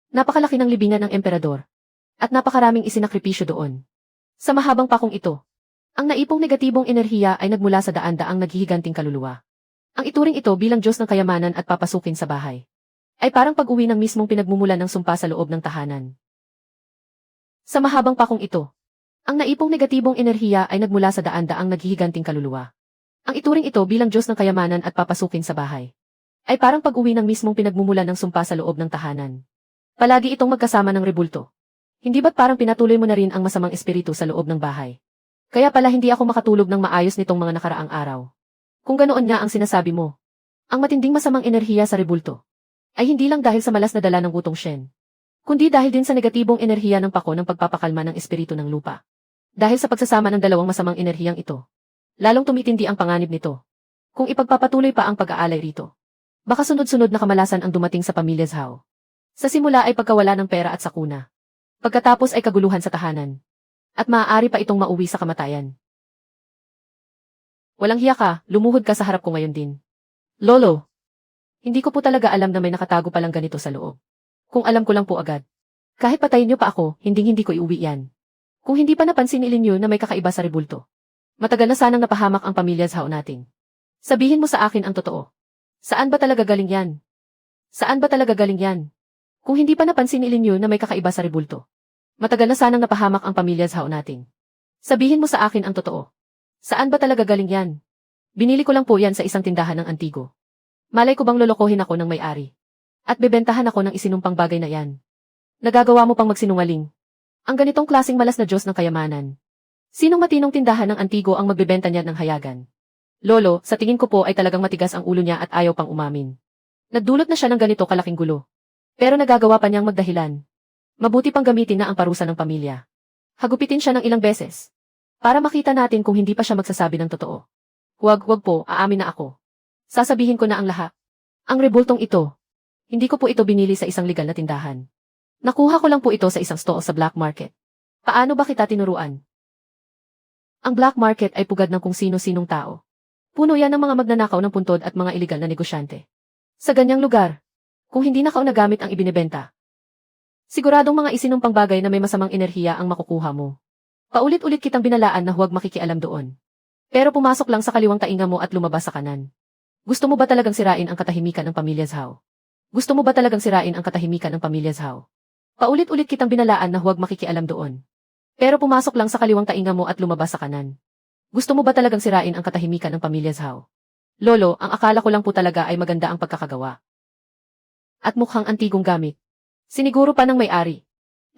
Napakalaki ng libingan ng emperador. At napakaraming isinakripisyo doon. Sa mahabang pakong ito, ang naipong negatibong enerhiya ay nagmula sa daan-daang naghihiganting kaluluwa. Ang ituring ito bilang Diyos ng kayamanan at papasukin sa bahay ay parang pag-uwi ng mismong pinagmumulan ng sumpa sa loob ng tahanan. Sa mahabang pakong ito, ang naipong negatibong enerhiya ay nagmula sa daan-daang naghihiganting kaluluwa. Ang ituring ito bilang Diyos ng kayamanan at papasukin sa bahay ay parang pag-uwi ng mismong pinagmumulan ng sumpa sa loob ng tahanan. Palagi itong magkasama ng rebulto. Hindi ba't parang pinatuloy mo na rin ang masamang espiritu sa loob ng bahay? Kaya pala hindi ako makatulog ng maayos nitong mga nakaraang araw. Kung ganoon nga ang sinasabi mo, ang matinding masamang enerhiya sa rebulto ay hindi lang dahil sa malas na dala ng gutong Shen, kundi dahil din sa negatibong enerhiya ng pako ng pagpapakalma ng espiritu ng lupa. Dahil sa pagsasama ng dalawang masamang enerhiyang ito, lalong tumitindi ang panganib nito. Kung ipagpapatuloy pa ang pag-aalay rito, baka sunod-sunod na kamalasan ang dumating sa pamilya Zhao. Sa simula ay pagkawala ng pera at sakuna. Pagkatapos ay kaguluhan sa tahanan. At maaari pa itong mauwi sa kamatayan. Walang hiya ka, lumuhod ka sa harap ko ngayon din. Lolo, hindi ko po talaga alam na may nakatago palang ganito sa loob. Kung alam ko lang po agad. Kahit patayin niyo pa ako, hindi ko iuwi yan. Kung hindi pa napansin ni Linyo na may kakaiba sa rebulto. Matagal na sanang napahamak ang pamilya Zhao natin. Sabihin mo sa akin ang totoo. Saan ba talaga galing yan? Saan ba talaga galing yan? Kung hindi pa napansin ni Linyo na may kakaiba sa rebulto. Matagal na sanang napahamak ang pamilya Zhao natin. Sabihin mo sa akin ang totoo. Saan ba talaga galing yan? Binili ko lang po yan sa isang tindahan ng antigo. Malay ko bang lolokohin ako ng may-ari? At bebentahan ako ng isinumpang bagay na yan. Nagagawa mo pang magsinungaling. Ang ganitong klaseng malas na Diyos ng kayamanan. Sinong matinong tindahan ng antigo ang magbebenta niya ng hayagan? Lolo, sa tingin ko po ay talagang matigas ang ulo niya at ayaw pang umamin. Nagdulot na siya ng ganito kalaking gulo. Pero nagagawa pa niyang magdahilan. Mabuti pang gamitin na ang parusa ng pamilya. Hagupitin siya ng ilang beses. Para makita natin kung hindi pa siya magsasabi ng totoo. Huwag po, aamin na ako. Sasabihin ko na ang lahat. Ang rebultong ito, hindi ko po ito binili sa isang legal na tindahan. Nakuha ko lang po ito sa isang store sa black market. Paano ba kita tinuruan? Ang black market ay pugad ng kung sino-sinong tao. Puno yan ng mga magnanakaw ng puntod at mga iligal na negosyante. Sa ganyang lugar, kung hindi na nagamit ang ibinebenta, siguradong mga isinumpang bagay na may masamang enerhiya ang makukuha mo. Paulit-ulit kitang binalaan na huwag makikialam doon. Pero pumasok lang sa kaliwang tainga mo at lumabas sa kanan. Gusto mo ba talagang sirain ang katahimikan ng pamilya Zhao? Gusto mo ba talagang sirain ang katahimikan ng pamilya Zhao? Paulit-ulit kitang binalaan na huwag makikialam doon. Pero pumasok lang sa kaliwang tainga mo at lumabas sa kanan. Gusto mo ba talagang sirain ang katahimikan ng pamilya Zhao? Lolo, ang akala ko lang po talaga ay maganda ang pagkakagawa. At mukhang antigong gamit. Siniguro pa ng may-ari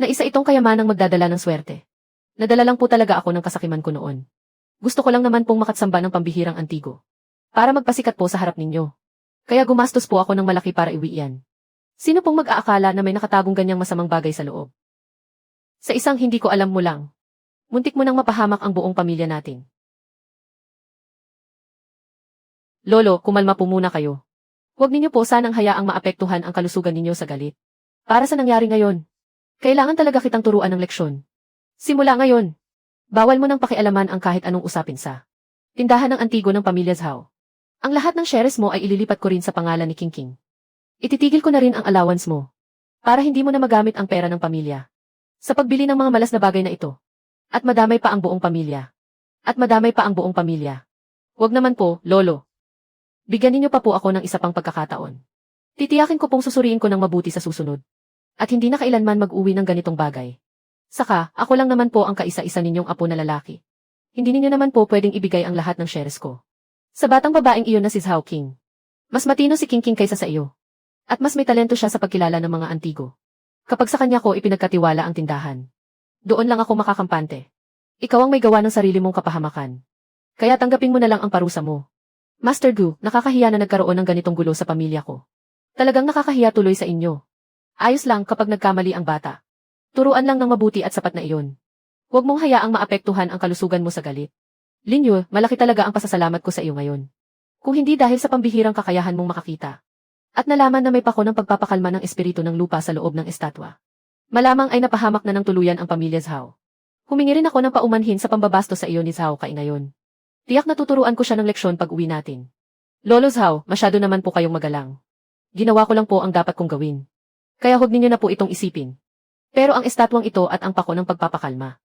na isa itong kayamanang magdadala ng swerte. Nadala lang po talaga ako ng kasakiman ko noon. Gusto ko lang naman pong makatsamba ng pambihirang antigo. Para magpasikat po sa harap ninyo. Kaya gumastos po ako ng malaki para iwi yan. Sino pong mag-aakala na may nakatagong ganyang masamang bagay sa loob? Sa isang hindi ko alam mo lang. Muntik mo nang mapahamak ang buong pamilya natin. Lolo, kumalma po muna kayo. Huwag ninyo po sanang hayaang maapektuhan ang kalusugan ninyo sa galit. Para sa nangyari ngayon, kailangan talaga kitang turuan ng leksyon. Simula ngayon, bawal mo nang pakialaman ang kahit anong usapin sa tindahan ng antigo ng pamilya Zhao. Ang lahat ng shares mo ay ililipat ko rin sa pangalan ni King King. Ititigil ko na rin ang allowance mo para hindi mo na magamit ang pera ng pamilya sa pagbili ng mga malas na bagay na ito. At madamay pa ang buong pamilya. Huwag naman po, Lolo. Bigyan ninyo pa po ako ng isa pang pagkakataon. Titiyakin ko pong susuriin ko ng mabuti sa susunod. At hindi na kailanman mag-uwi ng ganitong bagay. Saka, ako lang naman po ang kaisa-isa ninyong apo na lalaki. Hindi ninyo naman po pwedeng ibigay ang lahat ng shares ko sa batang babaeng iyon na si Zhao King. Mas matino si King King kaysa sa iyo. At mas may talento siya sa pagkilala ng mga antigo. Kapag sa kanya ko ipinagkatiwala ang tindahan, doon lang ako makakampante. Ikaw ang may gawa ng sarili mong kapahamakan. Kaya tanggapin mo na lang ang parusa mo. Master Gu, nakakahiya na nagkaroon ng ganitong gulo sa pamilya ko. Talagang nakakahiya tuloy sa inyo. Ayos lang kapag nagkamali ang bata. Turuan lang ng mabuti at sapat na iyon. Huwag mong hayaang maapektuhan ang kalusugan mo sa galit. Linyo, malaki talaga ang pasasalamat ko sa iyo ngayon. Kung hindi dahil sa pambihirang kakayahan mong makakita. At nalaman na may pako ng pagpapakalma ng espiritu ng lupa sa loob ng estatwa. Malamang ay napahamak na ng tuluyan ang pamilya Zhao. Humingi rin ako ng paumanhin sa pambabasto sa iyo ni Zhao Kai ngayon. Tiyak na tuturuan ko siya ng leksyon pag uwi natin. Lolo Zhao, masyado naman po kayong magalang. Ginawa ko lang po ang dapat kong gawin. Kaya huwag ninyo na po itong isipin. Pero ang estatwang ito at ang pako ng pagpapakalma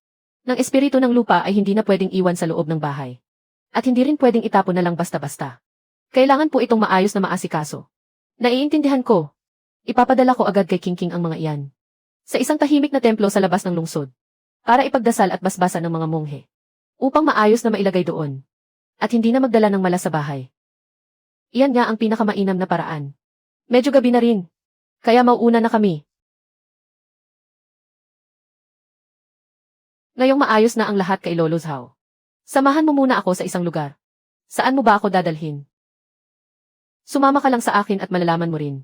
ng espiritu ng lupa ay hindi na pwedeng iwan sa loob ng bahay. At hindi rin pwedeng itapon na lang basta-basta. Kailangan po itong maayos na maasikaso. Naiintindihan ko. Ipapadala ko agad kay King ang mga iyan. Sa isang tahimik na templo sa labas ng lungsod. Para ipagdasal at basbasan ng mga monghe. Upang maayos na mailagay doon. At hindi na magdala ng mala sa bahay. Iyan nga ang pinakamainam na paraan. Medyo gabi na rin. Kaya mauuna na kami. Ngayong maayos na ang lahat kay Lolo Zhao. Samahan mo muna ako sa isang lugar. Saan mo ba ako dadalhin? Sumama ka lang sa akin at malalaman mo rin.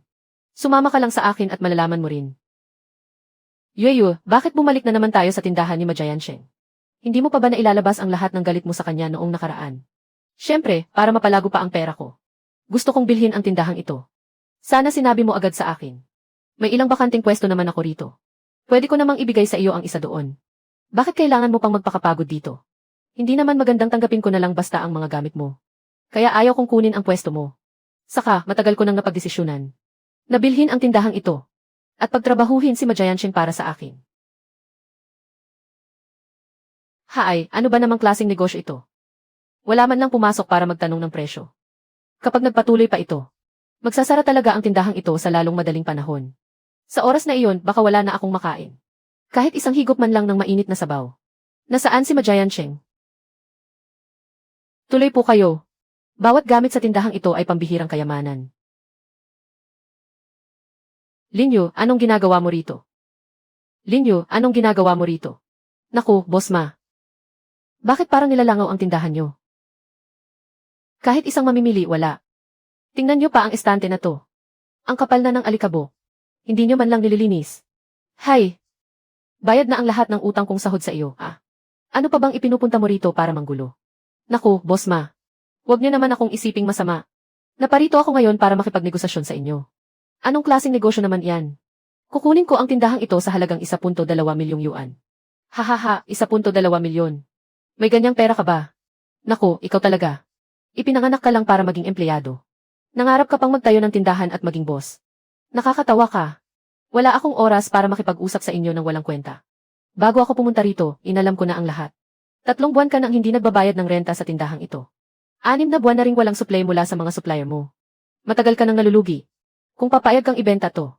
Sumama ka lang sa akin at malalaman mo rin. Yueyu, bakit bumalik na naman tayo sa tindahan ni Majayan Sheng? Hindi mo pa ba nailalabas ang lahat ng galit mo sa kanya noong nakaraan? Siyempre, para mapalago pa ang pera ko. Gusto kong bilhin ang tindahan ito. Sana sinabi mo agad sa akin. May ilang bakanting pwesto naman ako rito. Pwede ko namang ibigay sa iyo ang isa doon. Bakit kailangan mo pang magpakapagod dito? Hindi naman magandang tanggapin ko na lang basta ang mga gamit mo. Kaya ayaw kong kunin ang pwesto mo. Saka, matagal ko nang napagdesisyonan. Nabilhin ang tindahang ito. At pagtrabahuhin si Majayan Sheng para sa akin. Haay, ano ba namang klaseng negosyo ito? Wala man lang pumasok para magtanong ng presyo. Kapag nagpatuloy pa ito, magsasara talaga ang tindahang ito sa lalong madaling panahon. Sa oras na iyon, baka wala na akong makain. Kahit isang higop man lang ng mainit na sabaw. Nasaan si Majayan Sheng? Tuloy po kayo. Bawat gamit sa tindahang ito ay pambihirang kayamanan. Linyo, anong ginagawa mo rito? Linyo, anong ginagawa mo rito? Naku, Boss Ma. Bakit parang nilalangaw ang tindahan nyo? Kahit isang mamimili, wala. Tingnan nyo pa ang estante na to. Ang kapal na ng alikabok. Hindi nyo man lang nililinis. Hay! Bayad na ang lahat ng utang kong sahod sa iyo, ah. Ano pa bang ipinupunta mo rito para manggulo? Naku, Boss Ma. Huwag nyo naman akong isiping masama. Naparito ako ngayon para makipagnegosasyon sa inyo. Anong klaseng negosyo naman iyan? Kukunin ko ang tindahang ito sa halagang 1.2 milyong yuan. Hahaha, 1.2 milyon. May ganyang pera ka ba? Naku, ikaw talaga. Ipinanganak ka lang para maging empleyado. Nangarap ka pang magtayo ng tindahan at maging boss. Nakakatawa ka. Wala akong oras para makipag-usap sa inyo ng walang kwenta. Bago ako pumunta rito, inalam ko na ang lahat. 3 buwan ka nang hindi nagbabayad ng renta sa tindahang ito. 6 na buwan na ring walang supply mula sa mga supplier mo. Matagal ka nang nalulugi. Kung papayag kang ibenta to,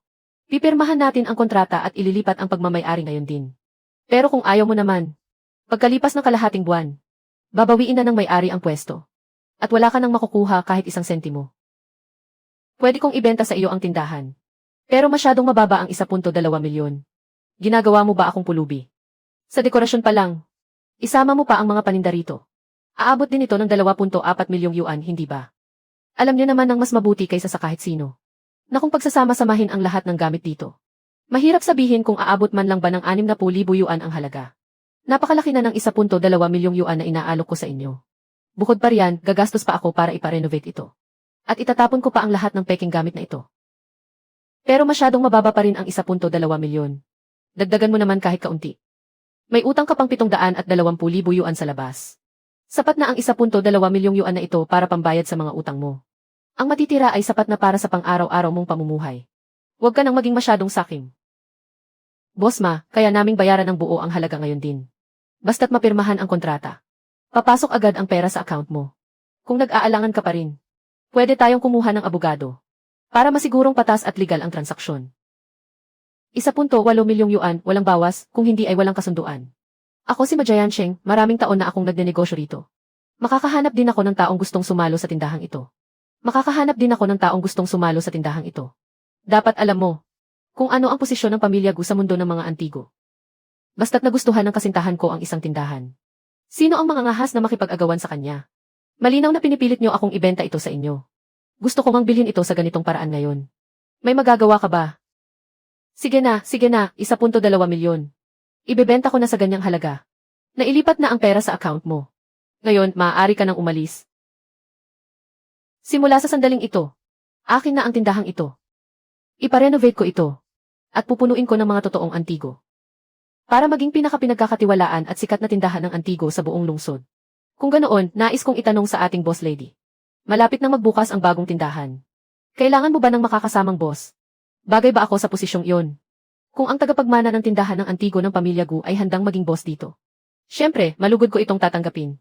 pipirmahan natin ang kontrata at ililipat ang pagmamay-ari ngayon din. Pero kung ayaw mo naman, pagkalipas ng kalahating buwan, babawiin na ng may-ari ang pwesto. At wala ka nang makukuha kahit 1 sentimo. Pwede kong ibenta sa iyo ang tindahan. Pero masyadong mababa ang 1.2 milyon. Ginagawa mo ba akong pulubi? Sa dekorasyon pa lang, isama mo pa ang mga paninda rito. Aabot din ito ng 2.4 milyong yuan, hindi ba? Alam niyo naman ng mas mabuti kaysa sa kahit sino. Na kung pagsasama-samahin ang lahat ng gamit dito. Mahirap sabihin kung aabot man lang ba ng 60,000 yuan ang halaga. Napakalaki na ng 1.2 milyong yuan na inaalok ko sa inyo. Bukod pa riyan, gagastos pa ako para iparenovate ito. At itatapon ko pa ang lahat ng peking gamit na ito. Pero masyadong mababa pa rin ang 1.2 milyon. Dagdagan mo naman kahit kaunti. May utang ka pang 720,000 yuan sa labas. Sapat na ang 1.2 milyong yuan na ito para pambayad sa mga utang mo. Ang matitira ay sapat na para sa pang-araw-araw mong pamumuhay. Huwag ka nang maging masyadong sakim. Boss Ma, kaya naming bayaran ng buo ang halaga ngayon din. Basta't mapirmahan ang kontrata. Papasok agad ang pera sa account mo. Kung nag-aalangan ka pa rin, pwede tayong kumuha ng abogado. Para masigurong patas at legal ang transaksyon. 1.8 milyong yuan, walang bawas, kung hindi ay walang kasunduan. Ako si Majayan Sheng, maraming taon na akong nagnenegosyo rito. Makakahanap din ako ng taong gustong sumalo sa tindahang ito. Dapat alam mo kung ano ang posisyon ng pamilya Gu sa mundo ng mga antigo. Basta't nagustuhan ng kasintahan ko ang isang tindahan. Sino ang mga ngahas na makipag-agawan sa kanya? Malinaw na pinipilit niyo akong ibenta ito sa inyo. Gusto ko ngang bilhin ito sa ganitong paraan ngayon. May magagawa ka ba? Sige na, 1.2 milyon. Ibebenta ko na sa ganyang halaga. Nailipat na ang pera sa account mo. Ngayon, maaari ka nang umalis. Simula sa sandaling ito, akin na ang tindahang ito. Iparenovate ko ito. At pupunuin ko ng mga totoong antigo. Para maging pinakapinagkakatiwalaan at sikat na tindahan ng antigo sa buong lungsod. Kung ganoon, nais kong itanong sa ating boss lady. Malapit nang magbukas ang bagong tindahan. Kailangan mo ba ng makakasamang boss? Bagay ba ako sa posisyong iyon? Kung ang tagapagmana ng tindahan ng antigo ng pamilya Gu ay handang maging boss dito. Siyempre, malugod ko itong tatanggapin.